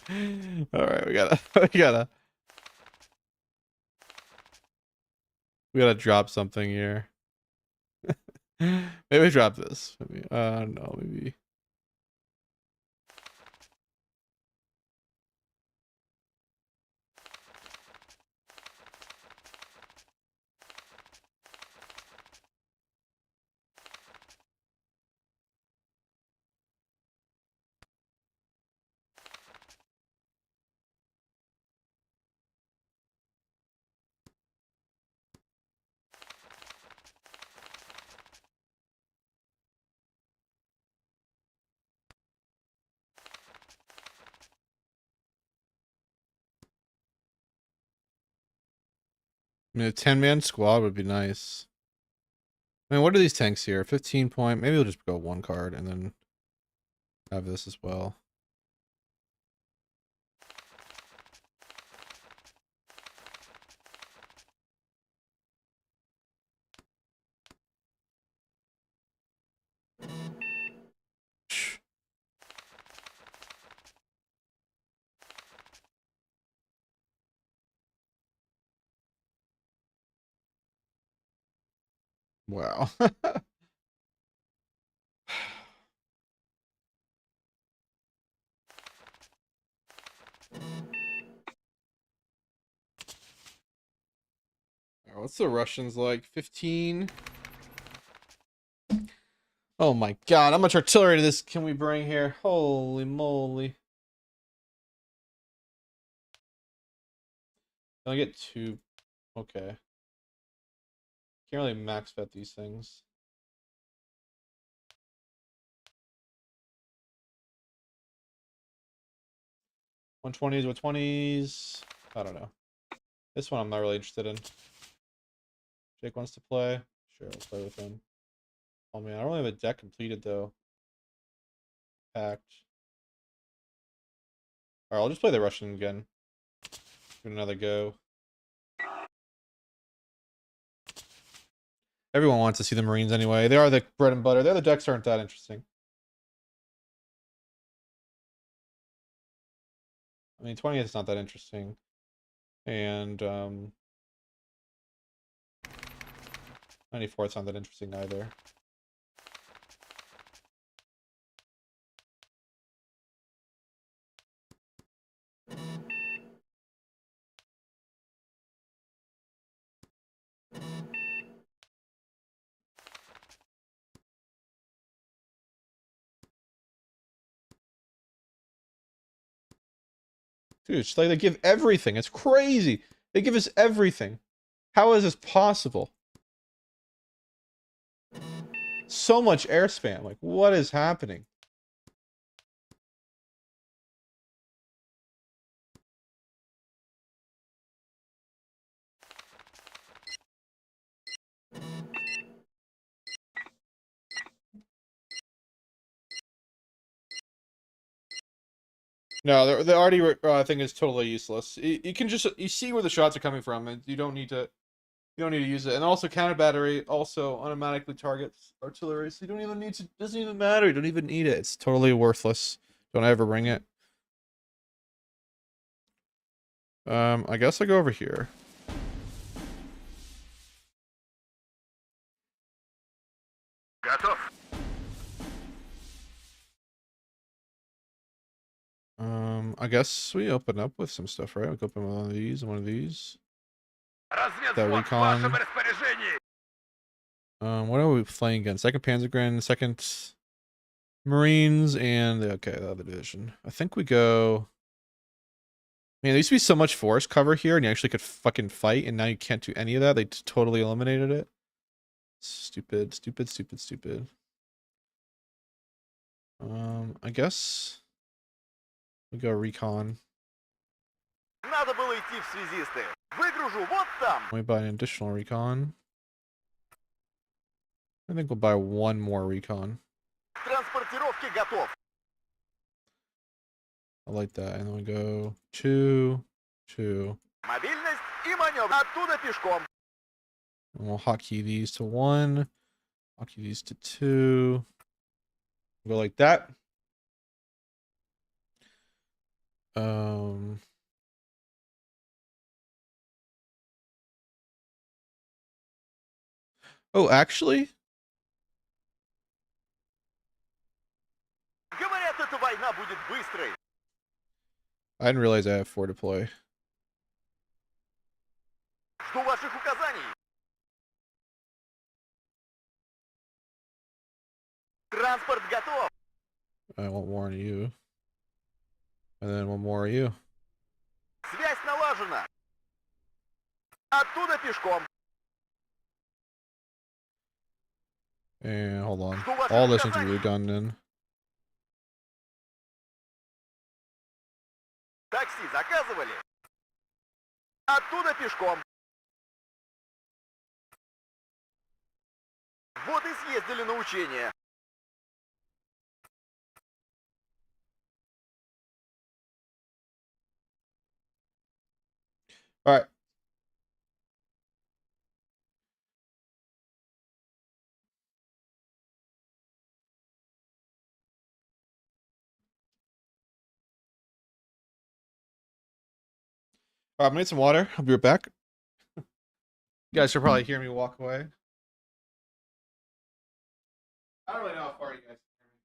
All right, we gotta drop something here. Maybe drop this. Maybe no, maybe. I mean, a 10-man squad would be nice. I mean, what are these tanks here? 15 point. Maybe we'll just go 1 card and then have this as well. Wow. What's the Russians like? 15? Oh my god, how much artillery this can we bring here? Holy moly. Can I get 2? Okay. Can't really max vet these things. $120s with 20s. I don't know. This one I'm not really interested in. Jake wants to play. Sure, I'll play with him. Oh man, I don't really have a deck completed though. Packed. Alright, I'll just play the Russian again. Give it another go. Everyone wants to see the Marines anyway. They are the bread and butter. The other decks aren't that interesting. I mean, 20th is not that interesting. And 94th is not that interesting either. Dude, it's like they give everything. It's crazy. They give us everything. How is this possible? So much air spam. Like, what is happening? No, the already thing is totally useless. You can just you see where the shots are coming from, and you don't need to use it. And also counter battery also automatically targets artillery, so you don't even need to. Doesn't even matter. You don't even need it. It's totally worthless. Don't ever bring it. I guess I go over here. Готов. I guess we open up with some stuff, right? We can open one of these and one of these. That Разведвзвод в recon. вашем распоряжении. What are we playing against? Second Panzergren, second Marines and okay, the other division. I think we go. Man, there used to be so much forest cover here, and you actually could fucking fight, and now you can't do any of that. They totally eliminated it. Stupid, stupid, stupid, stupid. I guess we go recon. Надо было идти в связисты. Выгружу вот там. We buy an additional recon. I think we'll buy one more recon. Транспортировке готов. I like that. And then we go 2, 2. Мобильность и маневр. Оттуда пешком. And we'll hotkey these to 1. Hotkey these to 2. Go like that. Oh, actually, Говорят, эта война будет быстрой. I didn't realize I have 4 deploy. Жду ваших указаний. Транспорт готов. I want more on you. And then one more of you. Связь налажена. Оттуда пешком. And hold on. All this needs to be redone then. Такси заказывали. Оттуда пешком. Вот и съездили на учение. All right. All right, I'm gonna get some water. I'll be right back. You guys should probably hear me walk away. I don't really know how far you guys can hear me.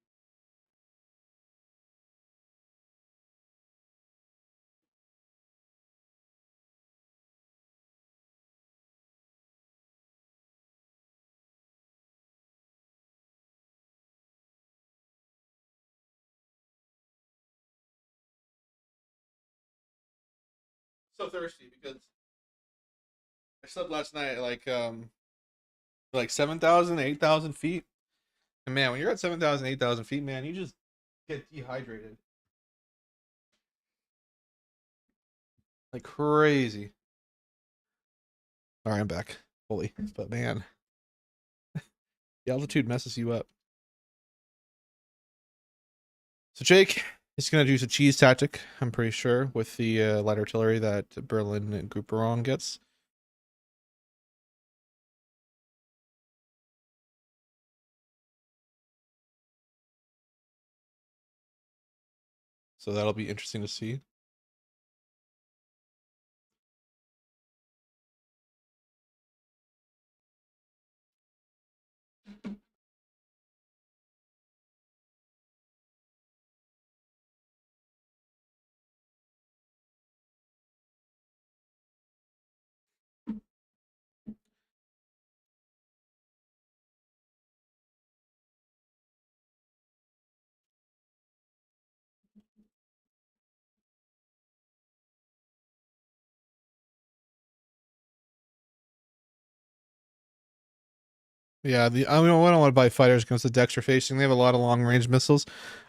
So thirsty because I slept last night at like 7,000, 8,000 feet. And man, when you're at 7,000, 8,000 feet, man, you just get dehydrated. Like crazy. All right, I'm back. Fully. But man, the altitude messes you up. So Jake is going to use a cheese tactic, I'm pretty sure, with the light artillery that Berlin and Grouperon gets. So that'll be interesting to see. Yeah, I don't want to buy fighters against the Dexter facing. They have a lot of long range missiles.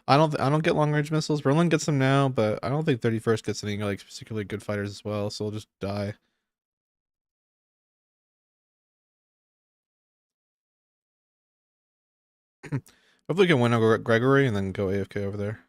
I don't get long range missiles. Berlin gets them now, but I don't think 31st gets any like particularly good fighters as well. So they'll just die. Hopefully, we can win over Gregory and then go AFK over there.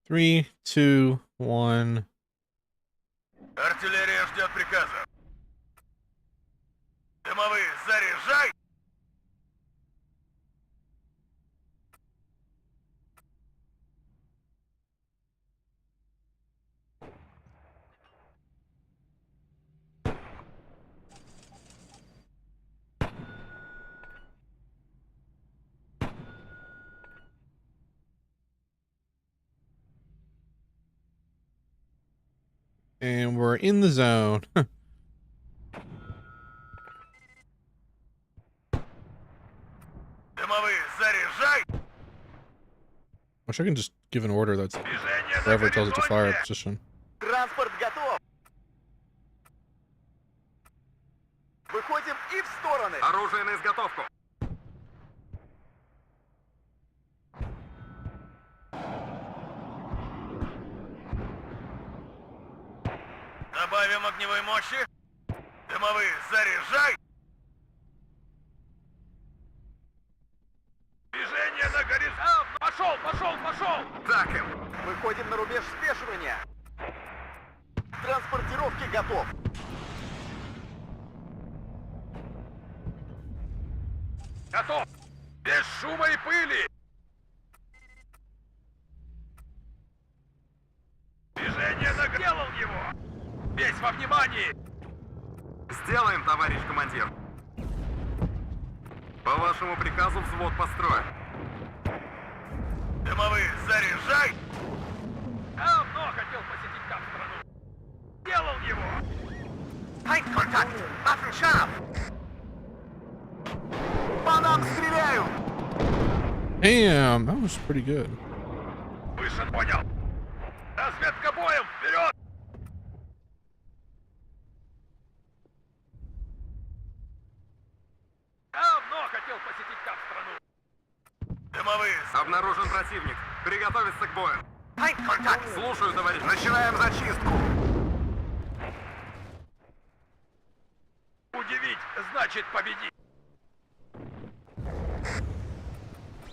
Three, two, one. Артиллерия ждет приказа. Дымовые, заряжай! And we're in the zone. Дымовые, заряжай! Wish I can just give an order that's Движение на wherever it tells it to fire a горизонте! position. Транспорт готов. Выходим и в стороны. Оружие на изготовку. Добавим огневой мощи. Дымовые, заряжай! Движение на горизонт! Пошел, пошел, пошел! Так им. Выходим на рубеж спешивания. Транспортировки готов. Готов! Без шума и пыли! Движение на... Делал его! Весь во внимании! Сделаем, товарищ командир. По вашему приказу взвод построен. Дымовые, заряжай! Давно хотел посетить там страну. Делал его! Файт-контакт! Waffenscharf! По нам стреляют! Damn, that was pretty good. Выше, понял! Разведка боем! Вперед! Давно хотел посетить там страну. Дымовые, Обнаружен противник. Приготовиться к бою. Файт-контакт! Слушаю, товарищ. Начинаем зачистку. удивить значит победить.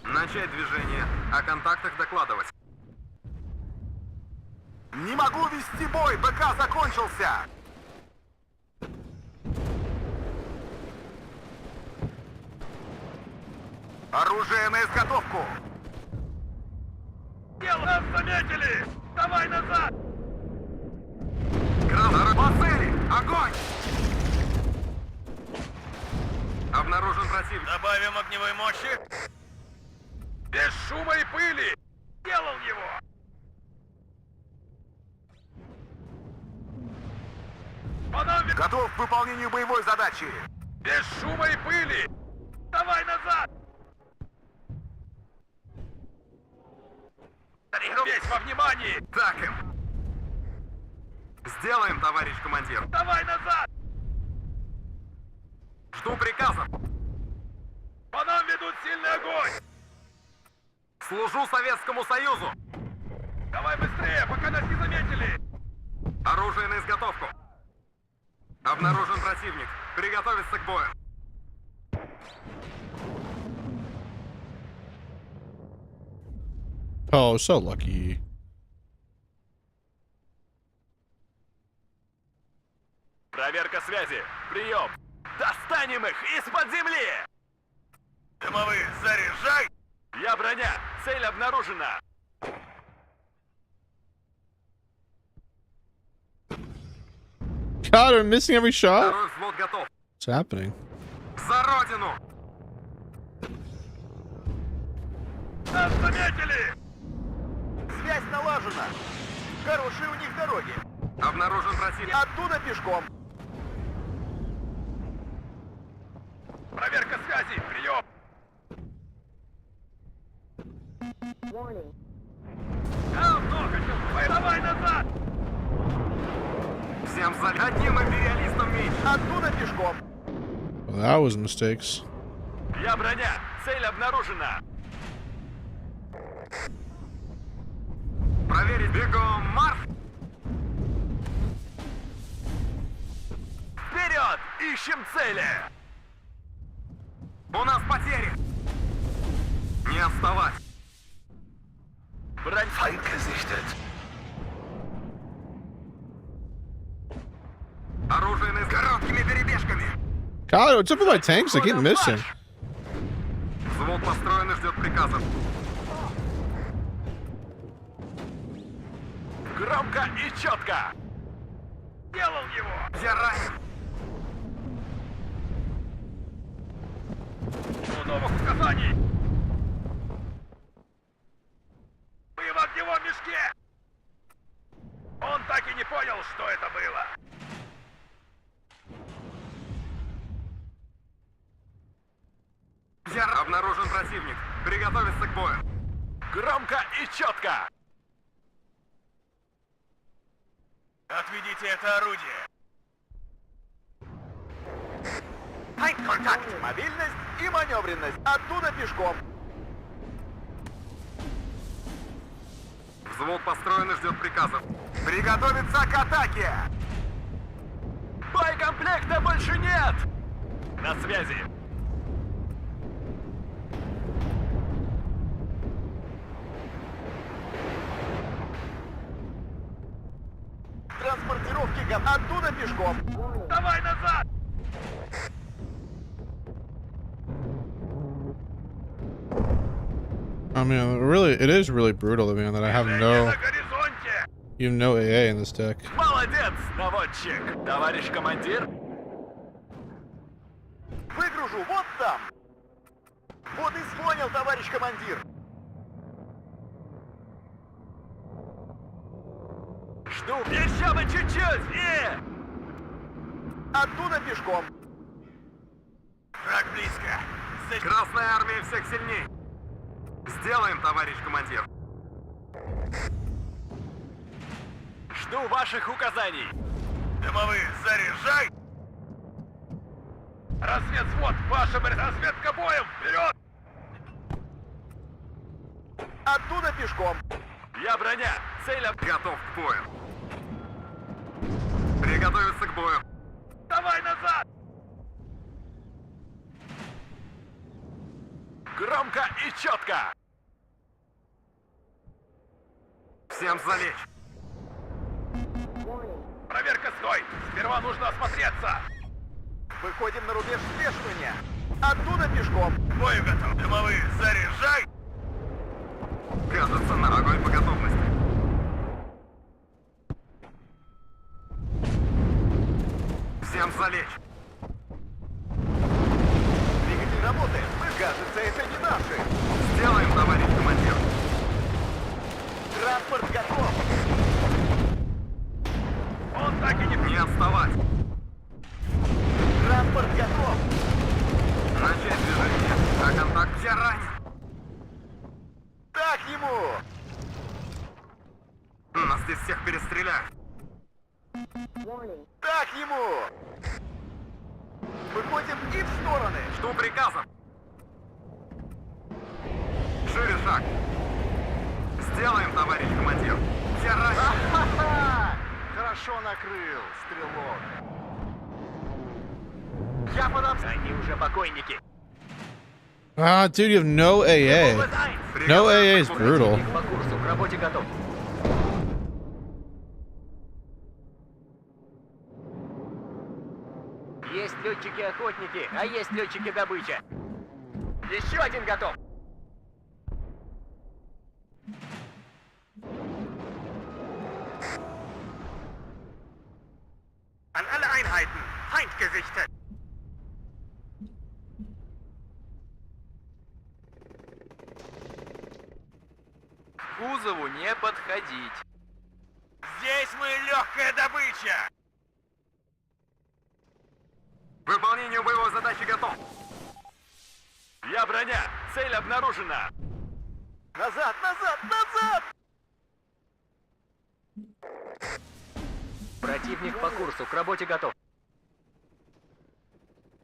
Начать движение. О контактах докладывать. Не могу вести бой, БК закончился! Оружие на изготовку! Дело нас заметили! Давай назад! Гранаты по цели! Огонь! Обнаружен противник. Добавим огневой мощи. Без шума и пыли! Делал его! По нам... Готов к выполнению боевой задачи! Без шума и пыли! Давай назад! Весь во внимании! Так им. Сделаем, товарищ командир. Давай назад! Жду приказов. По нам ведут сильный огонь! Служу Советскому Союзу. Давай быстрее, пока нас не заметили! Оружие на изготовку. Обнаружен противник. Приготовиться к бою. Oh, so lucky. Проверка связи. Прием. Достанем их из-под земли! Дымовые, заряжай! Я броня. Цель обнаружена. God, I'm missing every shot. Второй взвод готов. What's happening? За родину! Нас заметили! Связь налажена! Хорошие у них дороги! Обнаружен противник. Оттуда пешком! Проверка связи. Прием! Давно хотел... Давай назад! Всем за одним империалистом меньше. Оттуда пешком! Well, that was mistakes. Я броня. Цель обнаружена. Проверить бегом марш! Вперед! Ищем цели! У нас потери! Не отставать! Бронь... Оружие с короткими перебежками! God, what's up with my tanks? They keep missing. Взвод построен и ждет приказов. Громко и четко! Делал его! Я ранен! Жду новых указаний! Мы в огневом мешке! Он так и не понял, что это Обнаружен противник. Приготовиться к бою. Громко и четко. Отведите это орудие. Контакт! Мобильность и маневренность. Оттуда пешком. Взвод построен и ждет приказов. Приготовиться к атаке! Боекомплекта больше нет. На связи. Транспортировки оттуда пешком. Давай назад! I mean, really, it is really brutal to me that I have Движение no, на горизонте! even no AA in this deck. Молодец, наводчик. Товарищ командир. Выгружу вот там. Вот и понял, товарищ командир. Жду. Еще бы чуть-чуть. Оттуда пешком. Враг близко. Красная армия всех сильней. Сделаем, товарищ командир. Жду ваших указаний. Дымовые, заряжай! Разведвзвод, ваша разведка боем! Вперед! Оттуда пешком. Я броня. Цель Готов к бою. Приготовиться к бою. Давай назад! Громко и четко. Всем залечь. Проверка, стой! Сперва нужно осмотреться! Выходим на рубеж спешивания. Оттуда пешком. К бою готов! Дымовые, заряжай! Кажется, на огонь по готовности. Всем залечь. Двигатель работает. Кажется, это не наши. Сделаем, товарищ командир. Транспорт готов. Он так и не... Не отставать. Транспорт готов. Начать движение. А контакт все ранен. Так ему. Нас здесь всех перестреляют. Так ему. Выходим и в стороны. Жду приказов. Шире шаг. Сделаем, товарищ командир. Все ранены. Ха-ха! Хорошо накрыл, стрелок. Я подам... Они уже покойники. Ah, dude, you have no AA. No AA is brutal. По курсу, к работе готов. Есть летчики-охотники, а есть летчики-добыча. Еще один готов. An alle Einheiten, Feind gesichtet. К кузову не подходить. Здесь мы легкая добыча. Выполнению боевой задачи готов. Я броня. Цель обнаружена. Назад, назад, назад! Противник по курсу, к работе готов.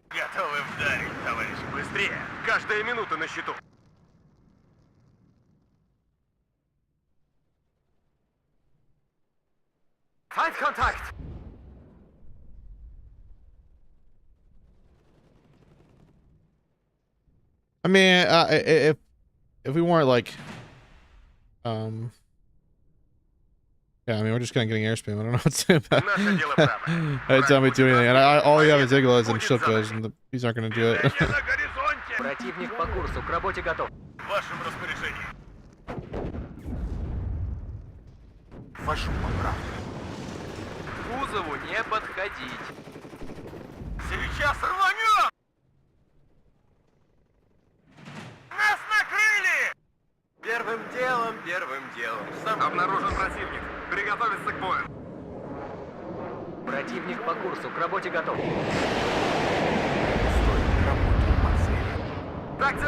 Готовы вдарить, товарищ. Быстрее. Каждая минута на счету. Feindkontakt. I mean, if we weren't like, yeah, I mean, we're just kind of getting airspam. I don't know what to say about Наше дело право. it. Tell me to do anything, and all you have is Iglas and Shilkos, and these aren't going to do it. Движение на горизонте. Противник по курсу, к работе готов. В вашем распоряжении. Вашу поправку. К кузову не подходить. Сейчас рванем! Нас накрыли! Первым делом, первым делом. Обнаружен противник. Приготовиться к бою. Противник по курсу, к работе готов. Стоит работать по цели. Так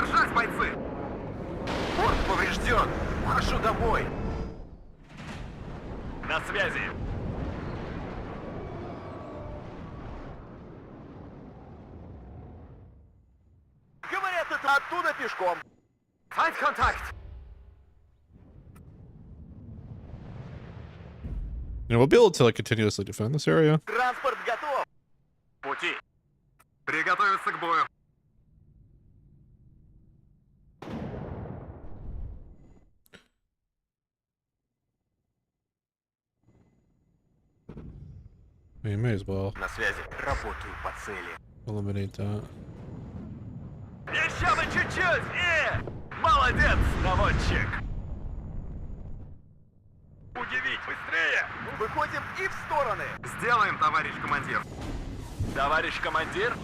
Оттуда пешком. Feindkontakt! And we'll be able to like continuously defend this area. Транспорт готов. Пути. Приготовиться к бою. I mean, may as well На связи. Работаю по цели. eliminate that. Еще бы чуть-чуть! Молодец, наводчик! Удивить! Быстрее! Выходим и в стороны. Сделаем, товарищ командир. Товарищ командир?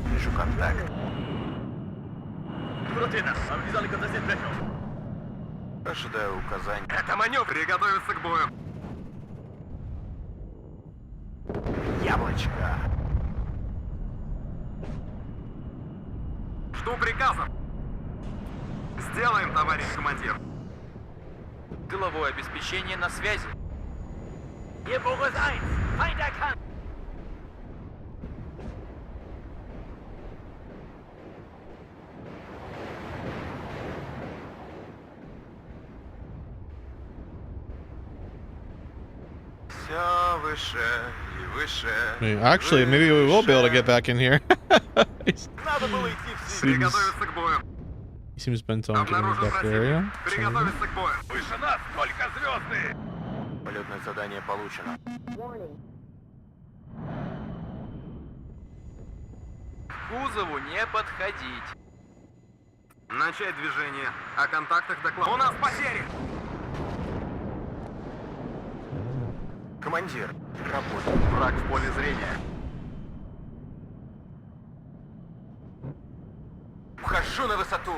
Вижу контакт. Ожидаю указаний. Это маневр! Приготовиться к бою. Яблочко. Жду приказов. Сделаем, товарищ командир. Тыловое обеспечение на связи. Все выше и выше. I mean, actually, maybe we will be able to get back in here. He's- Надо было идти в seems, Приготовиться к бою. he seems bent on getting Обнаружен back area. противник. Приготовиться к бою. Выше нас только звезды. Полетное задание получено. К кузову не подходить. Начать движение. О контактах доклад. У нас потери. Командир, работаю. Враг в поле зрения. Вхожу на высоту.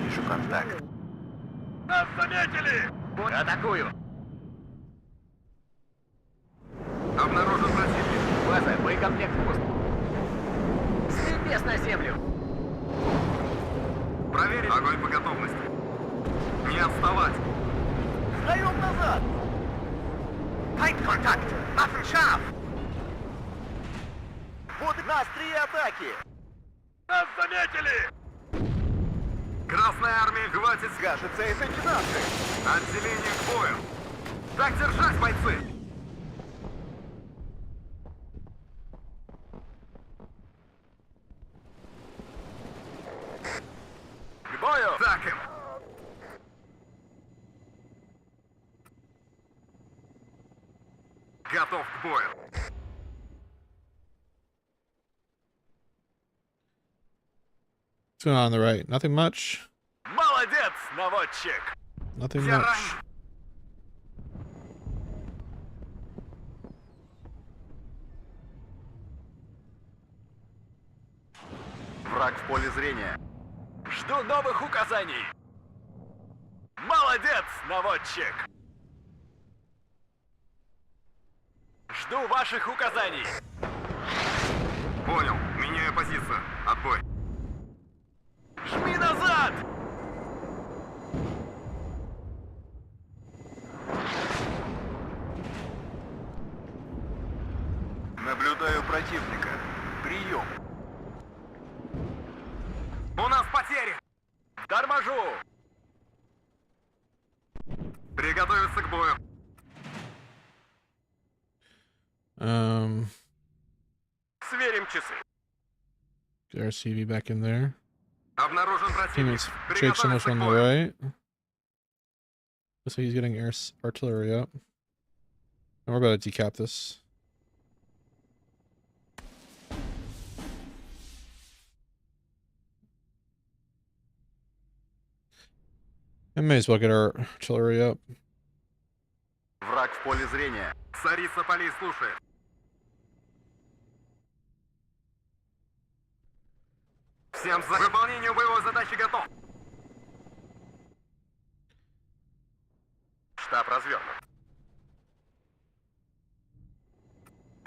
Вижу контакт. Нас заметили! Атакую! Обнаружен противник. База, боекомплект пуст. С небес на землю! Проверить. Огонь по готовности. Не отставать. Сдаем назад. Feindkontakt! Waffenscharf! Вот на острие атаки! Нас заметили! Красная армия, хватит. Кажется, это наши! Отделение к бою. Так держать, бойцы. К бою! Так им. Готов к бою. What's going on the right? Nothing much. Молодец, наводчик! Nothing Я much. ранен. Враг в поле зрения. Жду новых указаний! Молодец, наводчик! Жду ваших указаний! Понял. Меняю позицию. Отбой. Жми назад! Наблюдаю противника. Прием. У нас потери. Торможу! Приготовиться к бою. Сверим часы. Get our CV back in there. Обнаружен противник. Teammates trade so much Приготовиться on к the бою. right. Looks like he's getting artillery up. And we're about to decap this. And may as well get our artillery up. Враг в поле зрения. Царица полей слушает. Всем за выполнение боевой задачи готов. Штаб развернут.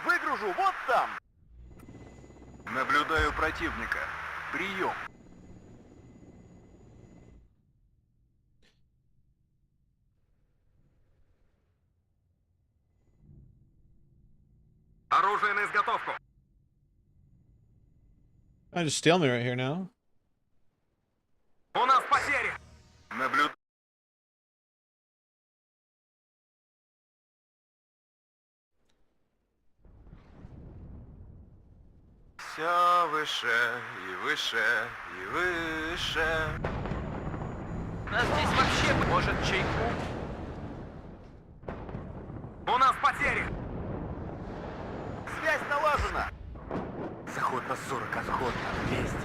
Выгружу вот там. Наблюдаю противника. Прием. Оружие на изготовку. I just stalemate right here now. У нас потери. Наблюдаю. Все выше и выше и выше. А здесь вообще, может, чайку? У нас потери. Связь налажена. Заход на 40, отход на 200.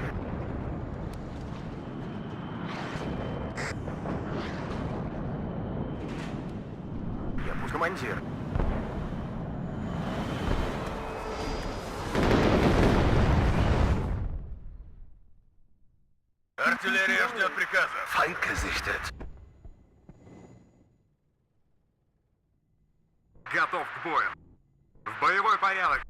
Я пусть командир. Артиллерия ждет приказа. Feind gesichtet. Готов к бою. В боевой порядок.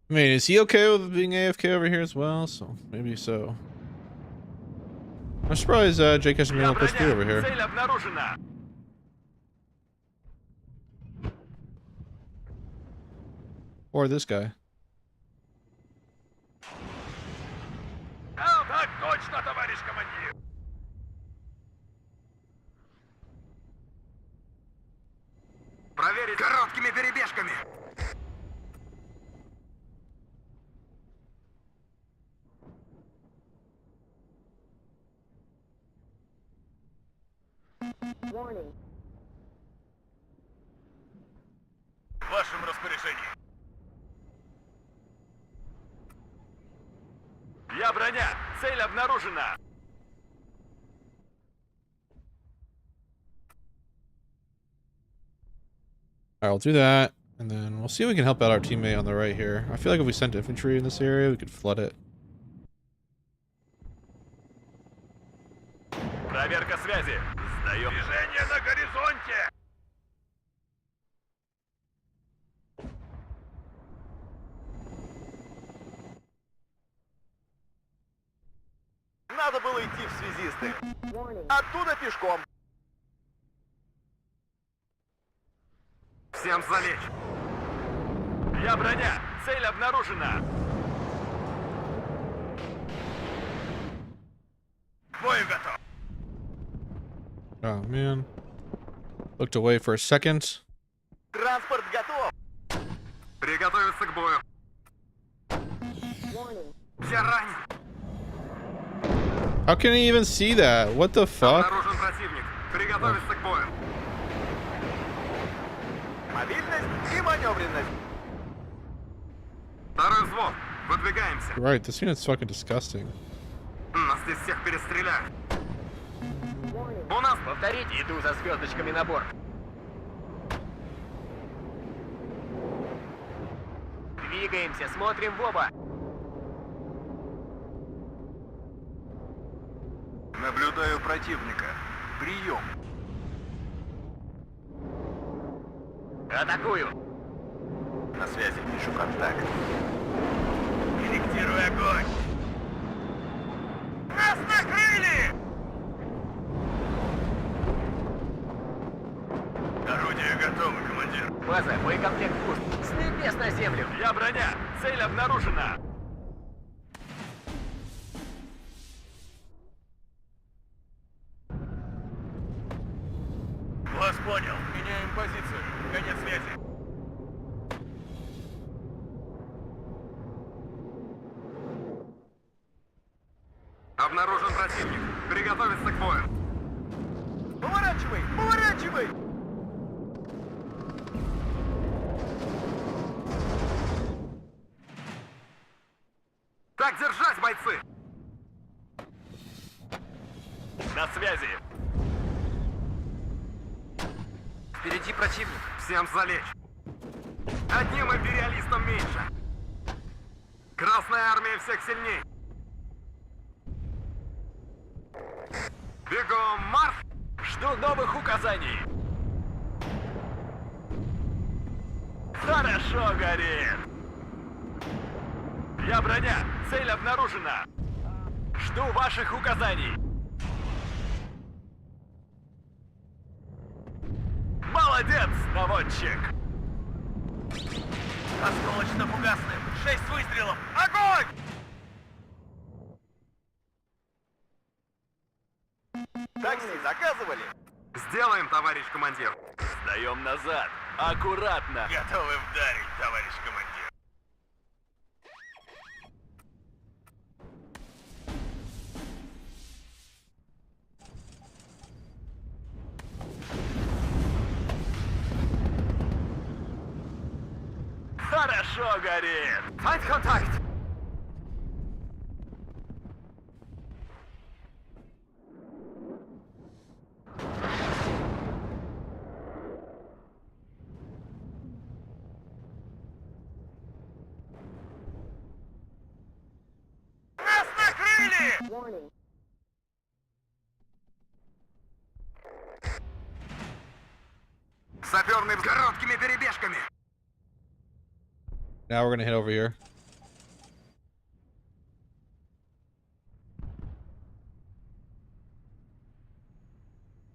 I mean, is he okay with being AFK over here as well? So maybe so. I'm surprised Jake hasn't been able to push through over here. Цель обнаружена. Or this guy. Так точно, товарищ командир. Проверить короткими перебежками. Warning. В вашем распоряжении. Я броня. Цель обнаружена. Alright, we'll do that. And then we'll see if we can help out our teammate on the right here. I feel like if we sent infantry in this area, we could flood it. Проверка связи. Сдаем. Движение на горизонте. Надо было идти в связисты. Warning. Оттуда пешком. Всем залечь. Я броня. Цель обнаружена. К бою готов. Oh man. Looked away for a second. Транспорт готов. Приготовиться к бою. Warning. Я ранен. How can he even see that? What the fuck? Обнаружен противник. Приготовиться к бою. Мобильность и маневренность. Второй взвод. Выдвигаемся. Right, this unit's fucking disgusting. Нас здесь всех перестреляют. Warning. У нас Повторите. Иду за звездочками на борт. Двигаемся, смотрим в оба. Наблюдаю противника. Прием. Атакую. На связи, вижу контакт. Корректирую огонь. Нас накрыли! Орудие готово, командир. База, боекомплект пуст. С небес на землю. Я броня. Цель обнаружена. Вас понял. Меняем позицию. Конец связи. обнаружен противник. Приготовиться к бою. Поворачивай! Поворачивай! Так держать, бойцы! На связи. Впереди противник. Всем залечь. Одним империалистом меньше. Красная армия всех сильней. Бегом марш! Жду новых указаний. Хорошо горит. Я броня. Цель обнаружена. Жду ваших указаний. Молодец, наводчик! Осколочно-фугасным. 6 выстрелов. Огонь! Такси заказывали? Сделаем, товарищ командир. Сдаем назад. Аккуратно. Готовы вдарить, товарищ командир. Хорошо горит. Feindkontakt! Нас накрыли! Warning. Саперный с короткими перебежками. Now we're gonna head over here.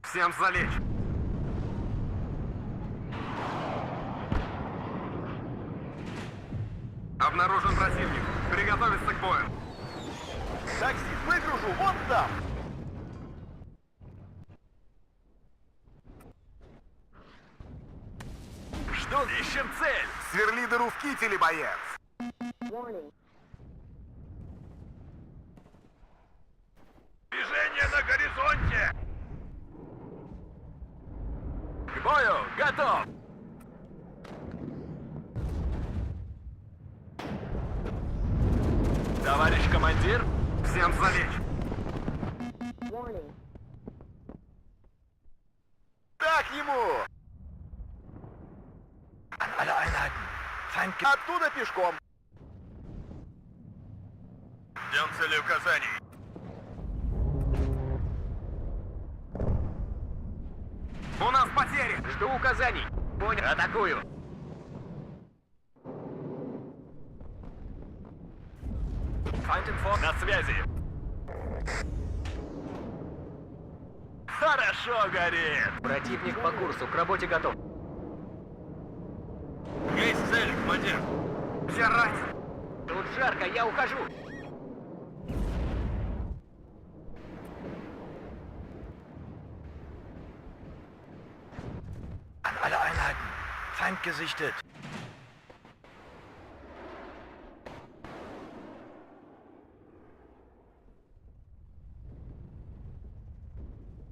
Всем залечь. Обнаружен противник. Приготовиться к бою. Такси выгружу вон там. Жду. Ищем цель. Сверли дыру в кителе, боец. Warning. Движение на горизонте. К бою. Готов. Товарищ командир. Всем залечь. Warning. Так ему. Оттуда пешком. Ждем цели указаний. У нас потери. Жду указаний. Понял. Атакую. На связи. Хорошо горит. Противник по курсу. К работе готов. Есть цель, командир. Я ранен. Тут жарко, я ухожу. An alle Einheiten. Feind gesichtet.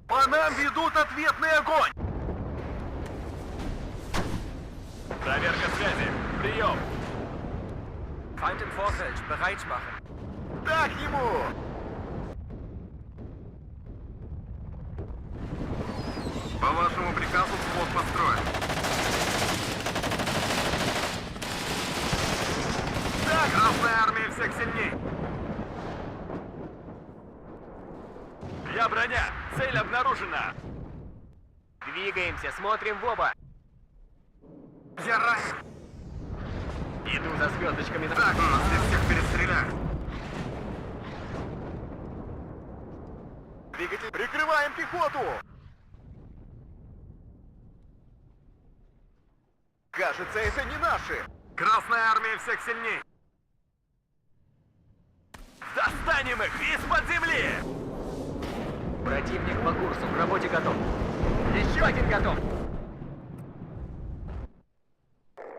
По нам ведут ответный огонь! Проверка связи. Прием. Feind im Vorfeld. Bereit machen. Так ему! По вашему приказу вход построен. Так! Красная армия всех сильней. Я броня. Цель обнаружена. Двигаемся, смотрим в оба. Я ранен. Иду за звездочками на... Так, нас здесь всех перестреляют. Двигатель, прикрываем пехоту! Кажется, это не наши! Красная армия всех сильней. Достанем их из-под земли! Противник по курсу, к работе готов. Еще один готов.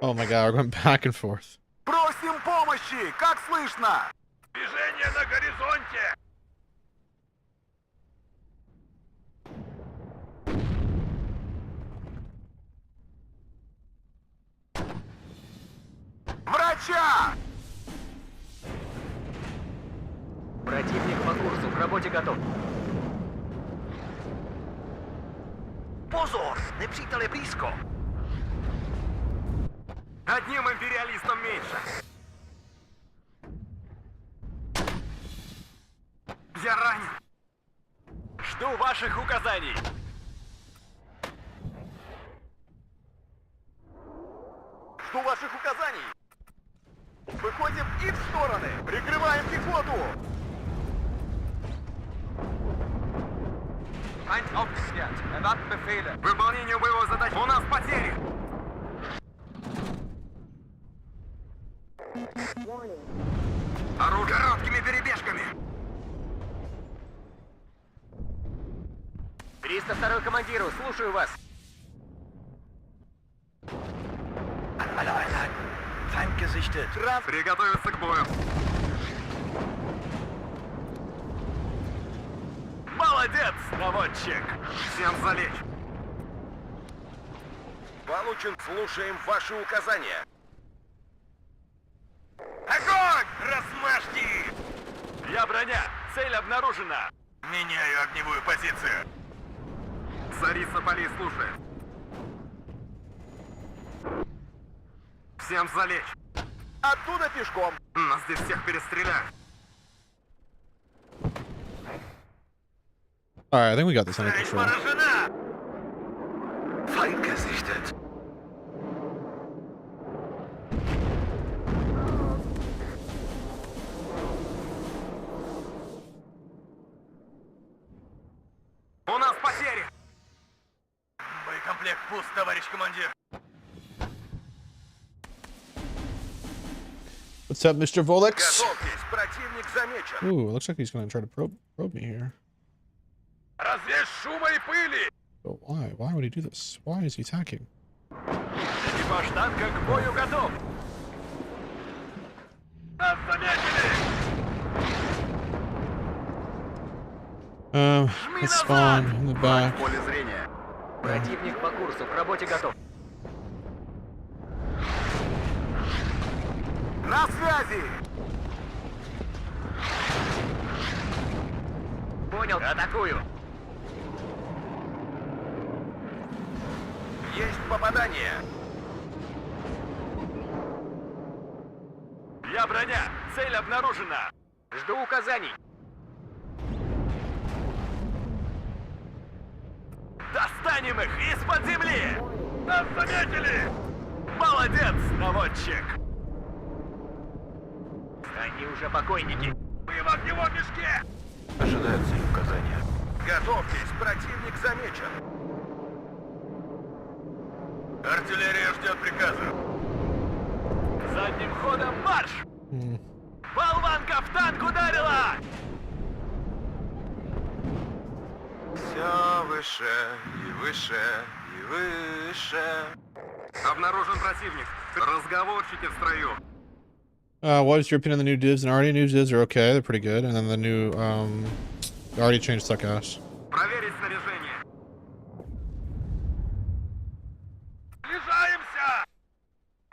Oh my god, we're going back and forth. Просим помощи! Как слышно? Движение на горизонте! Врача! Противник по курсу, к работе готов. Позор! Nepřítel je blízko! Одним империалистом меньше. Я ранен. Жду ваших указаний. Жду ваших указаний! Выходим и в стороны! Прикрываем пехоту! Feind aufgeklärt. Erwarten Befehle. Выполнение боевой задачи. У нас потери. Warning. Оружие короткими перебежками. 302 командиру, слушаю вас. Feind gesichtet. Приготовиться к бою. Молодец, наводчик. Всем залечь. Получен. Слушаем ваши указания. Огонь! Размажьте! Я броня. Цель обнаружена. Меняю огневую позицию. Царица полей слушает. Всем залечь. Оттуда пешком. Нас здесь всех перестреляют. All right, I think we got this under Цель control. поражена! Feind gesichtet. У нас потери. Боекомплект пуст, товарищ командир. What's up, Mr. Volix? Готовьтесь, противник замечен. Ooh, it looks like he's gonna try to probe me here. Развесь шума и пыли! But why? Why would he do this? Why is he attacking? Экипаж танка к бою готов. Нас заметили! Let's spawn in the back. Поле зрения. Противник по курсу, к работе готов. На связи. Понял, атакую. Есть попадание. Я броня. Цель обнаружена. Жду указаний. Достанем их из-под земли! Нас заметили! Молодец, наводчик! Они уже покойники. Мы в огневом мешке! Ожидаются указания. Готовьтесь, противник замечен. Артиллерия ждет приказа. Задним ходом марш! Болванка в танк ударила! Все выше и выше и выше. Обнаружен противник. Разговорчики в строю. What is your opinion on the new divs? And already new divs are okay, they're pretty good. And then the new, they already changed suck ass. Проверить снаряжение. Снижаемся!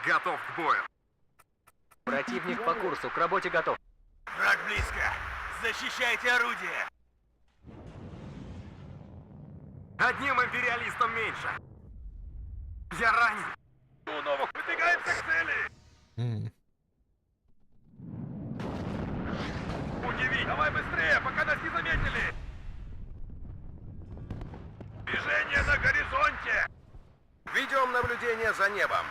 Готов к бою. Противник по курсу, к работе готов. Враг близко. Защищайте орудие. Одним империалистом меньше. Я ранен. Новых выдвигаемся к цели. Удиви! Давай быстрее, пока нас не заметили! Движение на горизонте! Ведем наблюдение за небом.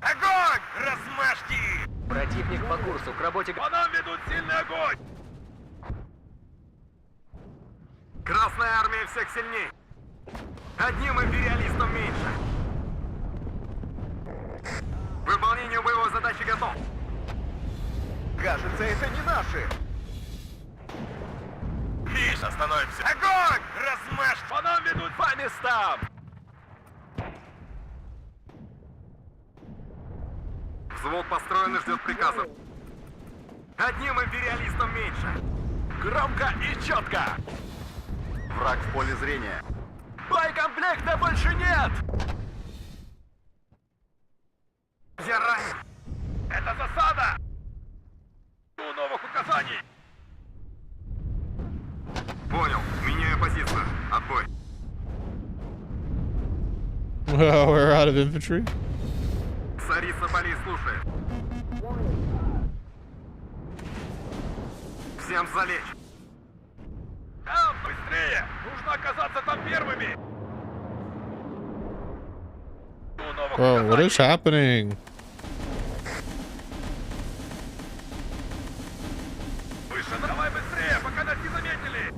Огонь! Размажьте! Противник по курсу, к работе По нам ведут сильный огонь! Красная армия всех сильней. Одним империалистом меньше. Выполнение боевой задачи готов. Кажется, это не наши. Лишь остановимся! Огонь! Размажь! По нам ведут по местам! Взвод построен и ждет приказов. Одним империалистом меньше. Громко и четко! Враг в поле зрения. Боекомплекта больше нет! Я ранен. Это засада! Жду новых указаний! Понял. Меняю позицию. Отбой. Well, we're out of infantry. Царица полей слушает. Всем залечь. Там, быстрее! Нужно оказаться там первыми! Жду новых Bro, what is указаний! happening? Выше, давай быстрее, пока нас не заметили!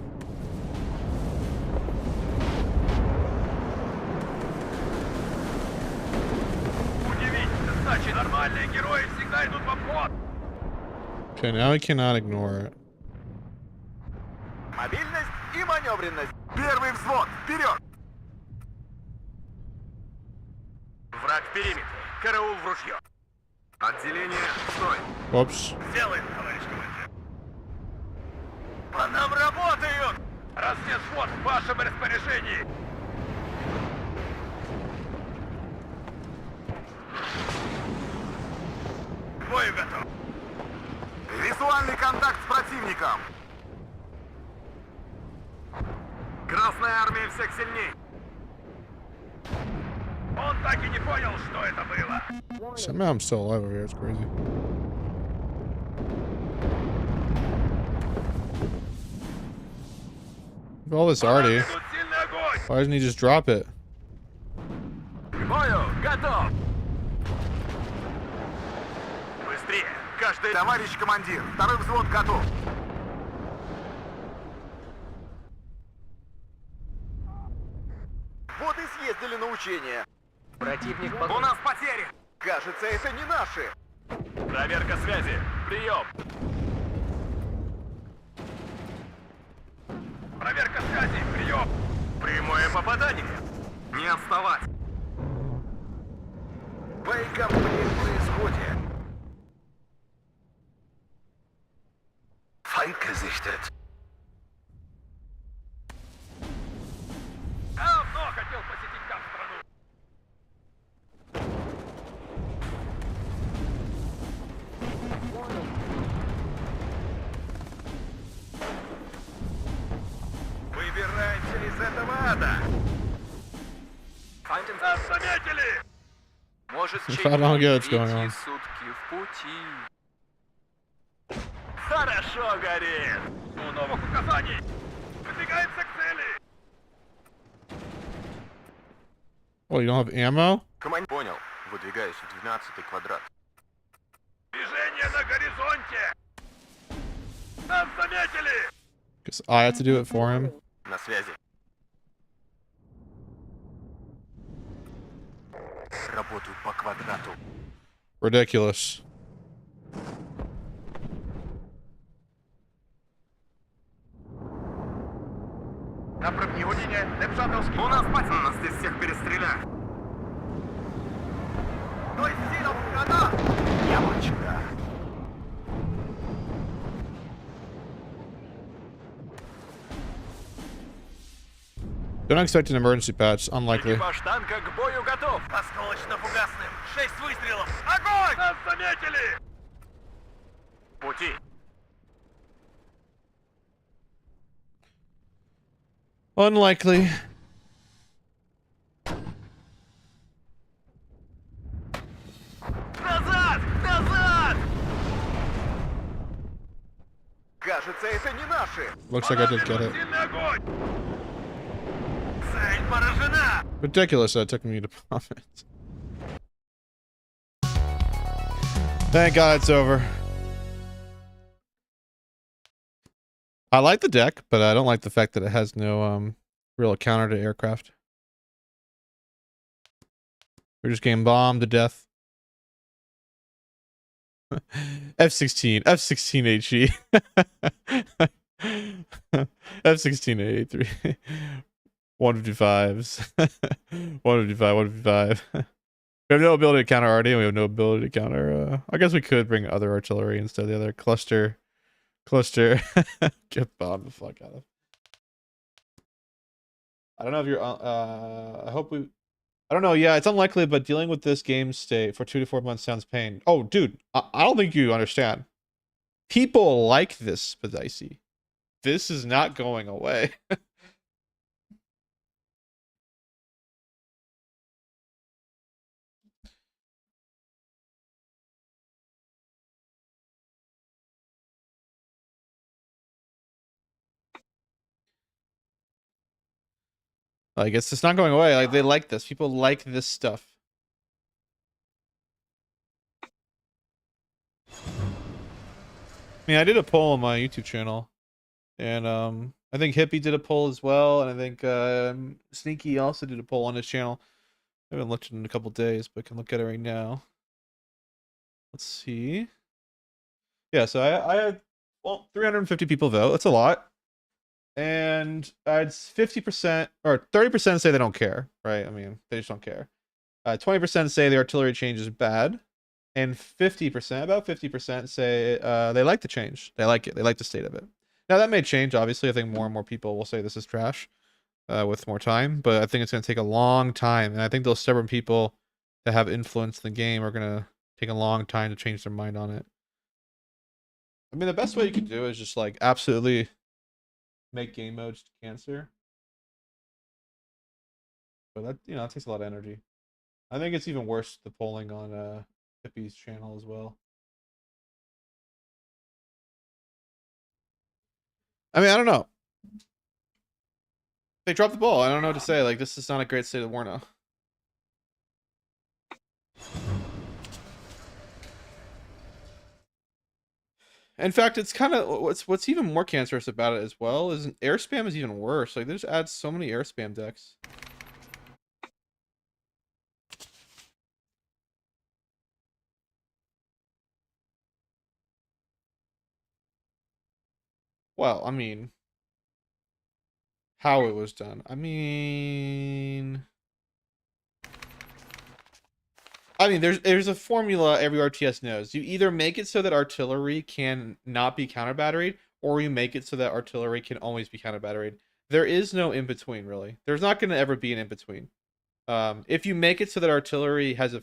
Okay, now we cannot ignore it. Мобильность и маневренность. Первый взвод, вперед! Враг в периметре. Караул в ружье. Отделение, стой! Whoops. Сделаем, товарищ командир. По нам работают! Разведвзвод в вашем распоряжении. К бою готов. Визуальный контакт с противником! Красная армия всех сильней! Он так и не понял, что это было. Somehow I'm still alive over here. It's crazy. With all this already, Тут сильный огонь. why doesn't he just drop it? К бою готов! Быстрее. Каждый... Товарищ командир, второй взвод готов! Вот и съездили на учения. Противник У погиб. нас потери! Кажется, это не наши. Проверка связи. Прием. Проверка связи. Прием. Прямое попадание. Не отставать! Боекомплект на исходе. Feind gesichtet. Давно хотел посетить там страну. Выбираемся из этого ада. Нас заметили. Может, I don't get what's going on. сутки в пути. Хорошо горит. У новых указаний. Выдвигаемся к цели. Oh, you don't have ammo? Командир. Понял. Выдвигаюсь в 12-й квадрат. Движение на горизонте. Нас заметили. Guess I have to do it for him. На связи. Работаю по квадрату. Ridiculous. Направь внимание. Непшатовский. У нас потери! Нас здесь всех перестреляют! Стой, сильно, гранат! Яблочко. Don't expect an emergency patch. Unlikely. Экипаж танка к бою готов. Осколочно-фугасным. 6 выстрелов. Огонь! Нас заметили. Пути. Unlikely. Назад! Назад! Кажется, это не наши. Looks like I did get it. Сильный огонь! Цель поражена! Ridiculous that it took me to bomb it. Thank God it's over. I like the deck, but I don't like the fact that it has no real counter to aircraft. We're just getting bombed to death. F-16, F-16 HE. F-16 A3. 155s. 155, 155. We have no ability to counter RD, and we have no ability to counter, I guess we could bring other artillery instead of the other cluster. Get bombed the fuck out of. I don't know if you're, I hope we, I don't know. Yeah, it's unlikely, but dealing with this game state for 2 to 4 months sounds pain. Oh, dude, I don't think you understand. People like this, Spadicy. This is not going away. Like, it's just not going away. Like, they like this. People like this stuff. I mean, I did a poll on my YouTube channel. And, I think Hippie did a poll as well. And I think, Sneaky also did a poll on his channel. I haven't looked at it in a couple days, but I can look at it right now. Let's see. Yeah, so I had, well, 350 people vote. That's a lot. And it's 50% or 30% say they don't care, right? I mean, they just don't care. 20% say the artillery change is bad. And 50%, about 50% say they like the change. They like it. They like the state of it. Now, that may change, obviously. I think more and more people will say this is trash with more time. But I think it's going to take a long time. And I think those stubborn people that have influence in the game are going to take a long time to change their mind on it. I mean, the best way you could do is just like absolutely make game modes cancer. But that, you know, that takes a lot of energy. I think it's even worse the polling on Hippie's channel as well. I mean, I don't know. They dropped the ball. I don't know what to say. Like, this is not a great state of Warno. In fact, it's kind of what's even more cancerous about it as well is air spam is even worse. Like, they just add so many air spam decks. Well, I mean, how it was done. I mean, there's a formula every RTS knows. You either make it so that artillery can not be counter batteried, or you make it so that artillery can always be counter batteried. There is no in between, really. There's not going to ever be an in between. If you make it so that artillery has a,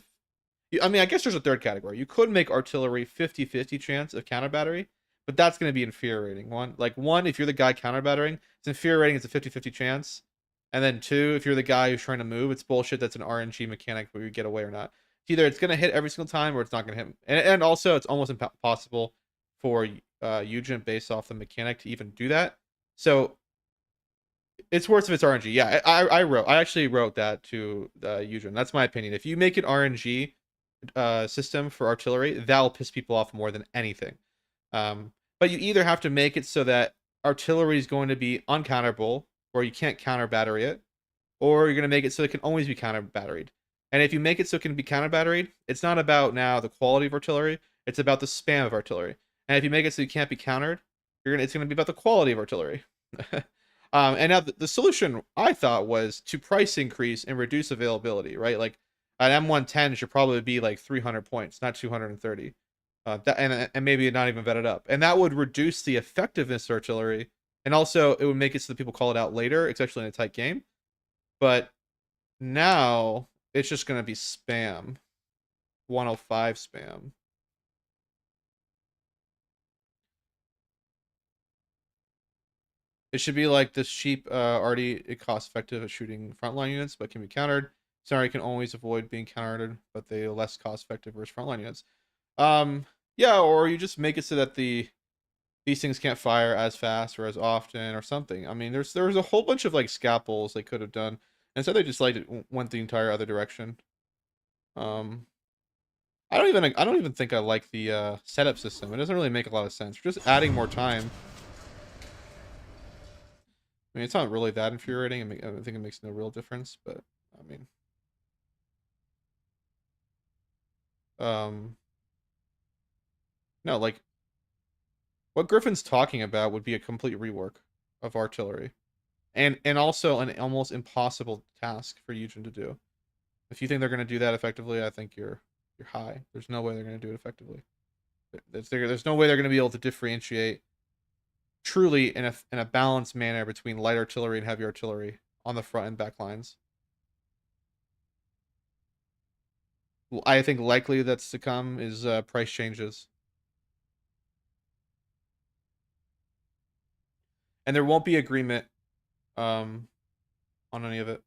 I mean, I guess there's a third category. You could make artillery 50-50 chance of counter battery, but that's going to be infuriating. One, if you're the guy counter battering, it's infuriating. It's a 50-50 chance. And then two, if you're the guy who's trying to move, it's bullshit. That's an RNG mechanic where you get away or not. Either it's going to hit every single time or it's not going to hit. And also, it's almost impossible for Eugen based off the mechanic to even do that. So it's worse if it's RNG. Yeah, I actually wrote that to Eugen. That's my opinion. If you make an RNG system for artillery, that'll piss people off more than anything. But you either have to make it so that artillery is going to be uncounterable, or you can't counter battery it, or you're going to make it so it can always be counter batteried. And if you make it so it can be counter batteried, it's not about now the quality of artillery, it's about the spam of artillery. And if you make it so you can't be countered, it's going to be about the quality of artillery. And now the solution I thought was to price increase and reduce availability, right? Like an M110 should probably be like 300 points, not 230. And maybe not even vetted up. And that would reduce the effectiveness of artillery. And also, it would make it so that people call it out later, especially in a tight game. But now, it's just going to be spam. 105 spam. It should be like this cheap, already cost effective at shooting frontline units, but can be countered. Sorry, can always avoid being countered, but they are less cost effective versus frontline units. Yeah, or you just make it so that these things can't fire as fast or as often or something. I mean, there's a whole bunch of like scalpels they could have done, and so they just like went the entire other direction. I don't even think I like the setup system. It doesn't really make a lot of sense. We're just adding more time. I mean, it's not really that infuriating. I think it makes no real difference, but I mean, no, like what Griffin's talking about would be a complete rework of artillery, and also an almost impossible task for Eugen to do. If you think they're going to do that effectively, I think you're high. There's no way they're going to do it effectively. There's no way they're going to be able to differentiate truly in a balanced manner between light artillery and heavy artillery on the front and back lines. I think likely that's to come is price changes. And there won't be agreement on any of it.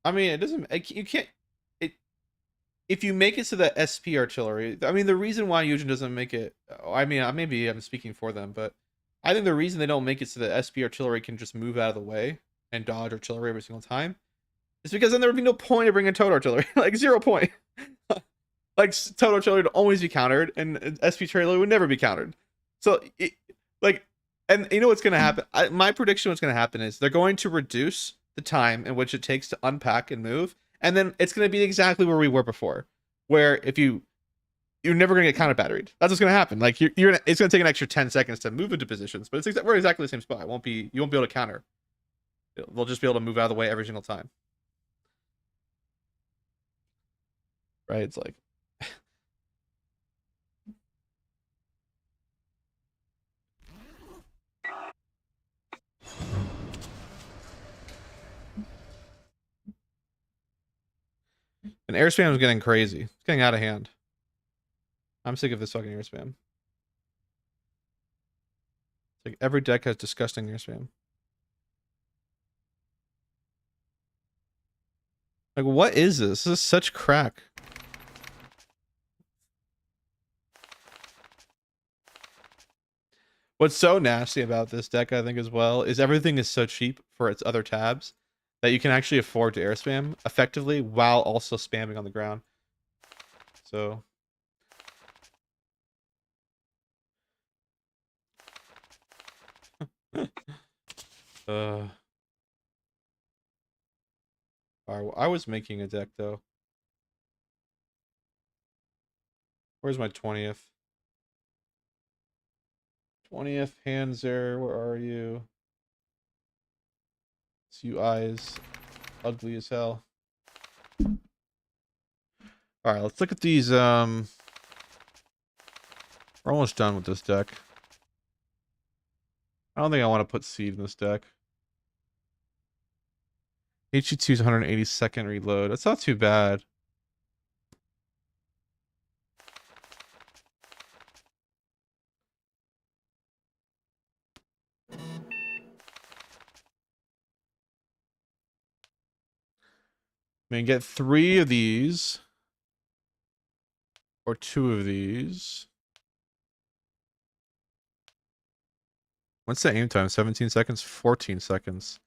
I mean, it doesn't. You can't. If you make it so that SP artillery, I mean, the reason why Eugen doesn't make it. I mean, maybe I'm speaking for them, but I think the reason they don't make it so that SP artillery can just move out of the way and dodge artillery every single time is because then there would be no point of bringing total artillery, like 0 point. Like total artillery would always be countered, and SP artillery would never be countered. So, and you know what's going to happen? My prediction what's going to happen is they're going to reduce the time in which it takes to unpack and move, and then it's going to be exactly where we were before, where if you're never going to get counter batteried. That's what's going to happen. Like it's going to take an extra 10 seconds to move into positions, but we're exactly the same spot. You won't be able to counter. They'll just be able to move out of the way every single time. Right? It's like and air spam is getting crazy. It's getting out of hand. I'm sick of this fucking air spam. It's like every deck has disgusting air spam. Like, what is this? This is such crack. What's so nasty about this deck, I think, as well, is everything is so cheap for its other tabs that you can actually afford to air spam effectively while also spamming on the ground. So all right, I was making a deck though. Where's my 20th? 20th Hanzer, where are you? It's you eyes, ugly as hell. All right, let's look at these. We're almost done with this deck. I don't think I want to put seed in this deck. HE2's 182nd reload. That's not too bad. I mean, get 3 of these. Or 2 of these. What's the aim time? 17 seconds? 14 seconds.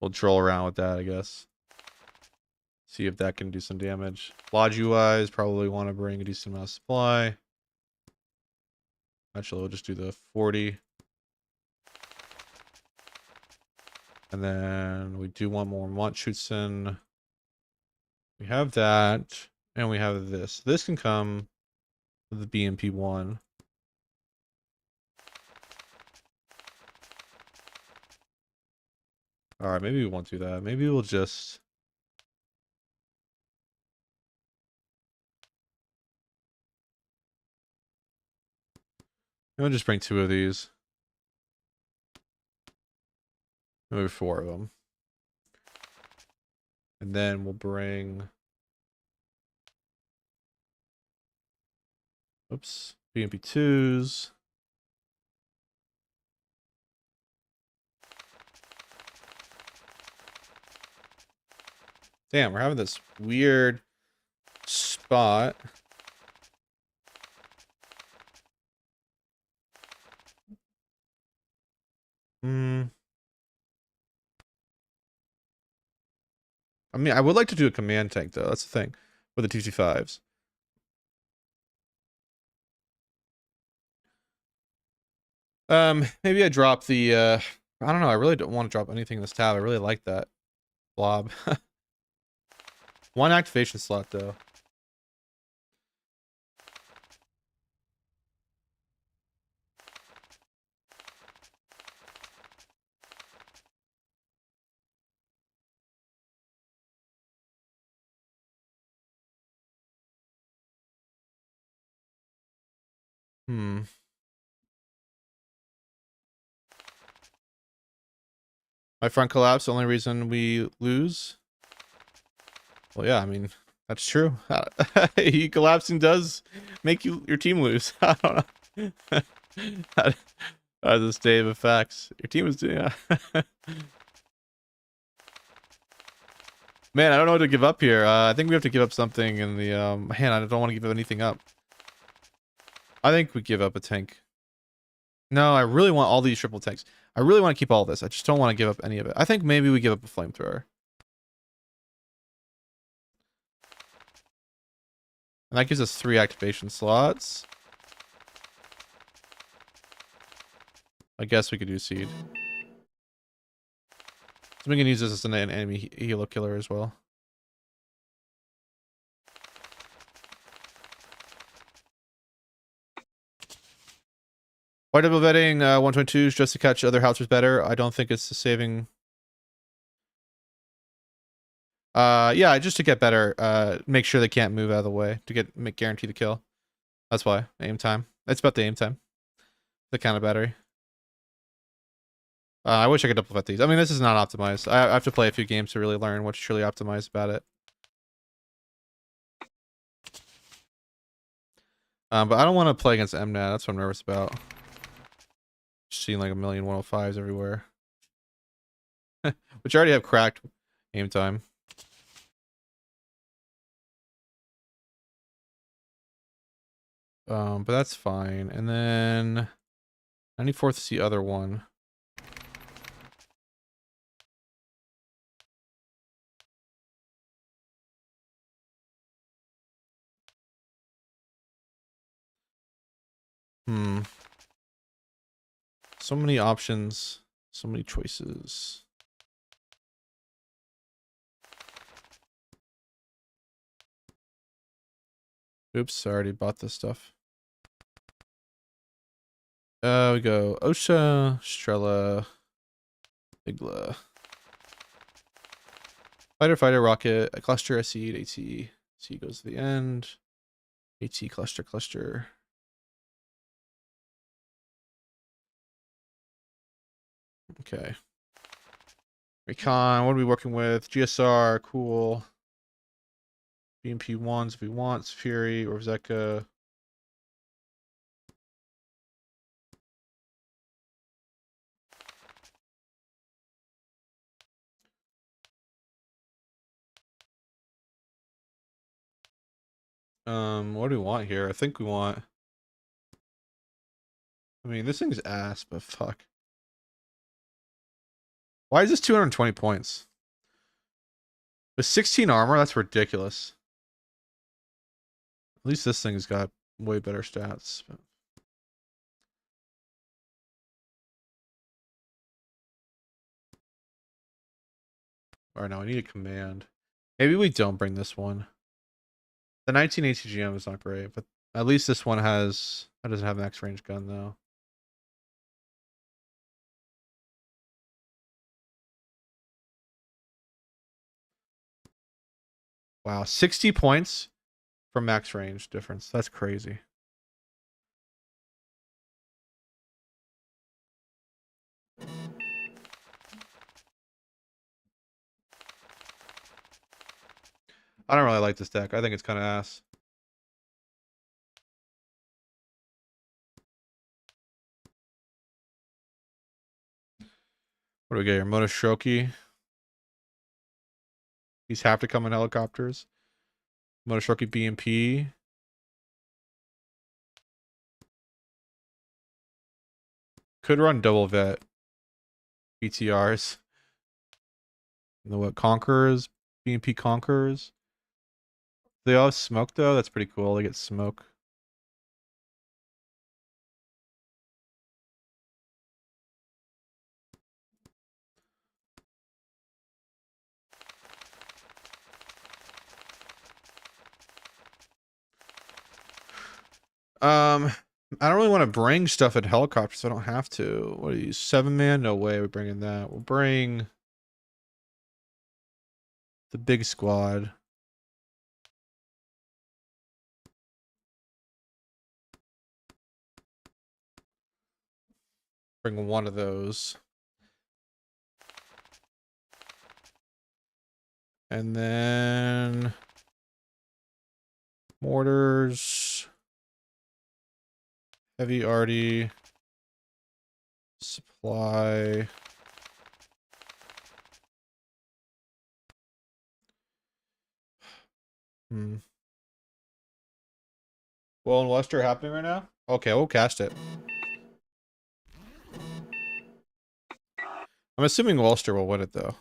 We'll troll around with that, I guess. See if that can do some damage. Lodge UIs probably want to bring a decent amount of supply. Actually, we'll just do the 40. And then we do one more Montschützen. We have that. And we have this. This can come with the BMP1. Alright, maybe we won't do that. Maybe we'll just... We'll just bring 2 of these. Maybe 4 of them. And then we'll bring... Oops. BMP2s. Damn, we're having this weird spot. I mean, I would like to do a command tank, though. That's the thing with the 225s. Maybe I drop the, I don't know. I really don't want to drop anything in this tab. I really like that blob. 1 activation slot, though. My front collapse, the only reason we lose? Well, yeah, I mean, that's true. He collapsing does make your team lose. I don't know. That's a state of facts. Your team is doing... Man, I don't know what to give up here. I think we have to give up something in the... Man, I don't want to give anything up. I think we give up a tank. No, I really want all these triple tanks. I really want to keep all this. I just don't want to give up any of it. I think maybe we give up a flamethrower. And that gives us 3 activation slots. I guess we could do seed. So we can use this as an enemy helo killer as well. Why double vetting 122s just to catch other howitzers better? I don't think it's the saving. Yeah, just to get better. Make sure they can't move out of the way to guarantee the kill. That's why aim time. It's about the aim time. The counter battery. I wish I could double vet these. I mean, this is not optimized. I have to play a few games to really learn what's truly optimized about it. But I don't want to play against MNAT. That's what I'm nervous about. Just seeing like a million 105s everywhere. Which I already have cracked aim time. But that's fine. And then 94th is the other one. So many options, so many choices. Oops, I already bought this stuff. We go OSHA, Strela, Igla. Fighter, rocket, a cluster, a seed, AT. C goes to the end. AT, cluster. Okay. Recon, what are we working with? GSR, cool. BMP ones if we want, Fury or Zeka. What do we want here? I think we want. I mean, this thing's ass, but fuck. Why is this 220 points? With 16 armor, that's ridiculous. At least this thing's got way better stats. But... Alright, now I need a command. Maybe we don't bring this one. The 19 ATGM is not great, but at least this one has... That doesn't have an X-range gun, though. Wow, 60 points from max range difference. That's crazy. I don't really like this deck. I think it's kind of ass. What do we get here? Monoshoki. These have to come in helicopters. Monoshoki BMP. Could run double vet. BTRs. And the what? Conquerors? BMP Conquerors? They all have smoke though? That's pretty cool. They get smoke. I don't really want to bring stuff at helicopters, so I don't have to. What are these? 7-man? No way we're bringing that. We'll bring the big squad. Bring one of those. And then mortars. Heavy arty. Supply. Well, in Wester happening right now? Okay, we'll cast it. I'm assuming Ulster will win it, though.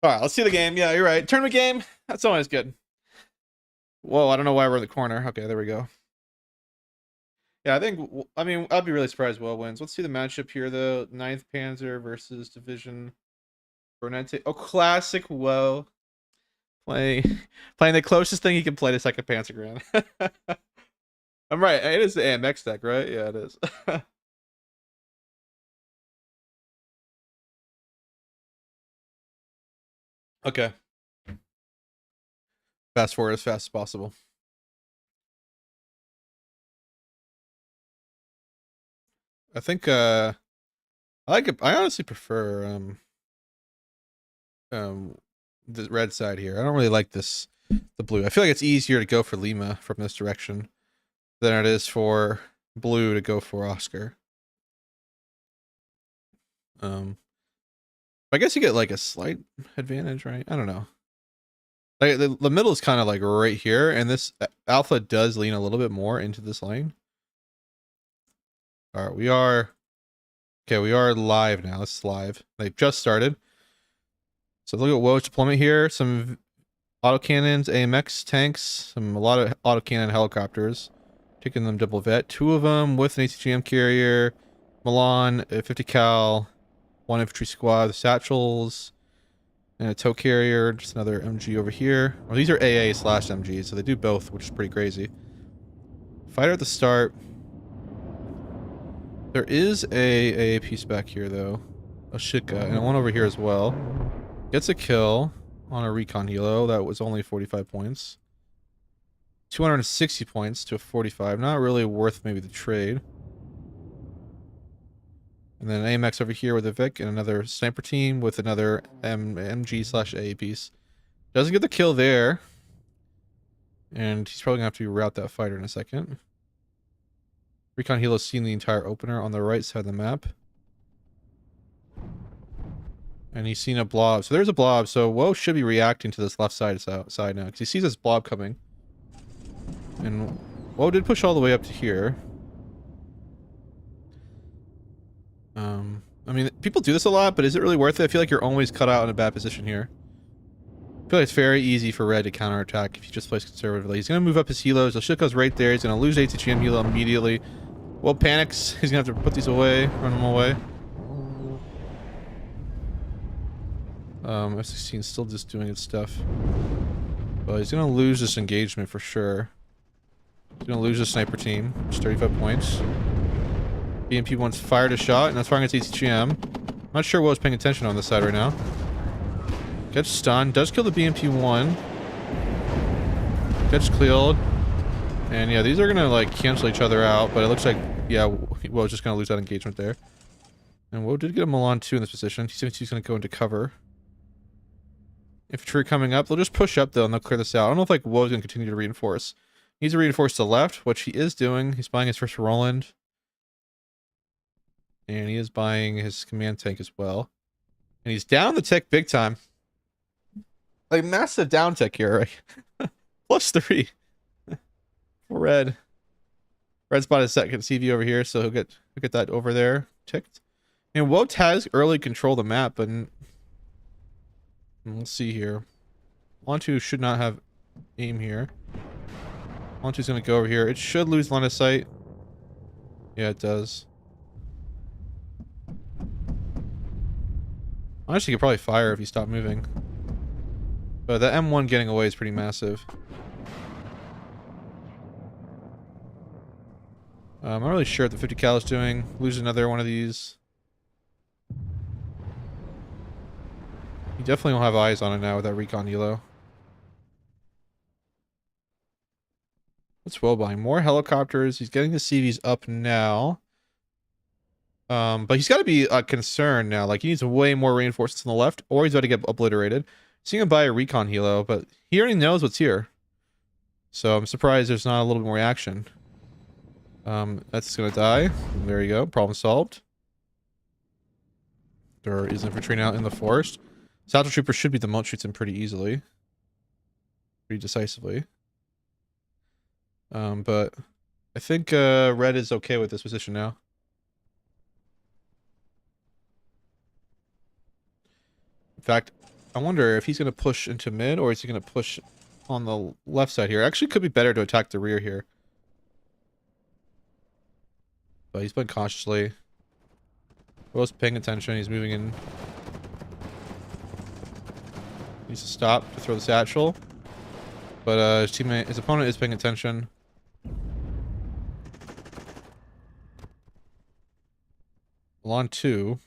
Alright, let's see the game. Yeah, you're right. Tournament game. That's always good. Whoa, I don't know why we're in the corner. Okay, there we go. Yeah, I think. I mean, I'd be really surprised. Well wins. Let's see the matchup here, though. 9th Panzer versus Division Bernente. Oh, classic Woe. Playing the closest thing he can play to second Panzergran. I'm right. It is the AMX deck, right? Yeah, it is. Okay. Fast forward as fast as possible. I think I like it. I honestly prefer the red side here. I don't really like the blue. I feel like it's easier to go for Lima from this direction than it is for blue to go for Oscar. I guess you get like a slight advantage, right? I don't know. Like the middle is kind of like right here, and this alpha does lean a little bit more into this lane. All right, we are live now. This is live. They've just started. So look at Woe's deployment here. Some autocannons, AMX tanks, a lot of autocannon helicopters. Taking them double vet. 2 of them with an ATGM carrier. Milan, a 50 cal, 1 infantry squad, the satchels, and a tow carrier. Just another MG over here. Well, these are AA slash MGs, so they do both, which is pretty crazy. Fighter at the start. There is a AAP spec here, though. A Shika, and one over here as well. Gets a kill on a recon helo. That was only 45 points. 260 points to a 45. Not really worth maybe the trade. And then AMX over here with a Vic and another sniper team with another MG slash AA piece. Doesn't get the kill there. And he's probably going to have to reroute that fighter in a second. Recon Helo's seen the entire opener on the right side of the map. And he's seen a blob. So there's a blob. So Woe should be reacting to this left side now. Because he sees this blob coming. And Woe did push all the way up to here. I mean, people do this a lot, but is it really worth it? I feel like you're always cut out in a bad position here. I feel like it's very easy for Red to counterattack if you just plays conservatively. He's going to move up his helos. The Shiko's right there. He's going to lose ATGM helo immediately. Well, panics. He's going to have to put these away, run them away. F-16 still just doing its stuff. But he's going to lose this engagement for sure. He's going to lose the sniper team. It's 35 points. BMP-1's fired a shot, and that's firing its ATGM. I'm not sure what was paying attention on this side right now. Gets stunned. Does kill the BMP-1. Gets cleared. And yeah, these are going to like cancel each other out, but it looks like, yeah, Woe's just going to lose that engagement there. And Woe did get a Milan 2 in this position. He's going to go into cover. Infantry coming up. They'll just push up though, and they'll clear this out. I don't know if like Woe's going to continue to reinforce. He needs to reinforce to the left, which he is doing. He's buying his first Roland. And he is buying his command tank as well. And he's down the tech big time. Like, massive down tech here, right? +3. For Red. Red's bought his second CV over here, so he'll get that over there ticked. And Woe has early control the map, but we'll see here. 1-2 should not have aim here. 1-2's gonna go over here. It should lose line of sight. Yeah, it does. Honestly, you could probably fire if you stop moving. But the M1 getting away is pretty massive. I'm not really sure what the 50 cal is doing. Lose another one of these. You definitely don't have eyes on it now with that recon helo. What's Woe buying? More helicopters. He's getting the CVs up now. But he's got to be concerned now. Like, he needs way more reinforcements on the left, or he's about to get obliterated. Seeing him buy a recon helo, but he already knows what's here. So I'm surprised there's not a little bit more action. That's gonna die. There you go. Problem solved. There is infantry now in the forest. Satchel Trooper should be the one shoots him pretty easily. Pretty decisively. But I think Red is okay with this position now. In fact, I wonder if he's going to push into mid, or is he going to push on the left side here. Actually, could be better to attack the rear here. But he's playing cautiously. Will's paying attention. He's moving in. Needs to stop to throw the satchel. But his opponent is paying attention. On 2.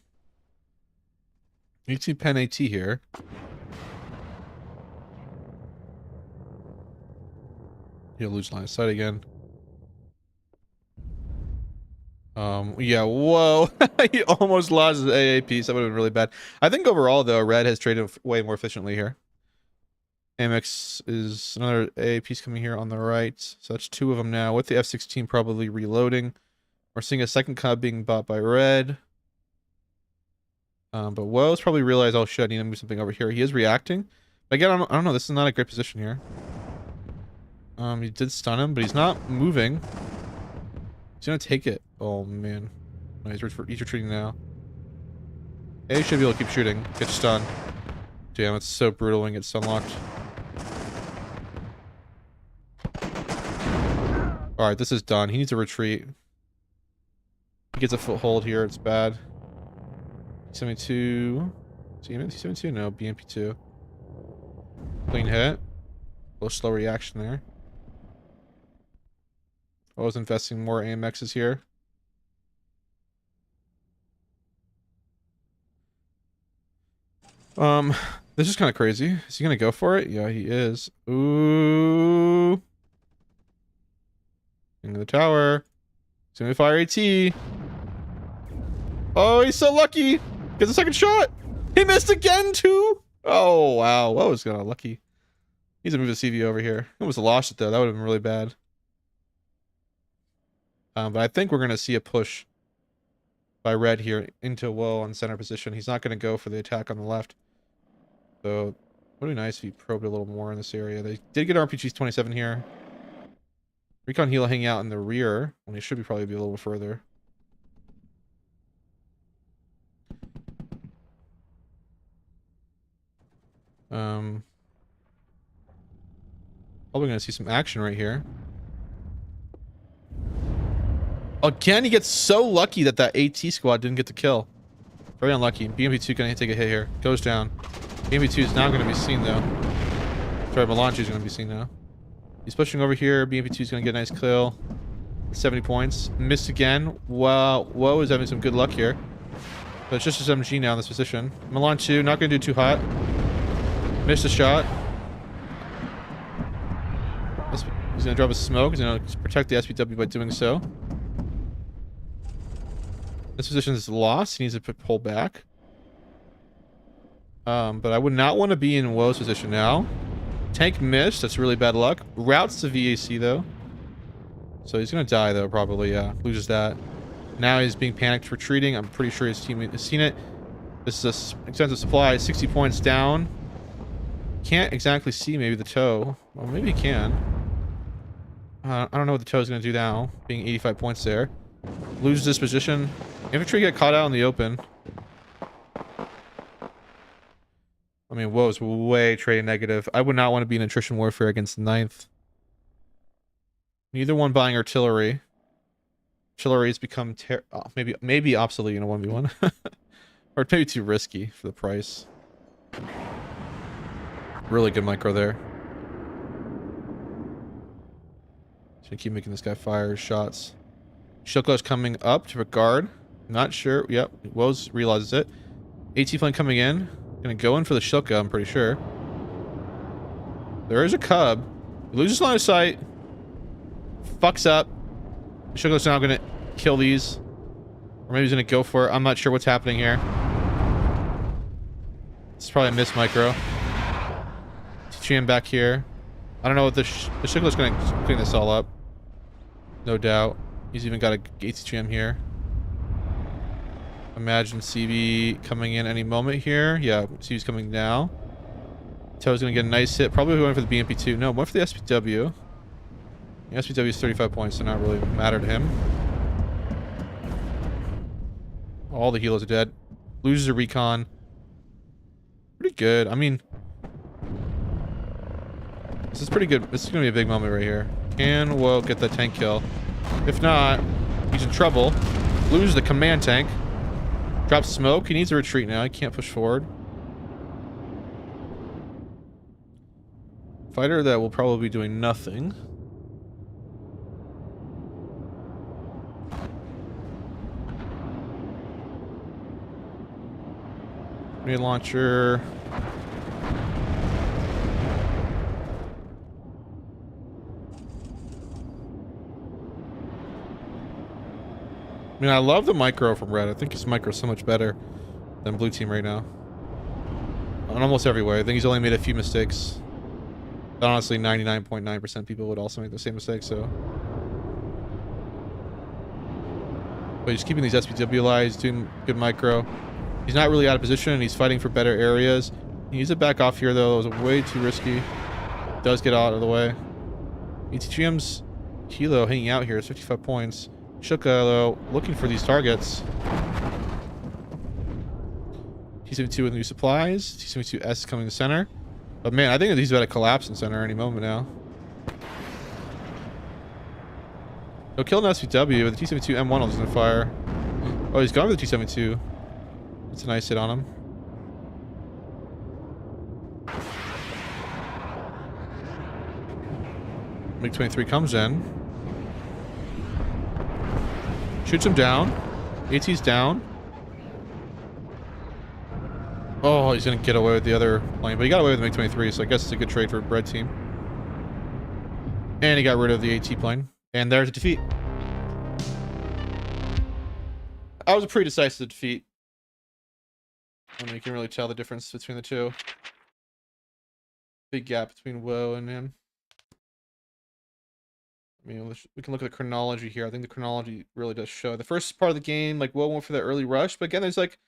You see pen AT here. He'll lose line of sight again. Yeah, whoa. He almost lost his AA piece. That would have been really bad. I think overall, though, Red has traded way more efficiently here. Amex is another AA piece coming here on the right. So that's 2 of them now. With the F-16 probably reloading. We're seeing a second cub being bought by Red. But Woe's probably realized, oh shit, I need to move something over here. He is reacting. But again, I don't know. This is not a great position here. He did stun him, but he's not moving. He's gonna take it. Oh man. No, he's retreating now. Yeah, he should be able to keep shooting. Get stunned. Damn, it's so brutal when it gets unlocked. Alright, this is done. He needs to retreat. He gets a foothold here. It's bad. 72. C-72? No, BMP2. Clean hit. A little slow reaction there. I was investing more AMXs here. This is kind of crazy. Is he gonna go for it? Yeah, he is. Ooh. Into the tower. He's gonna fire AT. Oh, he's so lucky. Gets a second shot. He missed again too. Oh wow, what was gonna lucky? He's gonna move the CV over here. Almost lost it though. That would have been really bad. But I think we're gonna see a push by Red here into Woe on center position. He's not gonna go for the attack on the left. So it would be nice if he probed a little more in this area. They did get RPGs 27 here. Recon Helo hanging out in the rear when he should be probably be a little further. Probably gonna see some action right here. Again, he gets so lucky that AT squad didn't get the kill. Very unlucky. BMP2 gonna take a hit here. Goes down. BMP2 is now gonna be seen though. Sorry, Melanchi is gonna be seen now. He's pushing over here. BMP2 is gonna get a nice kill. 70 points. Missed again. Wow. Woe is having some good luck here. But it's just his MG now in this position. Milan 2, not gonna do too hot. Missed a shot. He's gonna drop a smoke. He's gonna protect the SPW by doing so. This position is lost. He needs to pull back. But I would not want to be in Woe's position now. Tank missed. That's really bad luck. Routes to VAC though. So he's gonna die though, probably. Yeah, loses that. Now he's being panicked, retreating. I'm pretty sure his teammate has seen it. This is an extensive supply. 60 points down. Can't exactly see maybe the toe. Well, maybe he can. I don't know what the toe is going to do now, being 85 points there. Loses this position. Infantry get caught out in the open. I mean, Woe is way trading negative. I would not want to be in attrition warfare against 9th. Neither one buying artillery. Artillery has become maybe obsolete in a 1v1. Or maybe too risky for the price. Really good micro there. Gonna keep making this guy fire shots. Shilko's coming up to regard. Not sure. Yep. Woes realizes it. AT plane coming in. Gonna go in for the Shilko, I'm pretty sure. There is a cub. He loses line of sight. Fucks up. Shilko's now gonna kill these. Or maybe he's gonna go for it. I'm not sure what's happening here. It's probably a miss micro. TGM back here. I don't know what the Shilko's gonna clean this all up. No doubt. He's even got a ATGM here. Imagine CB coming in any moment here. Yeah, CB's coming now. Toe's gonna get a nice hit. Probably going for the BMP2. No, went for the SPW. The SPW is 35 points, so not really matter to him. All the helos are dead. Loses a recon. Pretty good. I mean, this is pretty good. This is gonna be a big moment right here. Can Woe get the tank kill? If not, He's in trouble. Loses the command tank. Drops smoke. He needs to retreat now. He can't push forward. Fighter that will probably be doing nothing. Grenade launcher. I mean, I love the micro from red. I think his micro is so much better than blue team right now. On almost everywhere. I think he's only made a few mistakes. But honestly, 99.9% people would also make the same mistake, so. But he's keeping these SPW lies, doing good micro. He's not really out of position, and he's fighting for better areas. He needs to back off here, though. It was way too risky. Does get out of the way. ETGM's Kilo hanging out here is 55 points. Shuka, though, looking for these targets. T-72 with new supplies. T-72S coming to center. But man, I think that he's about to collapse in center any moment now. He'll kill an SPW, but the T-72 M1 is gonna fire. Oh, he's going with the T-72. That's a nice hit on him. MiG-23 comes in. Shoots him down. AT's down. Oh, he's gonna get away with the other plane, but he got away with the MiG-23, so I guess it's a good trade for a red team. And he got rid of the AT plane. And there's a defeat. That was a pretty decisive defeat. I mean, you can really tell the difference between the two. Big gap between Woe and him. I mean, we can look at the chronology here. I think the chronology really does show. The first part of the game, like, Woe went for that early rush, but again, there's like,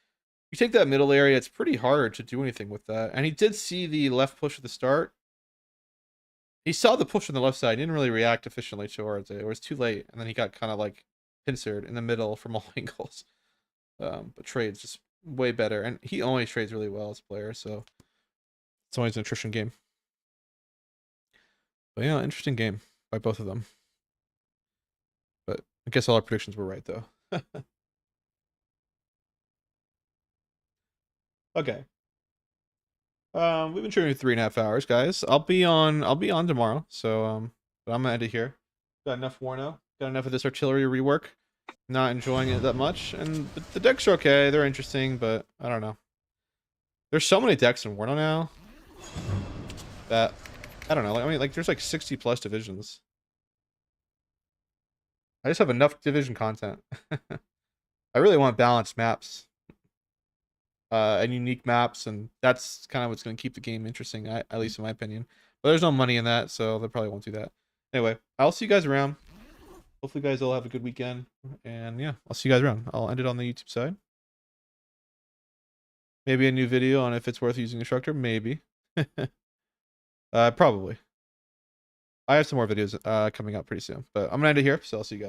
you take that middle area, it's pretty hard to do anything with that. And he did see the left push at the start. He saw the push on the left side. He didn't really react efficiently towards it. It was too late. And then he got kind of like pincered in the middle from all angles. But trades just way better. And he always trades really well as a player. So it's always an attrition game. But yeah, interesting game by both of them. But I guess all our predictions were right, though. Okay. We've been shooting 3.5 hours, guys. I'll be on tomorrow. So but I'm gonna end it here. Got enough Warno. Got enough of this artillery rework. Not enjoying it that much. And the decks are okay. They're interesting, but I don't know. There's so many decks in Warno now that I don't know. I mean, like, there's like 60 plus divisions. I just have enough division content. I really want balanced maps. And unique maps, and that's kind of what's going to keep the game interesting, at least in my opinion. But there's no money in that, so they probably won't do that. Anyway, I'll see you guys around. Hopefully you guys all have a good weekend. And yeah, I'll see you guys around. I'll end it on the YouTube side. Maybe a new video on if it's worth using Instructor. Maybe. Probably. I have some more videos coming out pretty soon. But I'm going to end it here, so I'll see you guys.